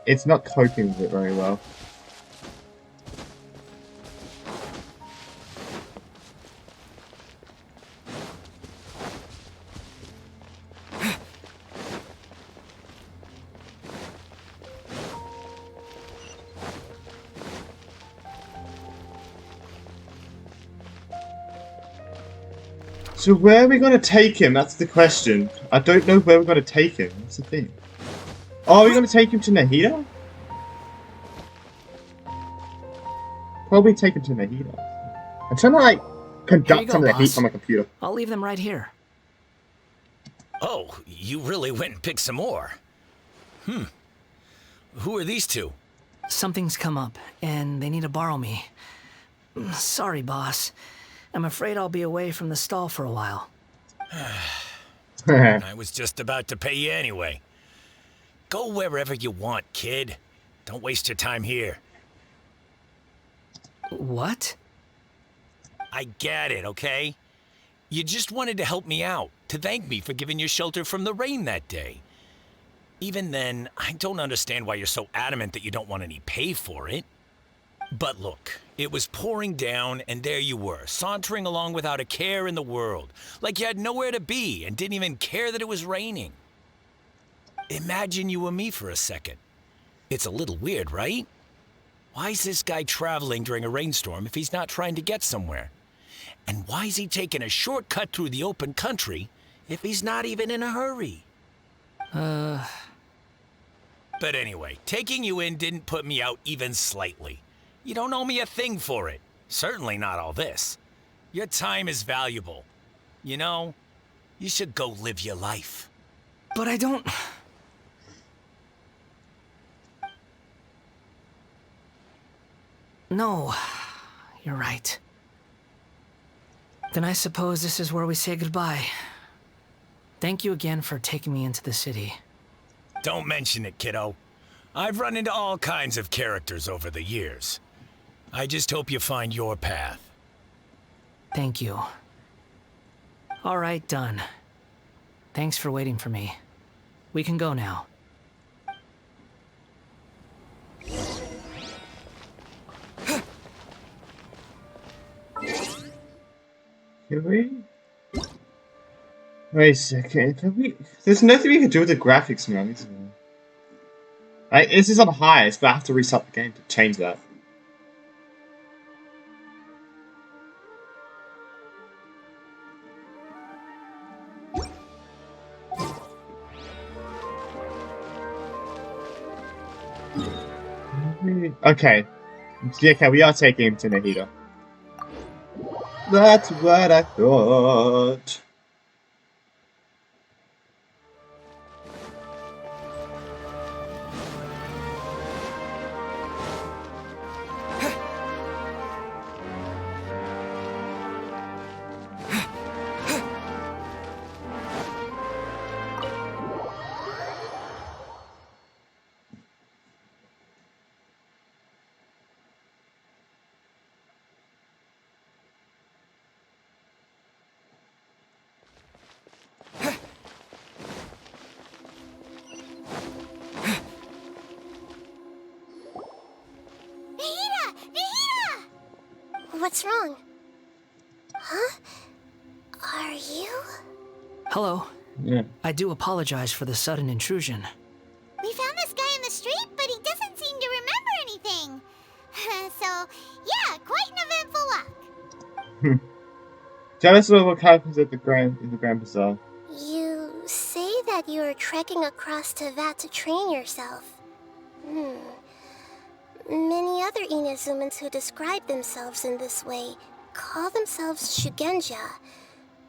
It's not coping with it very well. So where are we going to take him? That's the question. I don't know where we're going to take him. That's the thing. Oh, are we going to take him to Nahida? Probably take him to Nahida. I'm trying to, like, conduct some of the heat from my computer. I'll leave them right here. Oh, you really went and picked some more. Who are these two? Something's come up, and they need to borrow me. Sorry, boss. I'm afraid I'll be away from the stall for a while. I was just about to pay you anyway. Go wherever you want, kid. Don't waste your time here. What? I get it, okay? You just wanted to help me out, to thank me for giving you shelter from the rain that day. Even then, I don't understand why you're so adamant that you don't want any pay for it. But look, it was pouring down, and there you were, sauntering along without a care in the world, like you had nowhere to be and didn't even care that it was raining. Imagine you were me for a second. It's a little weird, right? Why is this guy traveling during a rainstorm if he's not trying to get somewhere? And why is he taking a shortcut through the open country if he's not even in a hurry? But anyway, taking you in didn't put me out even slightly. You don't owe me a thing for it. Certainly not all this. Your time is valuable. You know, you should go live your life. But I don't... No, you're right. Then I suppose this is where we say goodbye. Thank you again for taking me into the city. Don't mention it, kiddo. I've run into all kinds of characters over the years. I just hope you find your path. Thank you. All right, done. Thanks for waiting for me. We can go now. Can we? Wait a second. Can we? There's nothing we can do with the graphics now, is there? This is on highest, but I have to restart the game to change that. Okay. Yeah, okay, we are taking him to Nahida. That's what I thought. What's wrong? Huh? Are you? Hello. Yeah. I do apologize for the sudden intrusion. We found this guy in the street, but he doesn't seem to remember anything. So, yeah, quite an eventful walk. Tell us what happens at the Grand Bazaar. You say that you are trekking across Teyvat to train yourself. Many other Inazumans who describe themselves in this way call themselves Shugenja.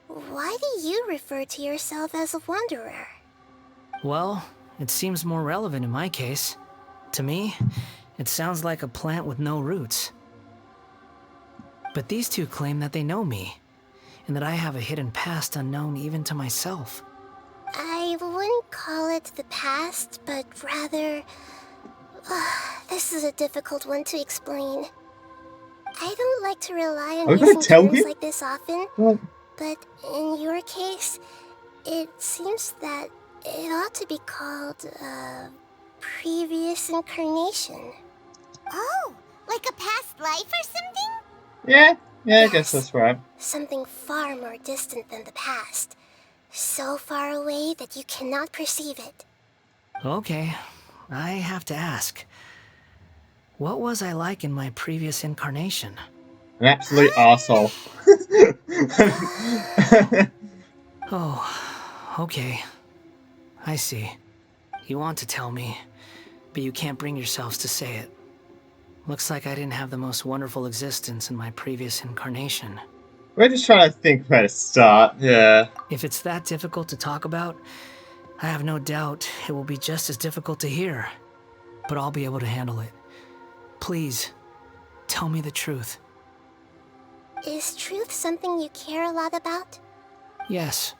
Why do you refer to yourself as a wanderer? Well, it seems more relevant in my case. To me, it sounds like a plant with no roots. But these two claim that they know me, and that I have a hidden past unknown even to myself. I wouldn't call it the past, but rather... this is a difficult one to explain. I don't like to rely on using terms like this often, but in your case, it seems that it ought to be called previous incarnation. Oh, like a past life or something? Yeah, I guess that's right. Something far more distant than the past. So far away that you cannot perceive it. Okay, I have to ask. What was I like in my previous incarnation? An absolute arsehole. Oh, okay. I see. You want to tell me, but you can't bring yourselves to say it. Looks like I didn't have the most wonderful existence in my previous incarnation. We're just trying to think where to start. Yeah. If it's that difficult to talk about, I have no doubt it will be just as difficult to hear. But I'll be able to handle it. Please, tell me the truth. Is truth something you care a lot about? Yes.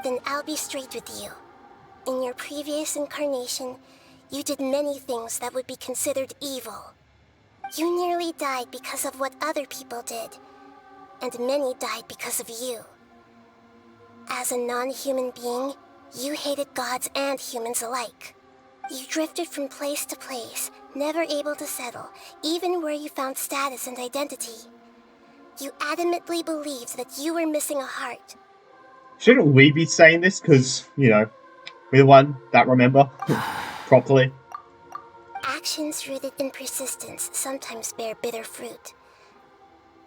Then I'll be straight with you. In your previous incarnation, you did many things that would be considered evil. You nearly died because of what other people did, and many died because of you. As a non-human being, you hated gods and humans alike. You drifted from place to place, never able to settle, even where you found status and identity. You adamantly believed that you were missing a heart. Shouldn't we be saying this? Because, you know, we're the one that remember properly. Actions rooted in persistence sometimes bear bitter fruit.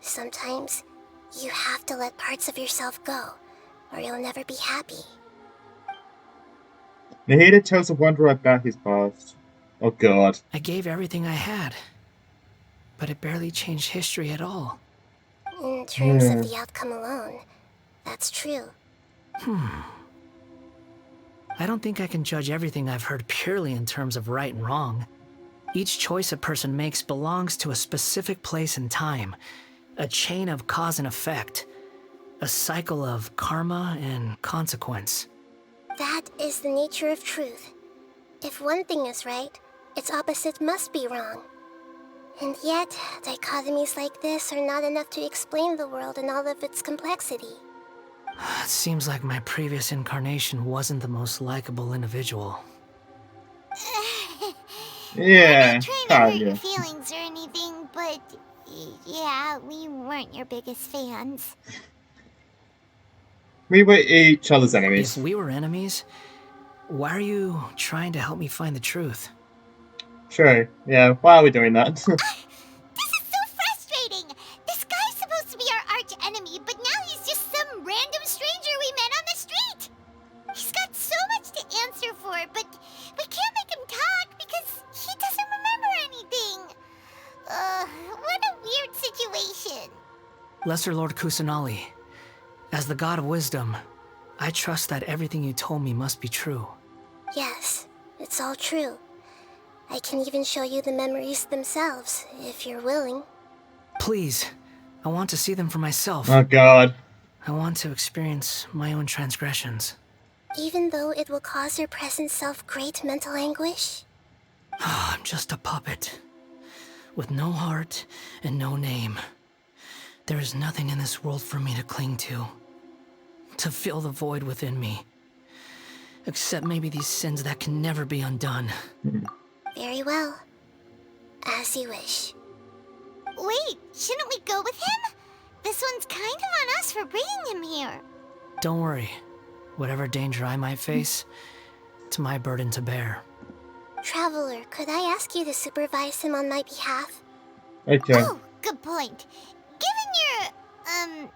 Sometimes, you have to let parts of yourself go, or you'll never be happy. Nahida tells the Wanderer about his past. Oh god. I gave everything I had, but it barely changed history at all. In terms of the outcome alone, that's true. I don't think I can judge everything I've heard purely in terms of right and wrong. Each choice a person makes belongs to a specific place and time, a chain of cause and effect, a cycle of karma and consequence. That is the nature of truth. If one thing is right, its opposite must be wrong. And yet, dichotomies like this are not enough to explain the world in all of its complexity. It seems like my previous incarnation wasn't the most likable individual. Yeah. I'm not trying to hurt your feelings or anything, but yeah, we weren't your biggest fans. We were each other's enemies. If we were enemies, why are you trying to help me find the truth? True. Yeah, why are we doing that? This is so frustrating! This guy's supposed to be our arch enemy, but now he's just some random stranger we met on the street! He's got so much to answer for, but we can't make him talk because he doesn't remember anything. What a weird situation. Lesser Lord Kusanali, as the god of wisdom, I trust that everything you told me must be true. Yes, it's all true. I can even show you the memories themselves, if you're willing. Please, I want to see them for myself. Oh god. I want to experience my own transgressions. Even though it will cause your present self great mental anguish? I'm just a puppet, with no heart and no name. There is nothing in this world for me to cling to fill the void within me. Except maybe these sins that can never be undone. Very well. As you wish. Wait, shouldn't we go with him? This one's kind of on us for bringing him here. Don't worry. Whatever danger I might face, it's my burden to bear. Traveler, could I ask you to supervise him on my behalf? Okay. Oh, good point. Given your,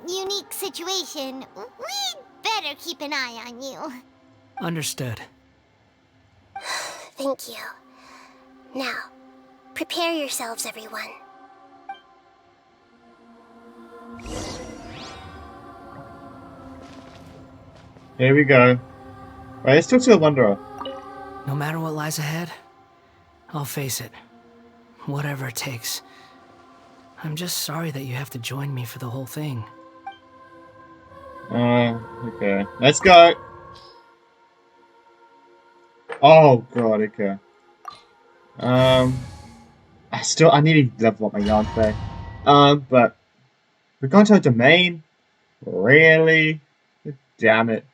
unique situation, we'd better keep an eye on you. Understood. Thank you. Now, prepare yourselves, everyone. Here we go. Right, let's talk to the Wanderer. No matter what lies ahead, I'll face it. Whatever it takes. I'm just sorry that you have to join me for the whole thing. Okay. Let's go! Oh god, okay. I need to level up my yarn today. But we're going to a domain? Really? Damn it.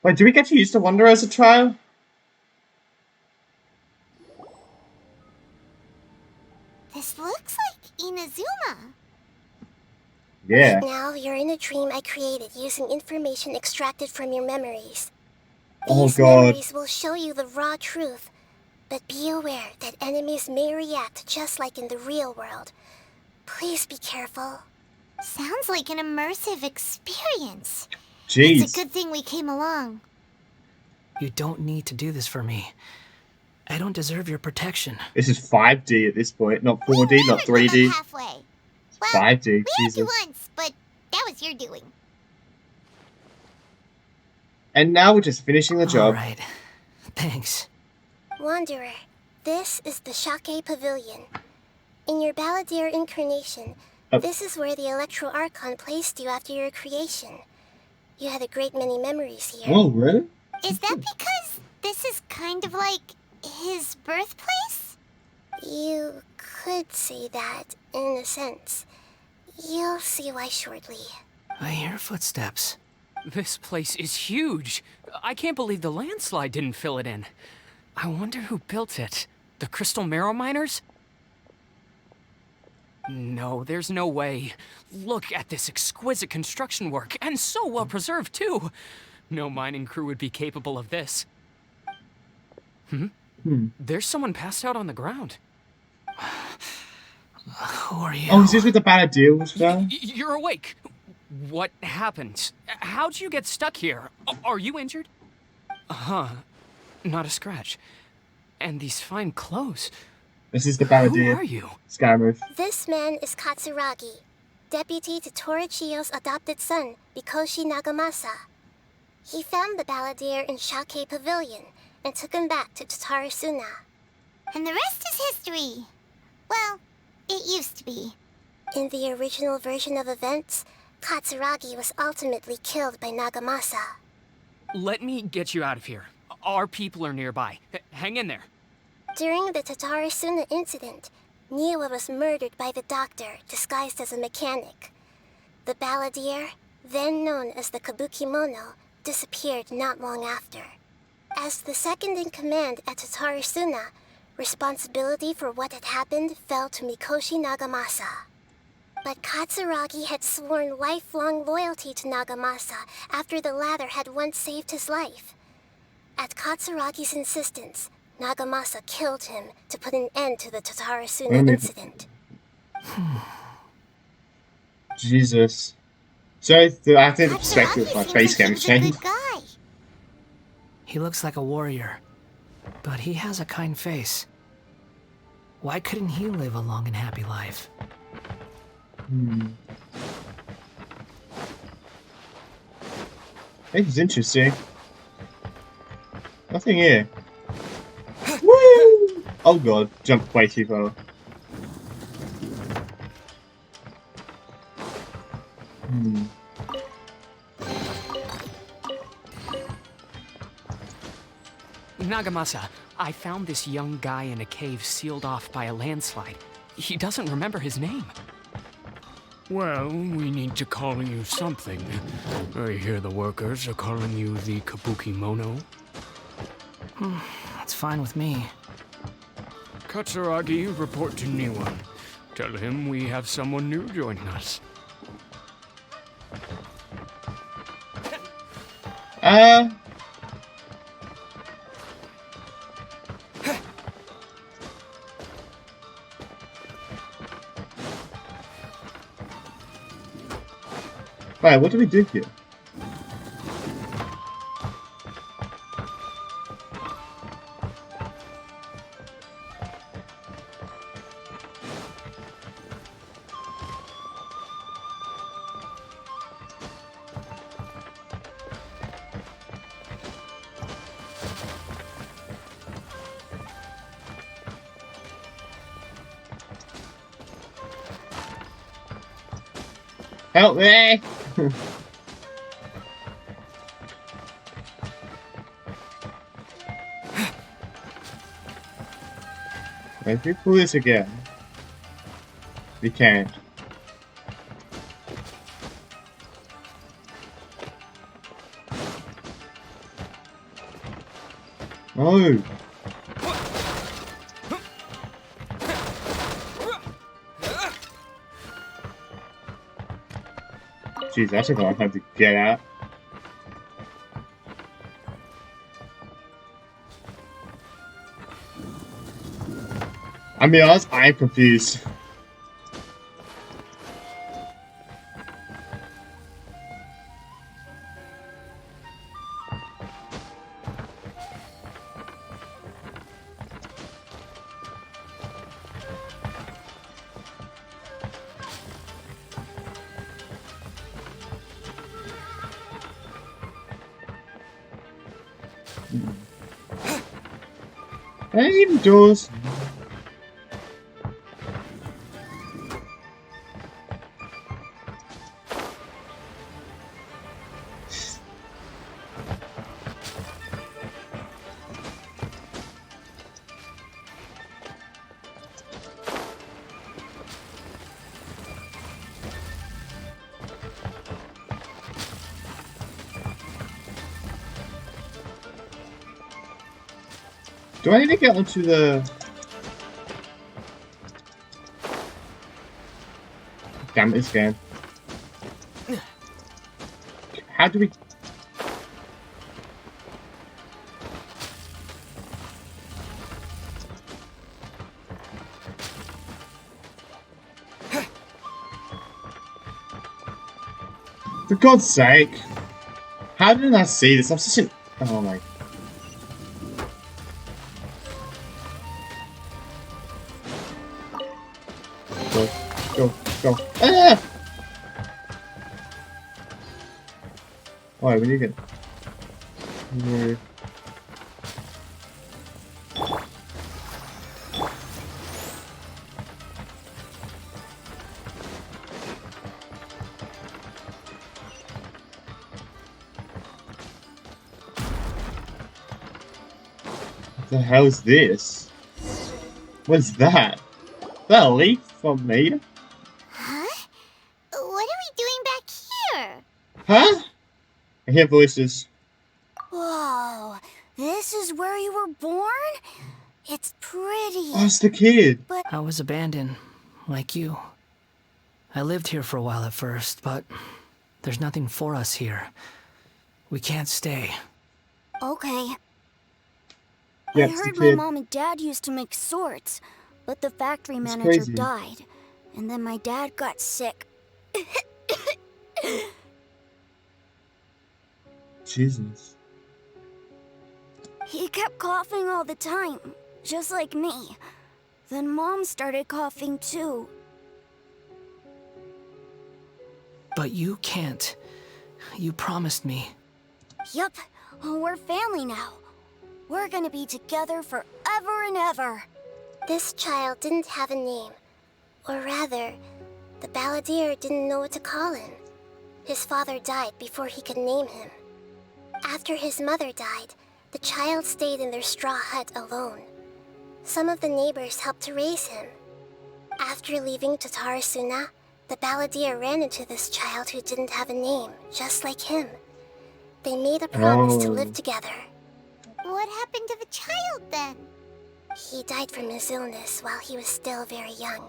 Wait, do we get to use the Wanderer as a trial? This looks like Inazuma. Yeah. Right now, you're in a dream I created using information extracted from your memories. Oh These god. memories will show you the raw truth, but be aware that enemies may react just like in the real world. Please be careful. Sounds like an immersive experience. Jeez. It's a good thing we came along. You don't need to do this for me. I don't deserve your protection. This is 5D at this point, not 4D, not 3D. Halfway. Well, 5D, we had you Jesus. once, but that was your doing. And now we're just finishing the job. Alright. Thanks. Wanderer, this is the Shake Pavilion. In your Balladeer incarnation, this is where the Electro Archon placed you after your creation. You had a great many memories here. Oh, really? Is that because this is kind of like his birthplace? You could say that, in a sense. You'll see why shortly. I hear footsteps. This place is huge. I can't believe the landslide didn't fill it in. I wonder who built it. The Crystal Marrow Miners? No, there's no way. Look at this exquisite construction work, and so well preserved, too. No mining crew would be capable of this. There's someone passed out on the ground. Who are you? Oh, is this with the Balladeer was found? You're awake. What happened? How'd you get stuck here? Are you injured? Huh. Not a scratch. And these fine clothes. This is the Balladeer. Who are you? Skyrim. This man is Katsuragi, deputy to Torichiyo's adopted son, Mikoshi Nagamasa. He found the Balladeer in Shake Pavilion and took him back to Tatarasuna. And the rest is history. Well, it used to be. In the original version of events, Katsuragi was ultimately killed by Nagamasa. Let me get you out of here. Our people are nearby. Hang in there. During the Tatarasuna incident, Niwa was murdered by the doctor disguised as a mechanic. The Balladeer, then known as the Kabukimono, disappeared not long after. As the second in command at Tatarasuna, responsibility for what had happened fell to Mikoshi Nagamasa. But Katsuragi had sworn lifelong loyalty to Nagamasa after the latter had once saved his life. At Katsuragi's insistence, Nagamasa killed him to put an end to the Tatarasuna incident. Jesus. So I have to perspective with my face cam changed. He looks like a warrior, but he has a kind face. Why couldn't he live a long and happy life? This is interesting. Nothing here. Woo! Oh god, jumped way too far. Nagamasa, I found this young guy in a cave sealed off by a landslide. He doesn't remember his name. Well, we need to call you something. I hear the workers are calling you the Kabukimono. That's fine with me. Katsuragi, report to Niwa. Tell him we have someone new joining us. Wait, what do we do here? Help me! If we pull this again, we can't. No! Jeez, that's a long time to get out. I'll be honest, I'm confused. Indoors. Do I need to get onto the... Damn it, this game. How do we... For God's sake! How didn't I see this? I'm such an... Oh my... Go, go. Ah! Alright, we need to get... What the hell is this? What is that? Is that a leaf from me? Huh? What are we doing back here? Huh? I hear voices. Whoa, this is where you were born? It's pretty. Oh, it's the kid. But I was abandoned, like you. I lived here for a while at first, but there's nothing for us here. We can't stay. okay. Yeah, I it's the heard my kid. mom and dad used to make swords, but the factory It's manager crazy. died, and then my dad got sick. Jesus. He kept coughing all the time, just like me. Then Mom started coughing too. But you can't. You promised me. Yup, we're family now. We're gonna be together forever and ever. This child didn't have a name. Or rather, the balladeer didn't know what to call him. His father died before he could name him. After his mother died, the child stayed in their straw hut alone. Some of the neighbors helped to raise him. After leaving Tatarasuna, the balladeer ran into this child who didn't have a name, just like him. They made a promise to live together. What happened to the child then? He died from his illness while he was still very young.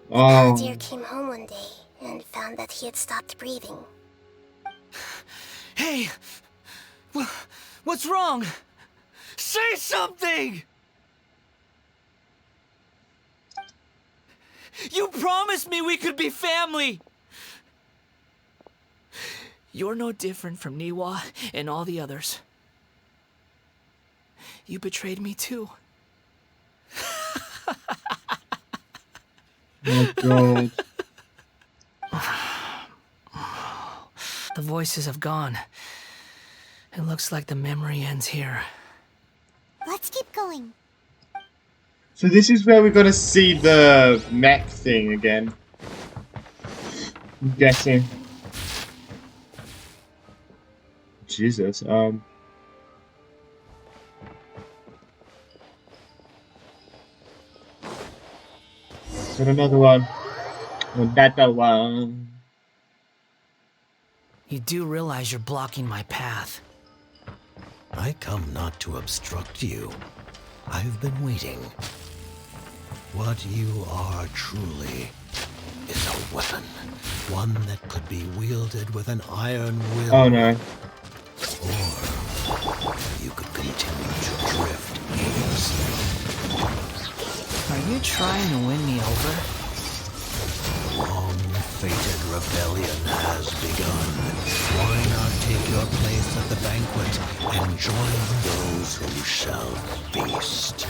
The Oh. balladeer came home one day and found that he had stopped breathing. Hey! What's wrong? Say something! You promised me we could be family! You're no different from Niwa and all the others. You betrayed me too. Oh God. The voices have gone. It looks like the memory ends here. Let's keep going. So this is where we're gonna see the mech thing again. I'm guessing. Jesus, Got another one. Another one. You do realize you're blocking my path. I come not to obstruct you. I've been waiting. What you are truly is a weapon. One that could be wielded with an iron will. Oh no. Or you could continue to drift aimlessly. Are you trying to win me over? Long-fated rebellion has begun. Why not take your place at the banquet and join those who shall feast?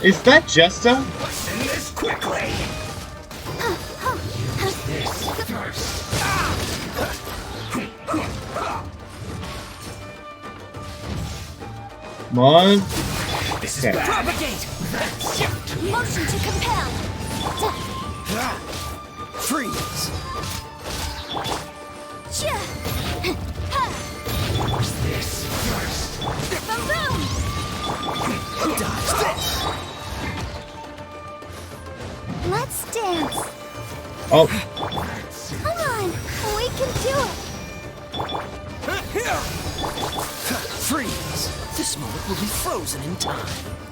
Is that Jester? Listen this quickly. Use this first. Come on. Okay. Propagate. Motion to compel. Freeze. What's this first? Boom! Dodge this. Let's dance. Oh. Come on, we can do it. Freeze. This moment will be frozen in time.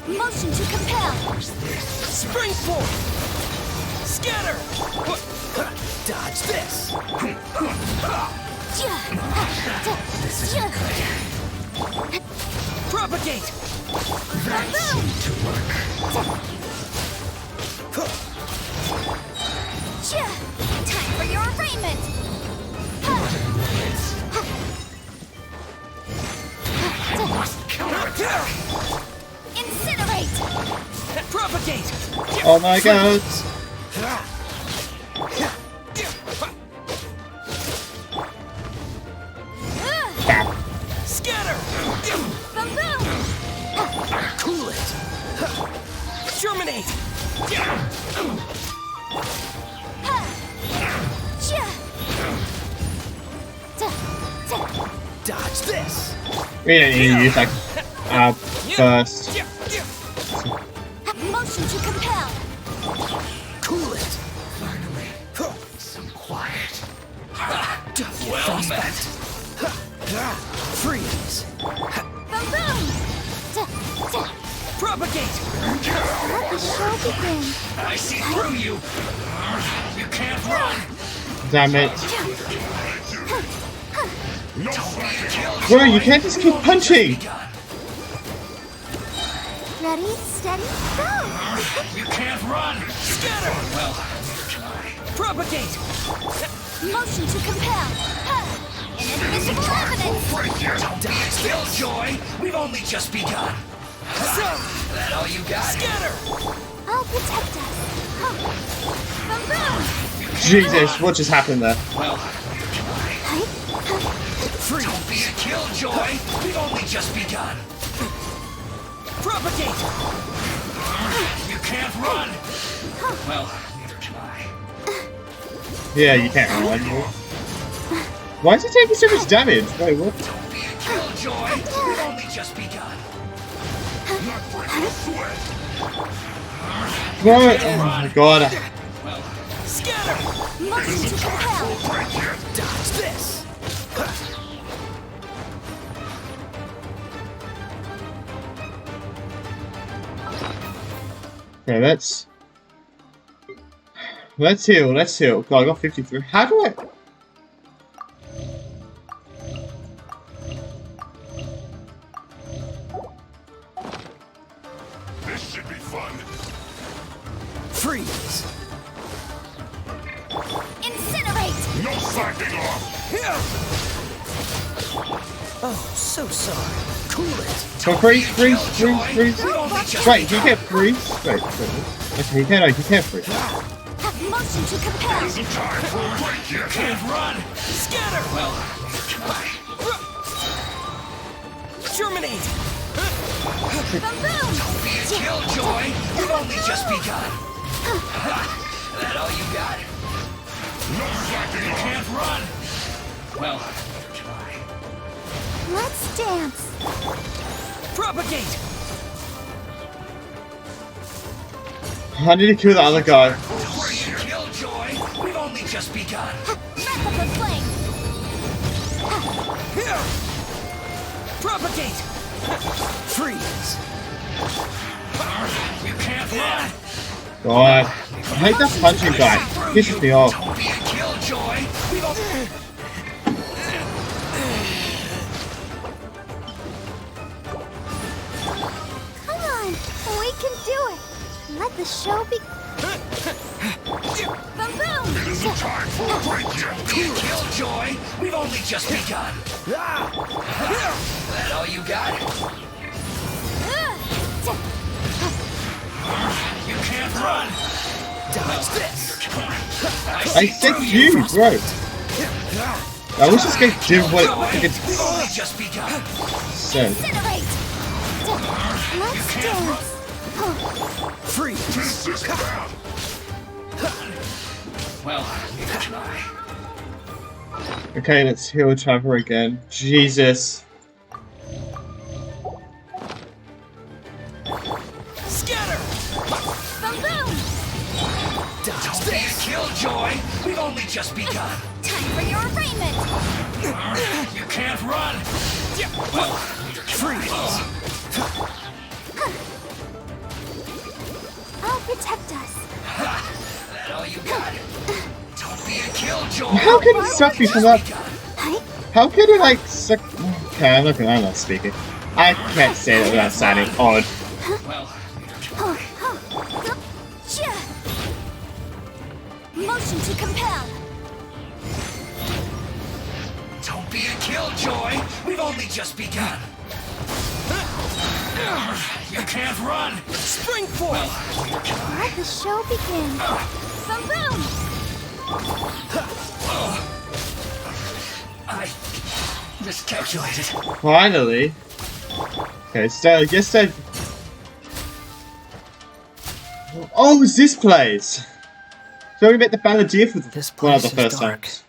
Motion to compel. Springboard. Scatter. Dodge this. This isn't good. Propagate. That seemed to work. Time for your arraignment. Incinerate. Propagate. Oh my god. Scatter. Boom! Cool it. Germinate. Dodge this. We don't need to use like burst. Motion to compel. Cool it. Finally, some quiet. Frostbite. Freeze. Boom! Propagate. Let the show begin. I see through you. You can't run. Damn it. Bro, you can't just keep punching. Ready, steady, go! You can't run. Scatter. Well, propagate. Motion to compel. Inadmissible evidence. Don't be still, Joy. We've only just begun. That all you got? Scatter. I'll protect us. Jesus, what just happened there? Well, don't be a killjoy. We've only just begun. Propagate. You can't run. Well, neither can I. Yeah, you can't run. Why is he taking so much damage? Wait, what? Don't be a killjoy. We've only just begun. What? Oh my god. Scatter. Motion to compel. Dodge this. Okay, let's heal. God, I got 53. How do I? This should be fun. Freeze. Incinerate. No slacking off. Oh, so sorry. Cool it. So freeze. Wait, he can't freeze? Wait. Okay, he can't freeze. Motion to compel. Isn't time for a break yet. Can't run. Scatter. Well, germinate. don't be a killjoy. We've only just begun. That all you got? No slacking off. Can't run. Well, Let's dance. Propagate. I need to kill the other guy. killjoy. We've only just begun. Wrap up the flame. Propagate. Freeze. You can't run. God. I hate that punching guy. Pisses me off. Don't be a killjoy. We've only... Come on, we can do it. Let the show begin. It isn't time for a break yet. Be a killjoy. We've only just begun. That all you got? You can't run. Dodge this. I said you, bro. I wish this game did what it We've only just begun. said. Incinerate. Let's dance. Freeze! Well, neither can I. Okay, let's heal each other again. Jesus. Scatter! Boom! Don't be a killjoy! We've only just begun! Time for your arraignment! You can't run! Well, neither can I. I'll protect us. That all you got? Don't be a killjoy! How can he suck me from that? How can he like suck? Okay, I'm not speaking. I can't say that without sounding odd. Well, motion to compel. don't be a killjoy! We've only just begun! You can't run! Spring forth! Well, neither can I. Let the show begin. Boom! I miscalculated. Finally. Okay, so I guess I. Oh, it's this place. So we met the Balladeer for one of the first times.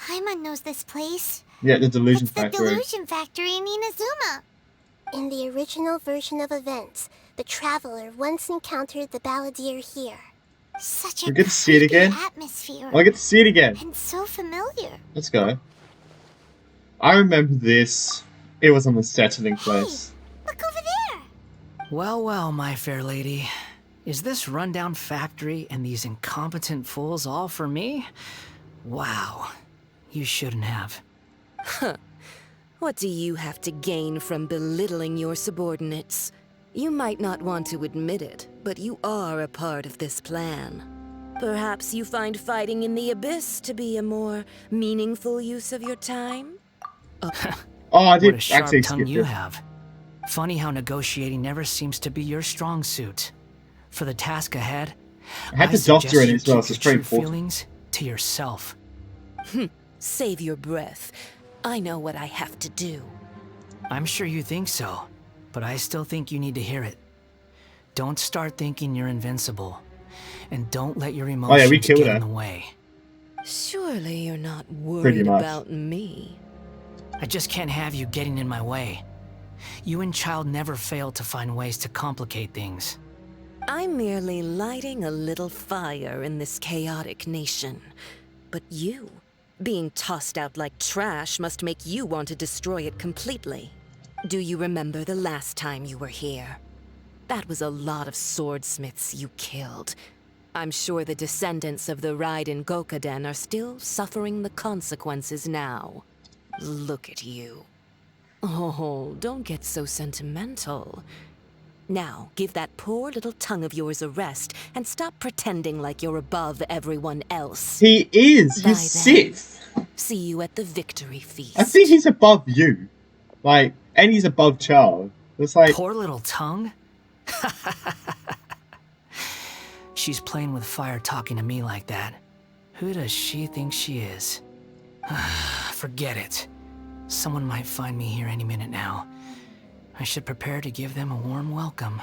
Paimon knows this place. Yeah, the Delusion It's the Factory. Delusion Factory in Inazuma. In the original version of events, the Traveler once encountered the Balladeer here. Such We a get to see it again. atmosphere. I get to see it again. And so familiar. Let's go. I remember this. It was an unsettling place. Look over there. Well, well, my fair lady. Is this rundown factory and these incompetent fools all for me? Wow. You shouldn't have. Huh. What do you have to gain from belittling your subordinates? You might not want to admit it, but you are a part of this plan. Perhaps you find fighting in the Abyss to be a more meaningful use of your time? Oh, I did What a sharp actually tongue skip you this. have. Funny how negotiating never seems to be your strong suit. For the task ahead, I had the doctor in it as well, so keep it's very your true important. feelings to yourself. Save your breath. I know what I have to do. I'm sure you think so, but I still think you need to hear it. Don't start thinking you're invincible, and don't let your emotions we killed get her. in the way. Surely you're not Pretty worried much. about me. I just can't have you getting in my way. You and Child never fail to find ways to complicate things. I'm merely lighting a little fire in this chaotic nation. But you, being tossed out like trash, must make you want to destroy it completely. Do you remember the last time you were here? That was a lot of swordsmiths you killed. I'm sure the descendants of the Raiden Gokaden are still suffering the consequences now. Look at you. Oh, don't get so sentimental. Now, give that poor little tongue of yours a rest and stop pretending like you're above everyone else. He is. Bye He's then. Sith. See you at the victory feast. I think he's above you. Like, and he's above Charles. It's like. Poor little tongue? She's playing with fire talking to me like that. Who does she think she is? Forget it. Someone might find me here any minute now. I should prepare to give them a warm welcome.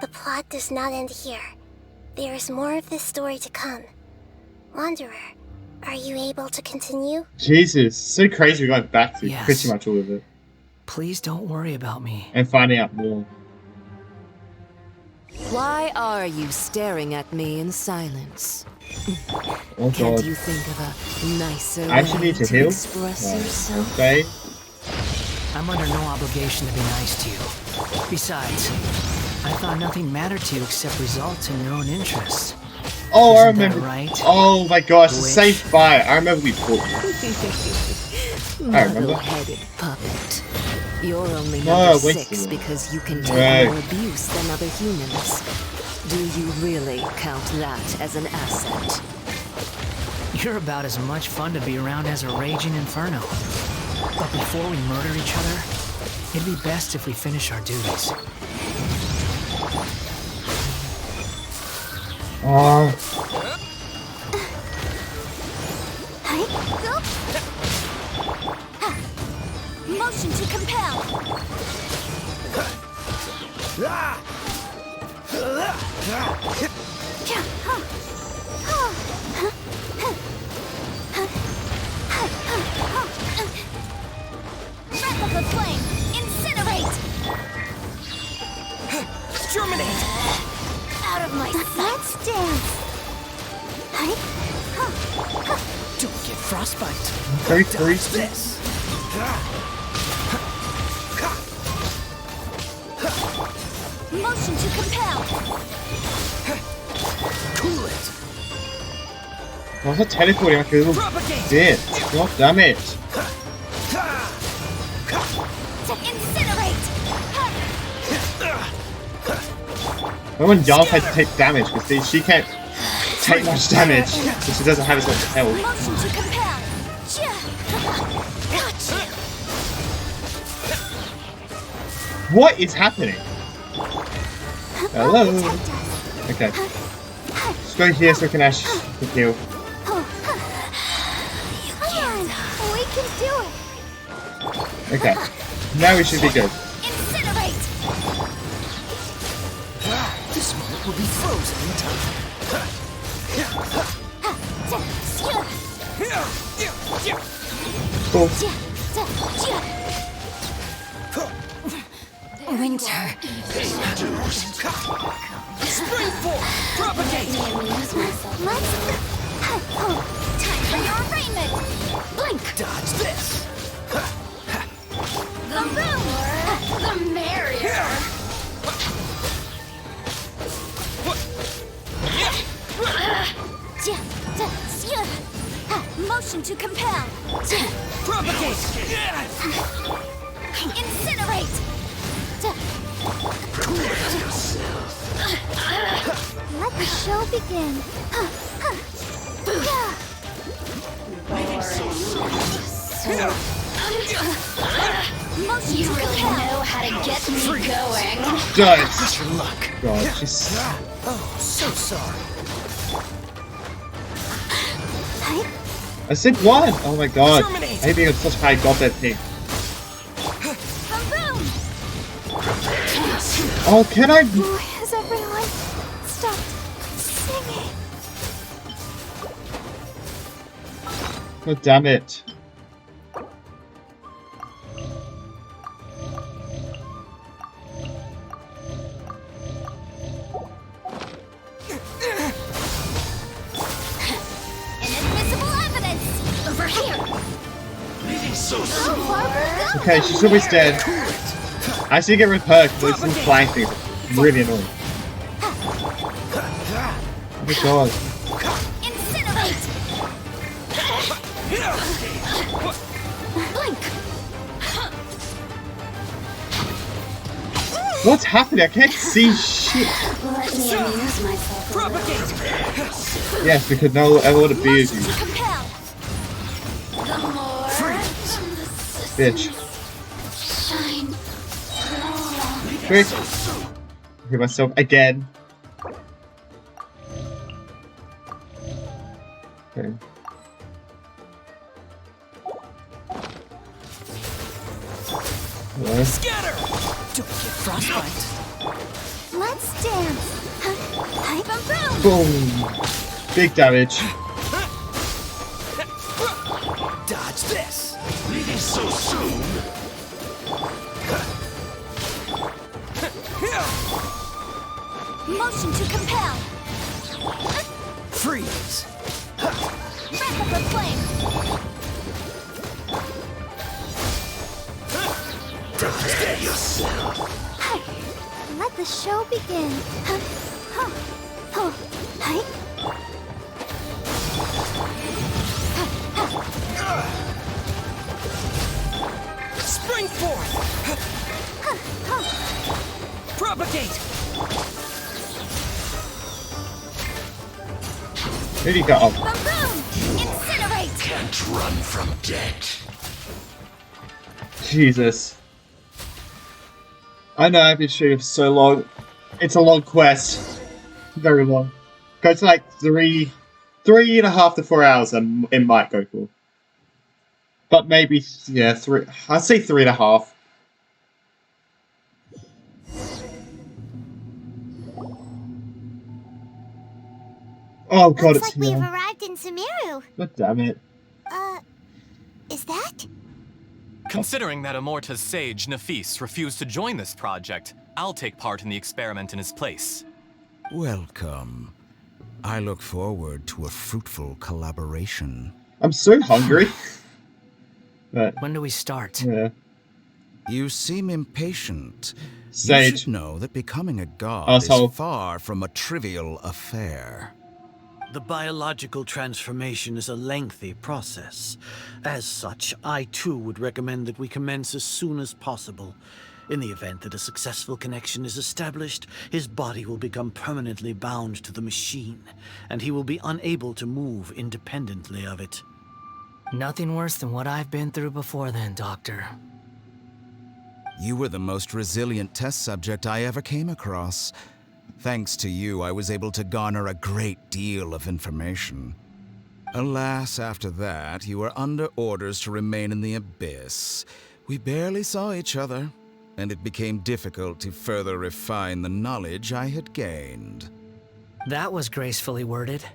The plot does not end here. There is more of this story to come. Wanderer, are you able to continue? Jesus, so crazy we got back to Yes. pretty much all of it. Please don't worry about me. And finding out more. Why are you staring at me in silence? Oh Can't god. you think of a nicer I actually way need to heal? express No. yourself? Okay. I'm under no obligation to be nice to you. Besides, I thought nothing mattered to you except results and your own interests. Oh, I Isn't that remember. right? Oh my gosh, the Witch? same fire. I remember we fought you. I remember. Muddle-headed puppet. You're only No, number wait 6 a minute. because you can take Right. more abuse than other humans. Do you really count that as an asset? You're about as much fun to be around as a raging inferno. But before we murder each other, it'd be best if we finish our duties. Motion to compel. Replica flame. Incinerate. Germinate. Out of my sight. Let's dance. Don't get frostbite. Very Dodge crazy. this. Motion to compel. Cool it. Why's that teleporting like a little bitch? God damn it. To incinerate. No one yells how to take damage because she can't take much damage because she doesn't have as much health. Motion to compel. Gotcha. What is happening? Hello? Okay. Let's go here so we can actually heal. Come on, we can do it. Okay. Now we should be good. Incinerate. This moment will be frozen in time. Cool. Winter. Spring forth! Propagate! Let's... Time for your arraignment! Blink! Dodge this! The more, the merrier! Motion to compel! Propagate! Incinerate! Let the show begin. Motion to compel. Know how to get me going. Guys. Your luck. God, she's... Oh, so sorry. I said one! Oh my god. I hate being on such high goddamn thing. Oh, can I... Why has everyone stopped singing? God damn it. Inadmissible evidence! Over here! Okay, she's always dead. I should get rid of her because those flying things are really annoying. Oh my god. Incinerate! Blink! What's happening? I can't see shit. Let me amuse myself. Propagate! Yes, because no one ever would abuse you. Compel! The more Bitch. shine. Quick. Hit myself again. Okay. Hello? Scatter! Don't get frostbite. Let's dance. Boom! Boom. Big damage. Dodge this. Leaving so soon. Motion to compel. Freeze. Replica flame. Prepare yourself. Let the show begin. Spring forth. Propagate. Where did he go? Oh. Incinerate. Can't run from death. Jesus. I know I've been shooting for so long. It's a long quest. Very long. Goes to like 3.5 to 4 hours and it might go for. But maybe, yeah, 3. I'd say 3.5. Oh god, Looks it's like we've here. arrived in Sumeru. God damn it. Is that? Considering that Amorta's sage, Nafis, refused to join this project, I'll take part in the experiment in his place. Welcome. I look forward to a fruitful collaboration. I'm so hungry. But, when do we start? Yeah. You seem impatient. Sage. You should know that becoming a god Asshole. is far from a trivial affair. The biological transformation is a lengthy process. As such, I too would recommend that we commence as soon as possible. In the event that a successful connection is established, his body will become permanently bound to the machine, and he will be unable to move independently of it. Nothing worse than what I've been through before then, Doctor. You were the most resilient test subject I ever came across. Thanks to you, I was able to garner a great deal of information. Alas, after that, you were under orders to remain in the Abyss. We barely saw each other, and it became difficult to further refine the knowledge I had gained. That was gracefully worded.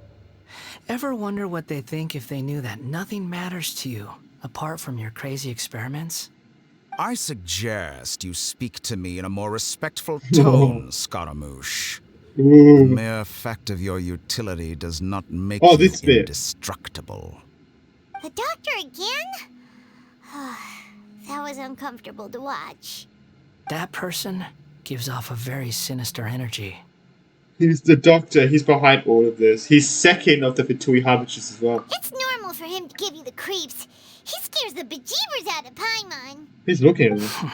Ever wonder what they think if they knew that nothing matters to you, apart from your crazy experiments? I suggest you speak to me in a more respectful tone, Scaramouche. The mere fact of your utility does not make you indestructible. The doctor again? That was uncomfortable to watch. That person gives off a very sinister energy. He's the doctor. He's behind all of this. He's second of the Fatui Harbingers as well. It's normal for him to give you the creeps. He scares the bejeebers out of Paimon. He's looking at him.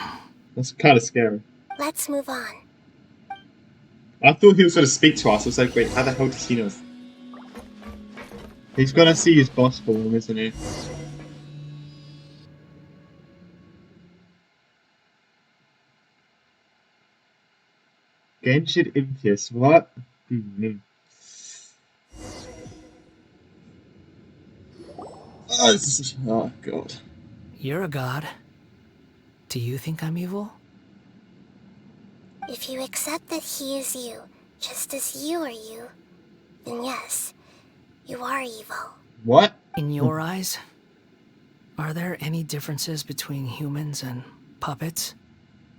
That's kind of scary. Let's move on. I thought he was going to speak to us. I was like, wait, how the hell does he know? He's going to see his boss form, isn't he? Genshin Impious, what? Oh god. You're a god. Do you think I'm evil? If you accept that he is you, just as you are you, then yes, you are evil. What? In your eyes, are there any differences between humans and puppets?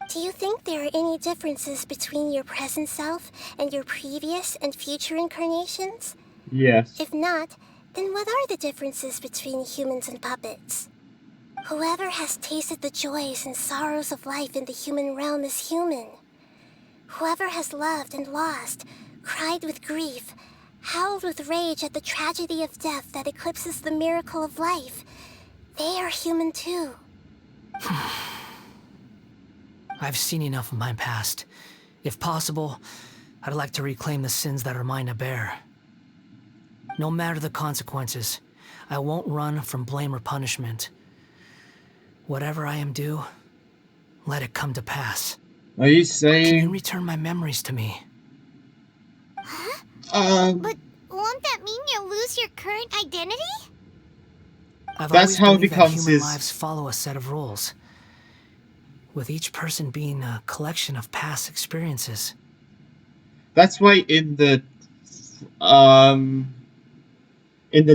Do you think there are any differences between your present self and your previous and future incarnations? Yes. If not, then what are the differences between humans and puppets? Whoever has tasted the joys and sorrows of life in the human realm is human. Whoever has loved and lost, cried with grief, howled with rage at the tragedy of death that eclipses the miracle of life, they are human too. I've seen enough of my past. If possible, I'd like to reclaim the sins that are mine to bear. No matter the consequences, I won't run from blame or punishment. Whatever I am due, let it come to pass. Are you saying... Can you return my memories to me? But won't that mean you'll lose your current identity? That's how it becomes human his... lives follow a set of rules, with each person being a collection of past experiences. That's why in the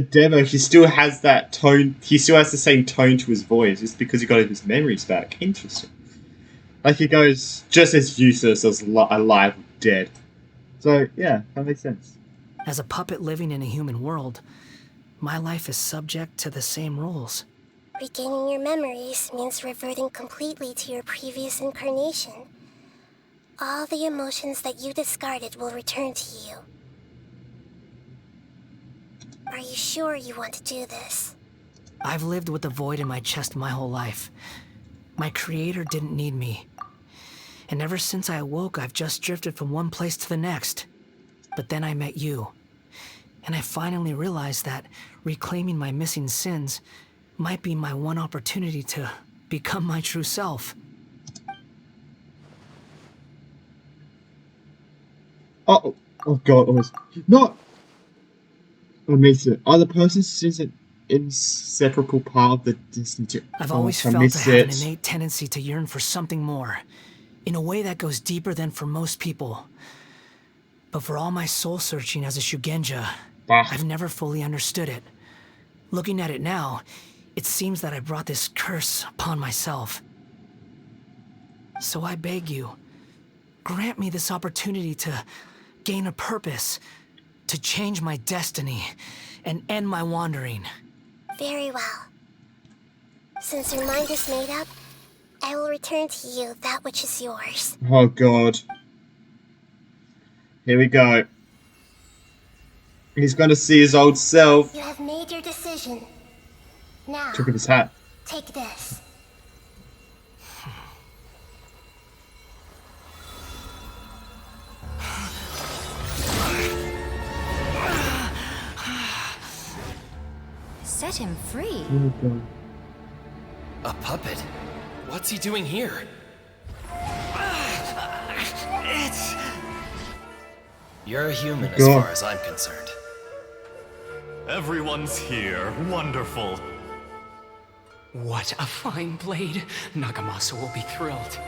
demo he still has that tone. He still has the same tone to his voice. It's because he got his memories back. Interesting. Like he goes just as useless as alive or dead. So yeah, that makes sense. As a puppet living in a human world, my life is subject to the same rules. Regaining your memories means reverting completely to your previous incarnation. All the emotions that you discarded will return to you. Are you sure you want to do this? I've lived with the void in my chest my whole life. My creator didn't need me. And ever since I awoke, I've just drifted from one place to the next. But then I met you. And I finally realized that reclaiming my missing sins might be my one opportunity to become my true self. Oh god, almost. Not! I missed it. Are the person's sins inseparable part of the Disney. I've always felt I have an innate tendency to yearn for something more, in a way that goes deeper than for most people. But for all my soul searching as a Shugenja, I've never fully understood it. Looking at it now, it seems that I brought this curse upon myself. So I beg you, grant me this opportunity to gain a purpose, to change my destiny, and end my wandering. Very well. Since your mind is made up, I will return to you that which is yours. Oh god. Here we go. He's gonna see his old self. You have made your decision. Now, Took off his hat. take this. Set him free. Oh god. A puppet? What's he doing here? It's... You're a human as far as I'm concerned. Everyone's here. Wonderful. What a fine blade. Nagamasa will be thrilled.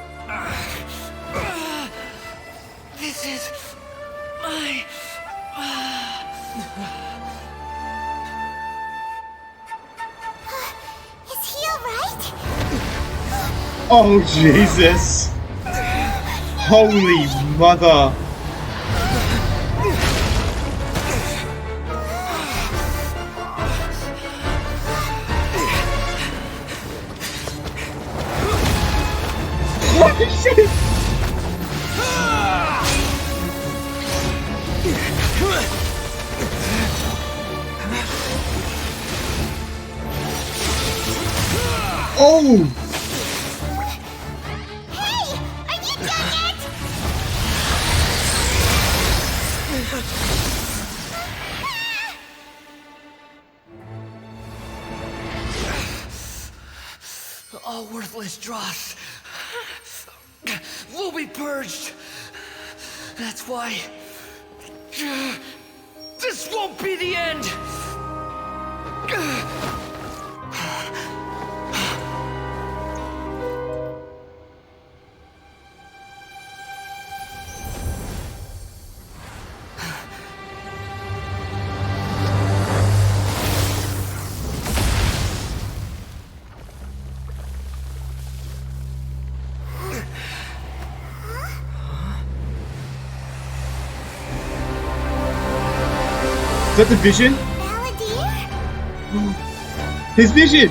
This is... my... Is he alright? Oh Jesus! Holy mother! Holy shit! Oh! Hey! Are you done yet? All worthless dross will be purged. That's why this won't be the end. Is that the vision? His vision!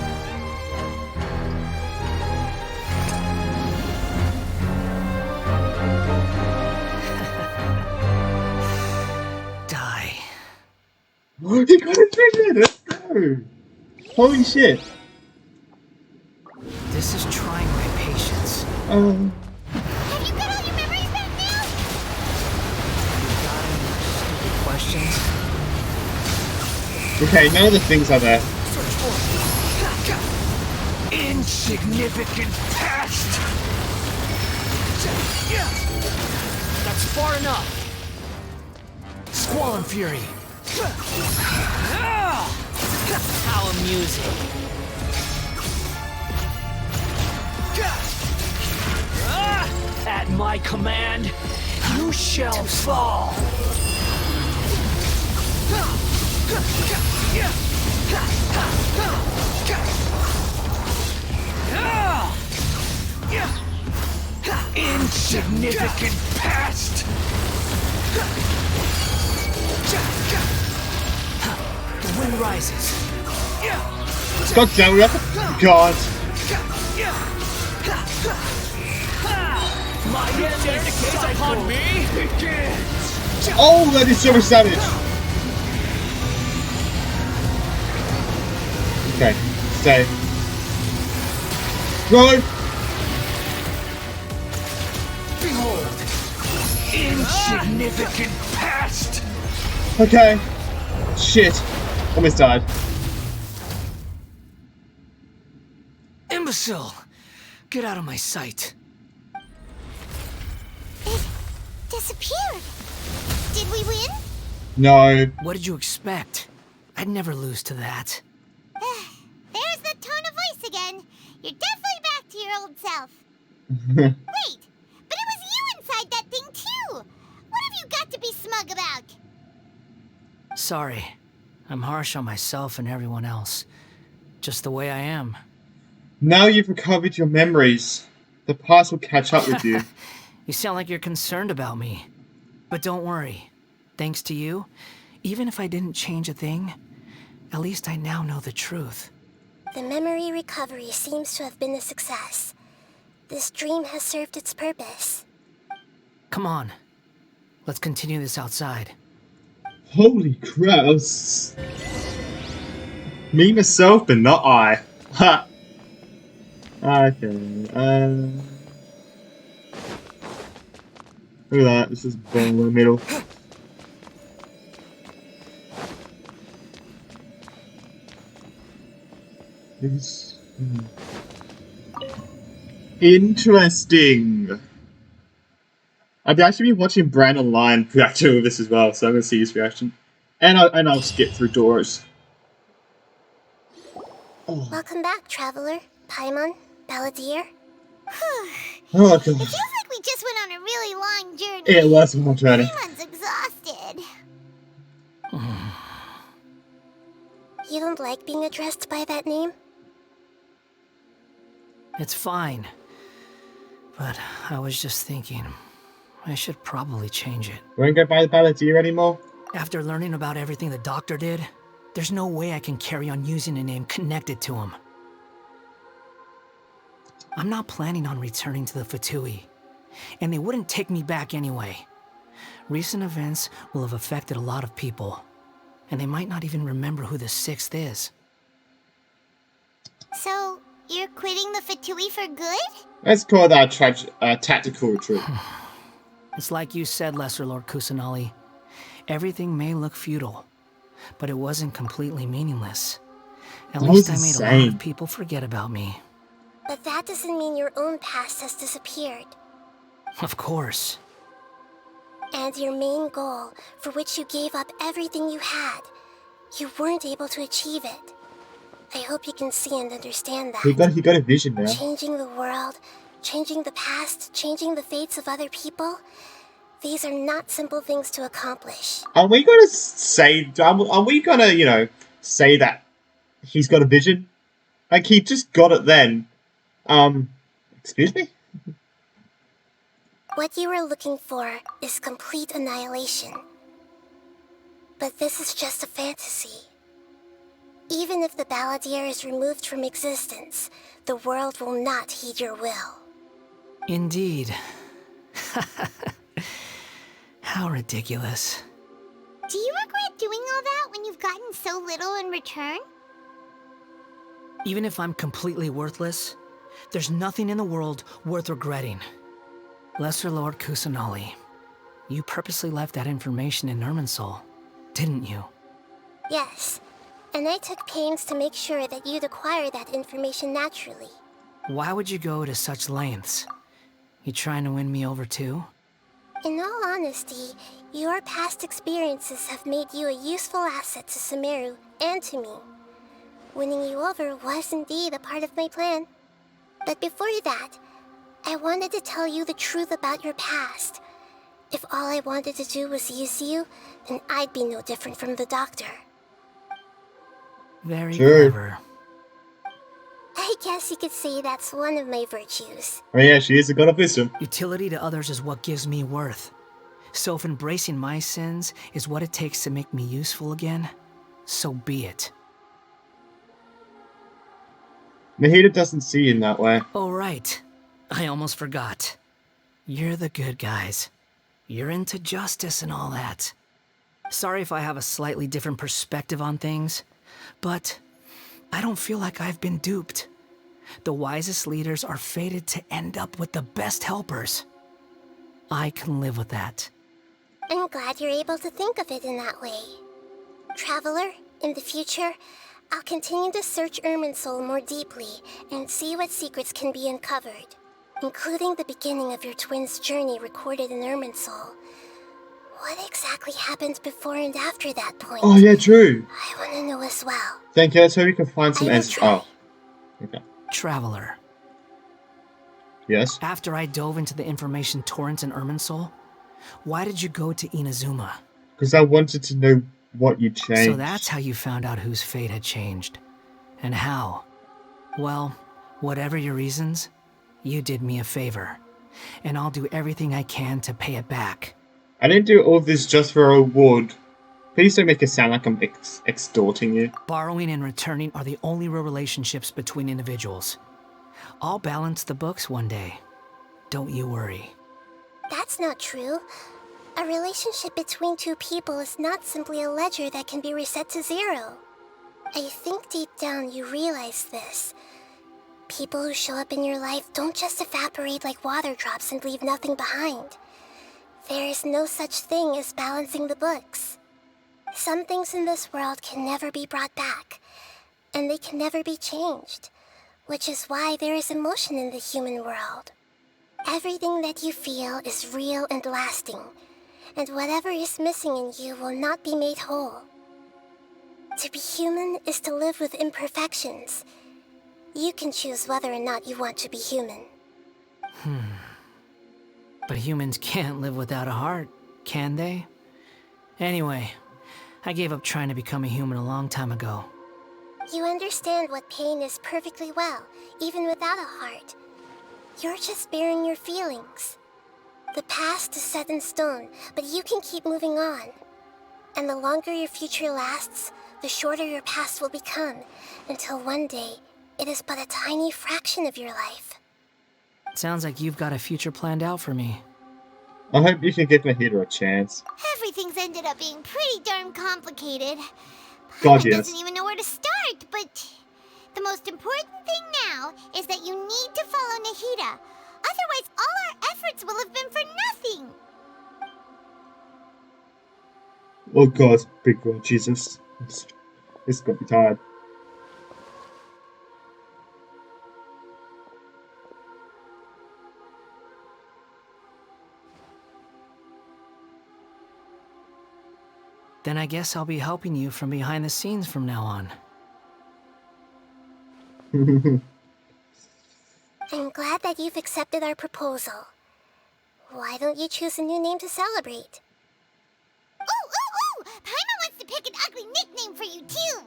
Die. He got his vision! Let's go! Holy shit! This is trying my patience. Have you got all your memories back now? Got any stupid questions? Okay, none of the things are there. Insignificant past! That's far enough! Squall and Fury! How amusing! At my command, you shall fall! Insignificant past! The wind rises. Scott Joey, God. My dedicates upon me begins! Oh, that is so much damage! Okay, stay. Go! Behold! Insignificant past! Okay. Shit. Almost died. Imbecile! Get out of my sight. It disappeared. Did we win? No. What did you expect? I'd never lose to that. You're definitely back to your old self. Wait, but it was you inside that thing too! What have you got to be smug about? Sorry. I'm harsh on myself and everyone else. Just the way I am. Now you've recovered your memories. The past will catch up with you. You sound like you're concerned about me. But don't worry. Thanks to you, even if I didn't change a thing, at least I now know the truth. The memory recovery seems to have been a success. This dream has served its purpose. Come on. Let's continue this outside. Holy crap. Me, myself, but not I. Ha! Okay, look at that, this is bang in the middle. Interesting. I've actually been watching Brand online reacting with this as well, so I'm gonna see his reaction. And I'll skip through doors. Oh. Welcome back, Traveler, Paimon, Balladeer. Oh, it feels like we just went on a really long journey. It was a long journey. Paimon's exhausted. You don't like being addressed by that name? It's fine. But I was just thinking, I should probably change it. Won't go by the Balladeer anymore? After learning about everything the doctor did, there's no way I can carry on using a name connected to him. I'm not planning on returning to the Fatui, and they wouldn't take me back anyway. Recent events will have affected a lot of people, and they might not even remember who the Sixth is. So, you're quitting the Fatui for good? Let's call that tactical retreat. It's like you said, Lesser Lord Kusanali. Everything may look futile, but it wasn't completely meaningless. At least I made a lot of people forget about me. But that doesn't mean your own past has disappeared. Of course. And your main goal, for which you gave up everything you had, you weren't able to achieve it. I hope you can see and understand that. He got a vision now. Changing the world, changing the past, changing the fates of other people, these are not simple things to accomplish. Are we gonna say, say that he's got a vision? Like, he just got it then. Excuse me? What you were looking for is complete annihilation. But this is just a fantasy. Even if the Balladeer is removed from existence, the world will not heed your will. Indeed. How ridiculous. Do you regret doing all that when you've gotten so little in return? Even if I'm completely worthless, there's nothing in the world worth regretting. Lesser Lord Kusanali, you purposely left that information in Irminsul, didn't you? Yes, and I took pains to make sure that you'd acquire that information naturally. Why would you go to such lengths? You trying to win me over too? In all honesty, your past experiences have made you a useful asset to Sumeru and to me. Winning you over was indeed a part of my plan. But before that, I wanted to tell you the truth about your past. If all I wanted to do was use you, then I'd be no different from the doctor. Very clever. I guess you could say that's one of my virtues. Oh yeah, she is a god of wisdom. Utility to others is what gives me worth. So if embracing my sins is what it takes to make me useful again, so be it. Nahida doesn't see in that way. Oh right, I almost forgot. You're the good guys. You're into justice and all that. Sorry if I have a slightly different perspective on things, but I don't feel like I've been duped. The wisest leaders are fated to end up with the best helpers. I can live with that. I'm glad you're able to think of it in that way. Traveler, in the future, I'll continue to search Irminsul more deeply and see what secrets can be uncovered, including the beginning of your twins' journey recorded in Irminsul. What exactly happened before and after that point? Oh yeah, true. I want to know as well. Thank you, that's where we can find some answers. Oh. Okay. Traveler. Yes? After I dove into the information torrents in Irminsul, why did you go to Inazuma? Because I wanted to know what you changed. So that's how you found out whose fate had changed. And how. Well, whatever your reasons, you did me a favor. And I'll do everything I can to pay it back. I didn't do all this just for a reward. Please don't make it sound like I'm extorting you. Borrowing and returning are the only real relationships between individuals. I'll balance the books one day. Don't you worry. That's not true. A relationship between two people is not simply a ledger that can be reset to zero. I think deep down you realize this. People who show up in your life don't just evaporate like water drops and leave nothing behind. There is no such thing as balancing the books. Some things in this world can never be brought back, and they can never be changed, which is why there is emotion in the human world. Everything that you feel is real and lasting, and whatever is missing in you will not be made whole. To be human is to live with imperfections. You can choose whether or not you want to be human. But humans can't live without a heart, can they? Anyway, I gave up trying to become a human a long time ago. You understand what pain is perfectly well, even without a heart. You're just bearing your feelings. The past is set in stone, but you can keep moving on. And the longer your future lasts, the shorter your past will become, until one day, it is but a tiny fraction of your life. Sounds like you've got a future planned out for me. I hope you can give Nahida a chance. Everything's ended up being pretty darn complicated. God, Paimon yes. doesn't even know where to start, but the most important thing now is that you need to follow Nahida. Otherwise, all our efforts will have been for nothing. Oh God, big God, Jesus. It's gonna be tired. Then I guess I'll be helping you from behind the scenes from now on. I'm glad that you've accepted our proposal. Why don't you choose a new name to celebrate? Ooh! Paimon wants to pick an ugly nickname for you, too.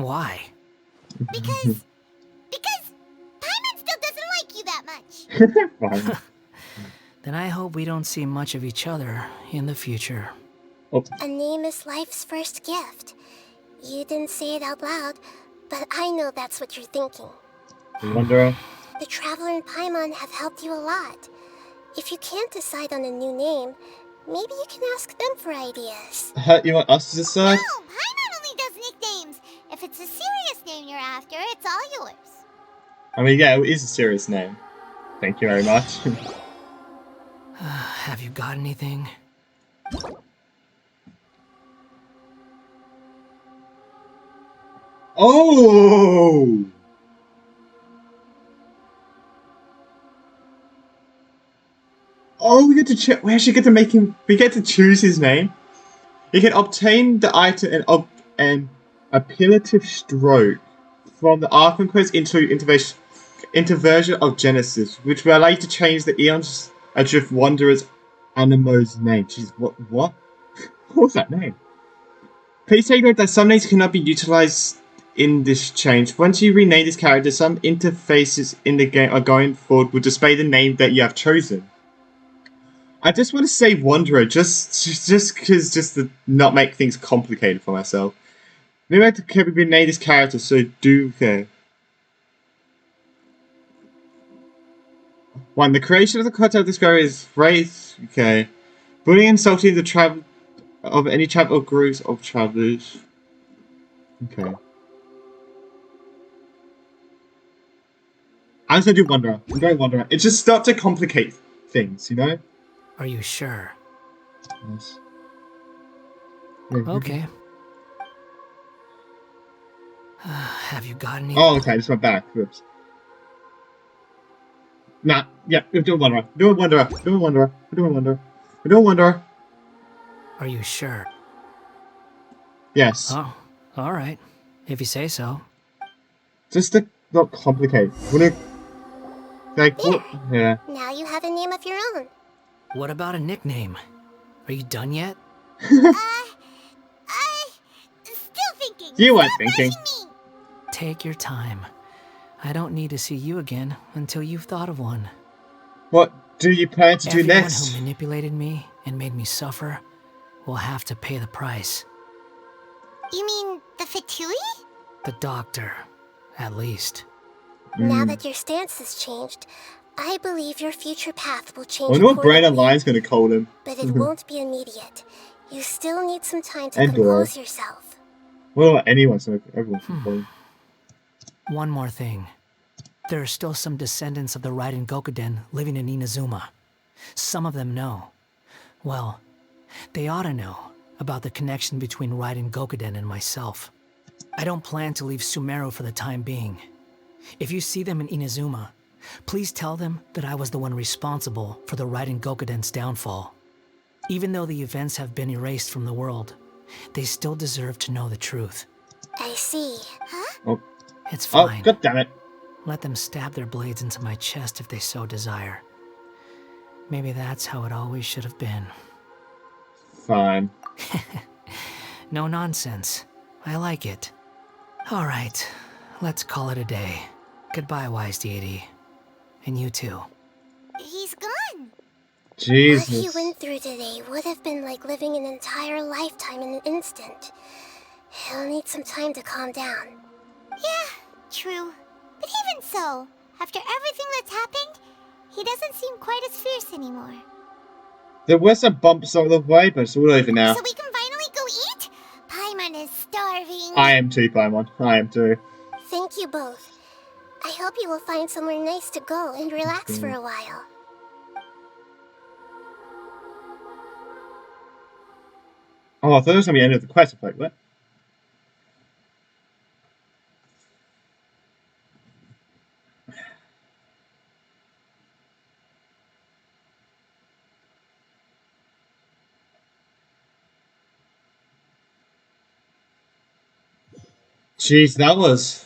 Why? Because Paimon still doesn't like you that much. Then I hope we don't see much of each other in the future. A name is life's first gift. You didn't say it out loud, but I know that's what you're thinking. Wanderer. The Traveler and Paimon have helped you a lot. If you can't decide on a new name, maybe you can ask them for ideas. You want us to decide? No, Paimon only does nicknames. If it's a serious name you're after, it's all yours. I mean, yeah, it is a serious name. Thank you very much. Have you got anything? Oh! Oh, we get to we actually get to make him. We get to choose his name. You can obtain the item and appellative stroke from the Archon quest Interversion of Genesis, which will allow you to change the Eons Adrift Wanderer's Animo's name. Jeez, what? What was that name? Please take note that some names cannot be utilized in this change. Once you rename this character, some interfaces in the game are going forward will display the name that you have chosen. I just want to say Wanderer, just to not make things complicated for myself. Maybe I have to rename this character, so do care. 1. The creation of the content of this guy is race. Okay. Bullying and insulting the travel of any travel groups of travelers. Okay. I'm just gonna do Wanderer. I'm going Wanderer. It just starts to complicate things, you know? Are you sure? Yes. Okay. Have you got any? Oh, okay. I just went back. Whoops. Nah. Yeah. We're doing Wanderer. Doing Wanderer. Doing Wanderer. We're doing Wanderer. We're doing Wanderer. Are you sure? Yes. Oh, all right. If you say so. Just to not complicated. Wouldn't like what? Yeah. Now you have a name of your own. What about a nickname? Are you done yet? Still thinking. You weren't thinking. Take your time. I don't need to see you again until you've thought of one. What do you plan to do Everyone next? who manipulated me and made me suffer will have to pay the price. You mean the Fatui? The doctor, at least. Now that your stance has changed, I believe your future path will I change wonder what Brandon accordingly. Lyon's gonna call him. But it won't be immediate. You still need some time to And Dora. compose yourself. Well, anyone, so everyone can call him. One more thing. There are still some descendants of the Raiden Gokuden living in Inazuma. Some of them know. Well, they ought to know about the connection between Raiden Gokuden and myself. I don't plan to leave Sumeru for the time being. If you see them in Inazuma, please tell them that I was the one responsible for the Raiden Gokuden's downfall. Even though the events have been erased from the world, they still deserve to know the truth. I see. Huh? Oh. It's fine. Oh, god damn it. Let them stab their blades into my chest if they so desire. Maybe that's how it always should have been. Fine. No nonsense. I like it. Alright, let's call it a day. Goodbye, wise deity. And you too. He's gone. Jesus. What he went through today would have been like living an entire lifetime in an instant. He'll need some time to calm down. Yeah, true. But even so, after everything that's happened, he doesn't seem quite as fierce anymore. There were some bumps on the way, but it's all over now. So we can finally go eat? Paimon is starving. I am too, Paimon. I am too. Thank you both. I hope you will find somewhere nice to go and relax for a while. Oh, I thought it was gonna be the end of the quest. I was like, what? Jeez, that was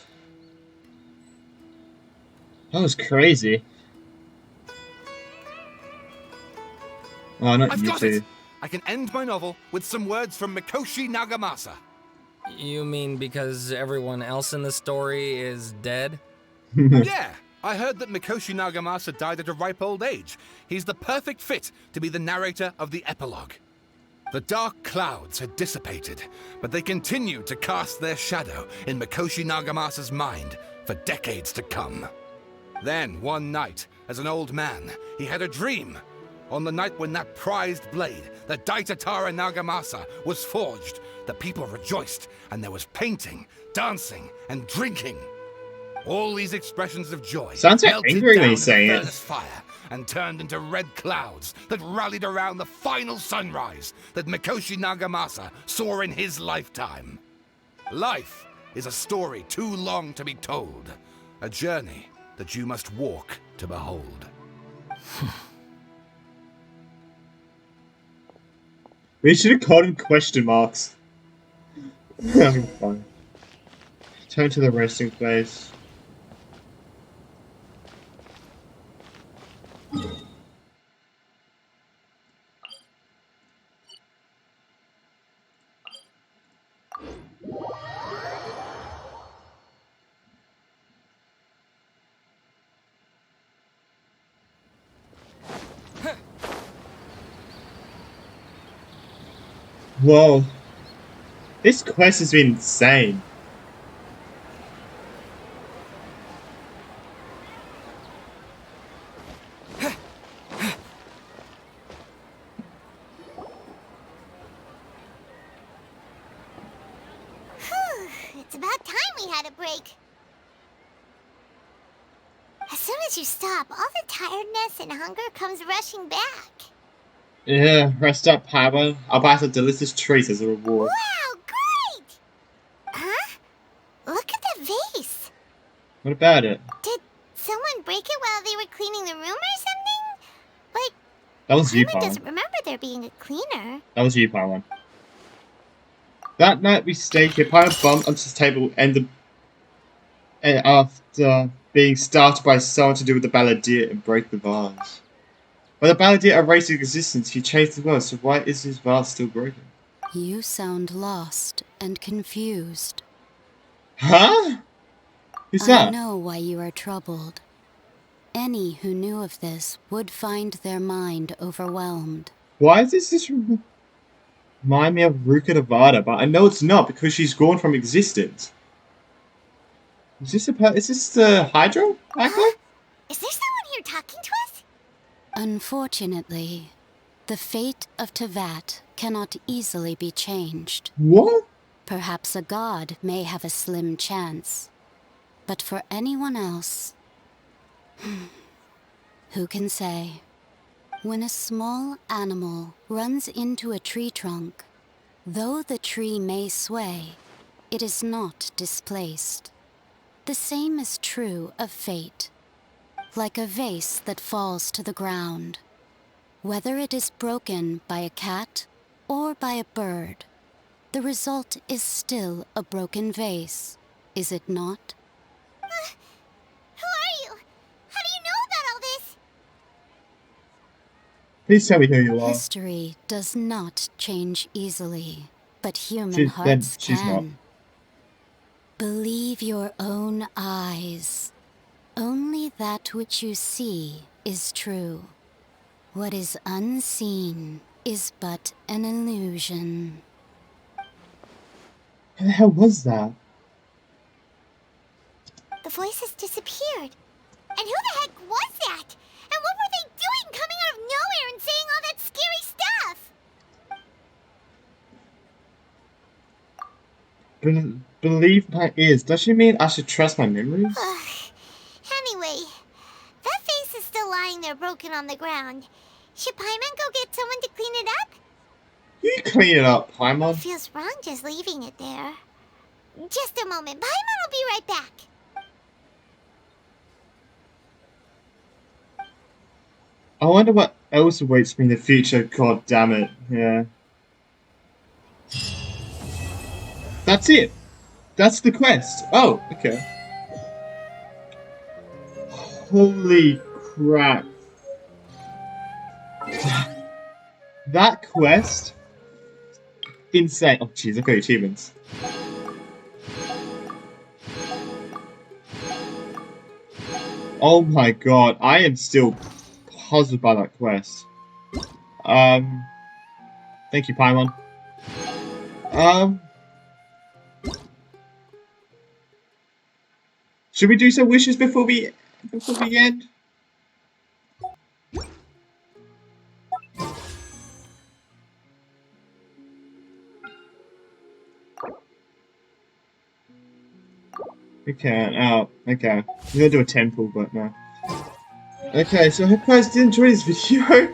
crazy. Oh, not I've you got two. it! I can end my novel with some words from Mikoshi Nagamasa. You mean because everyone else in the story is dead? Yeah, I heard that Mikoshi Nagamasa died at a ripe old age. He's the perfect fit to be the narrator of the epilogue. The dark clouds had dissipated, but they continued to cast their shadow in Mikoshi Nagamasa's mind for decades to come. Then, one night, as an old man, he had a dream. On the night when that prized blade, the Daitatara Nagamasa, was forged, the people rejoiced, and there was painting, dancing, and drinking. All these expressions of joy Sounds like melted angry when down he's in the saying it. furnace fire and turned into red clouds that rallied around the final sunrise that Mikoshi Nagamasa saw in his lifetime. Life is a story too long to be told, a journey that you must walk to behold. We should have called him question marks. Having fun. Turn to the resting place. Whoa. This quest has been insane. It's about time we had a break. As soon as you stop, all the tiredness and hunger comes rushing back. Yeah, rest up, Paimon. I'll buy some delicious treats as a reward. Wow, great! Huh? Look at the vase. What about it? Did someone break it while they were cleaning the room or something? Like, That was you, Paimon Paimon. doesn't remember there being a cleaner. That was you, Paimon. That night we stayed here, Paimon bumped onto the table and the after being started by someone to do with the balladeer and break the vase. But the balladeer erased his existence, he changed the world, so why is his vase still broken? You sound lost and confused. Huh? Who's I that? know why you are troubled. Any who knew of this would find their mind overwhelmed. Why is this remind me of Ruka Nevada? But I know it's not because she's gone from existence. Is this the Hydro? Is there someone here talking to us? Unfortunately, the fate of Tevat cannot easily be changed. What? Perhaps a god may have a slim chance. But for anyone else, who can say? When a small animal runs into a tree trunk, though the tree may sway, it is not displaced. The same is true of fate. Like a vase that falls to the ground. Whether it is broken by a cat or by a bird, the result is still a broken vase, is it not? Who are you? How do you know about all this? Please tell me who you are. History does not change easily, but human hearts she's can. not. Believe your own eyes. Only that which you see is true. What is unseen is but an illusion. Who the hell was that? The voices disappeared. And who the heck was that? And what were they doing coming out of nowhere and saying all that scary stuff? Believe my ears. Does she mean I should trust my memories? Anyway, that face is still lying there broken on the ground. Should Paimon go get someone to clean it up? You clean it up, Paimon. It feels wrong just leaving it there. Just a moment. Paimon will be right back. I wonder what else awaits me in the future. God damn it. Yeah. That's it. That's the quest. Oh, okay. Holy crap. That quest. Insane. Oh, jeez, I've got achievements. Oh my god, I am still puzzled by that quest. Thank you, Paimon. Should we do some wishes before we end? We can. Oh, okay. We're gonna do a temple, but no. Okay, so I hope you guys did enjoy this video.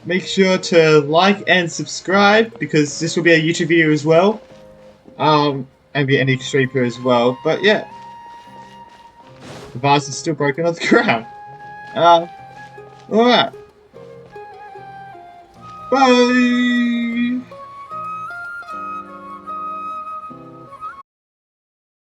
Make sure to like and subscribe because this will be a YouTube video as well. And be an extra streamer as well. But yeah, the vase is still broken on the ground. Alright. Bye.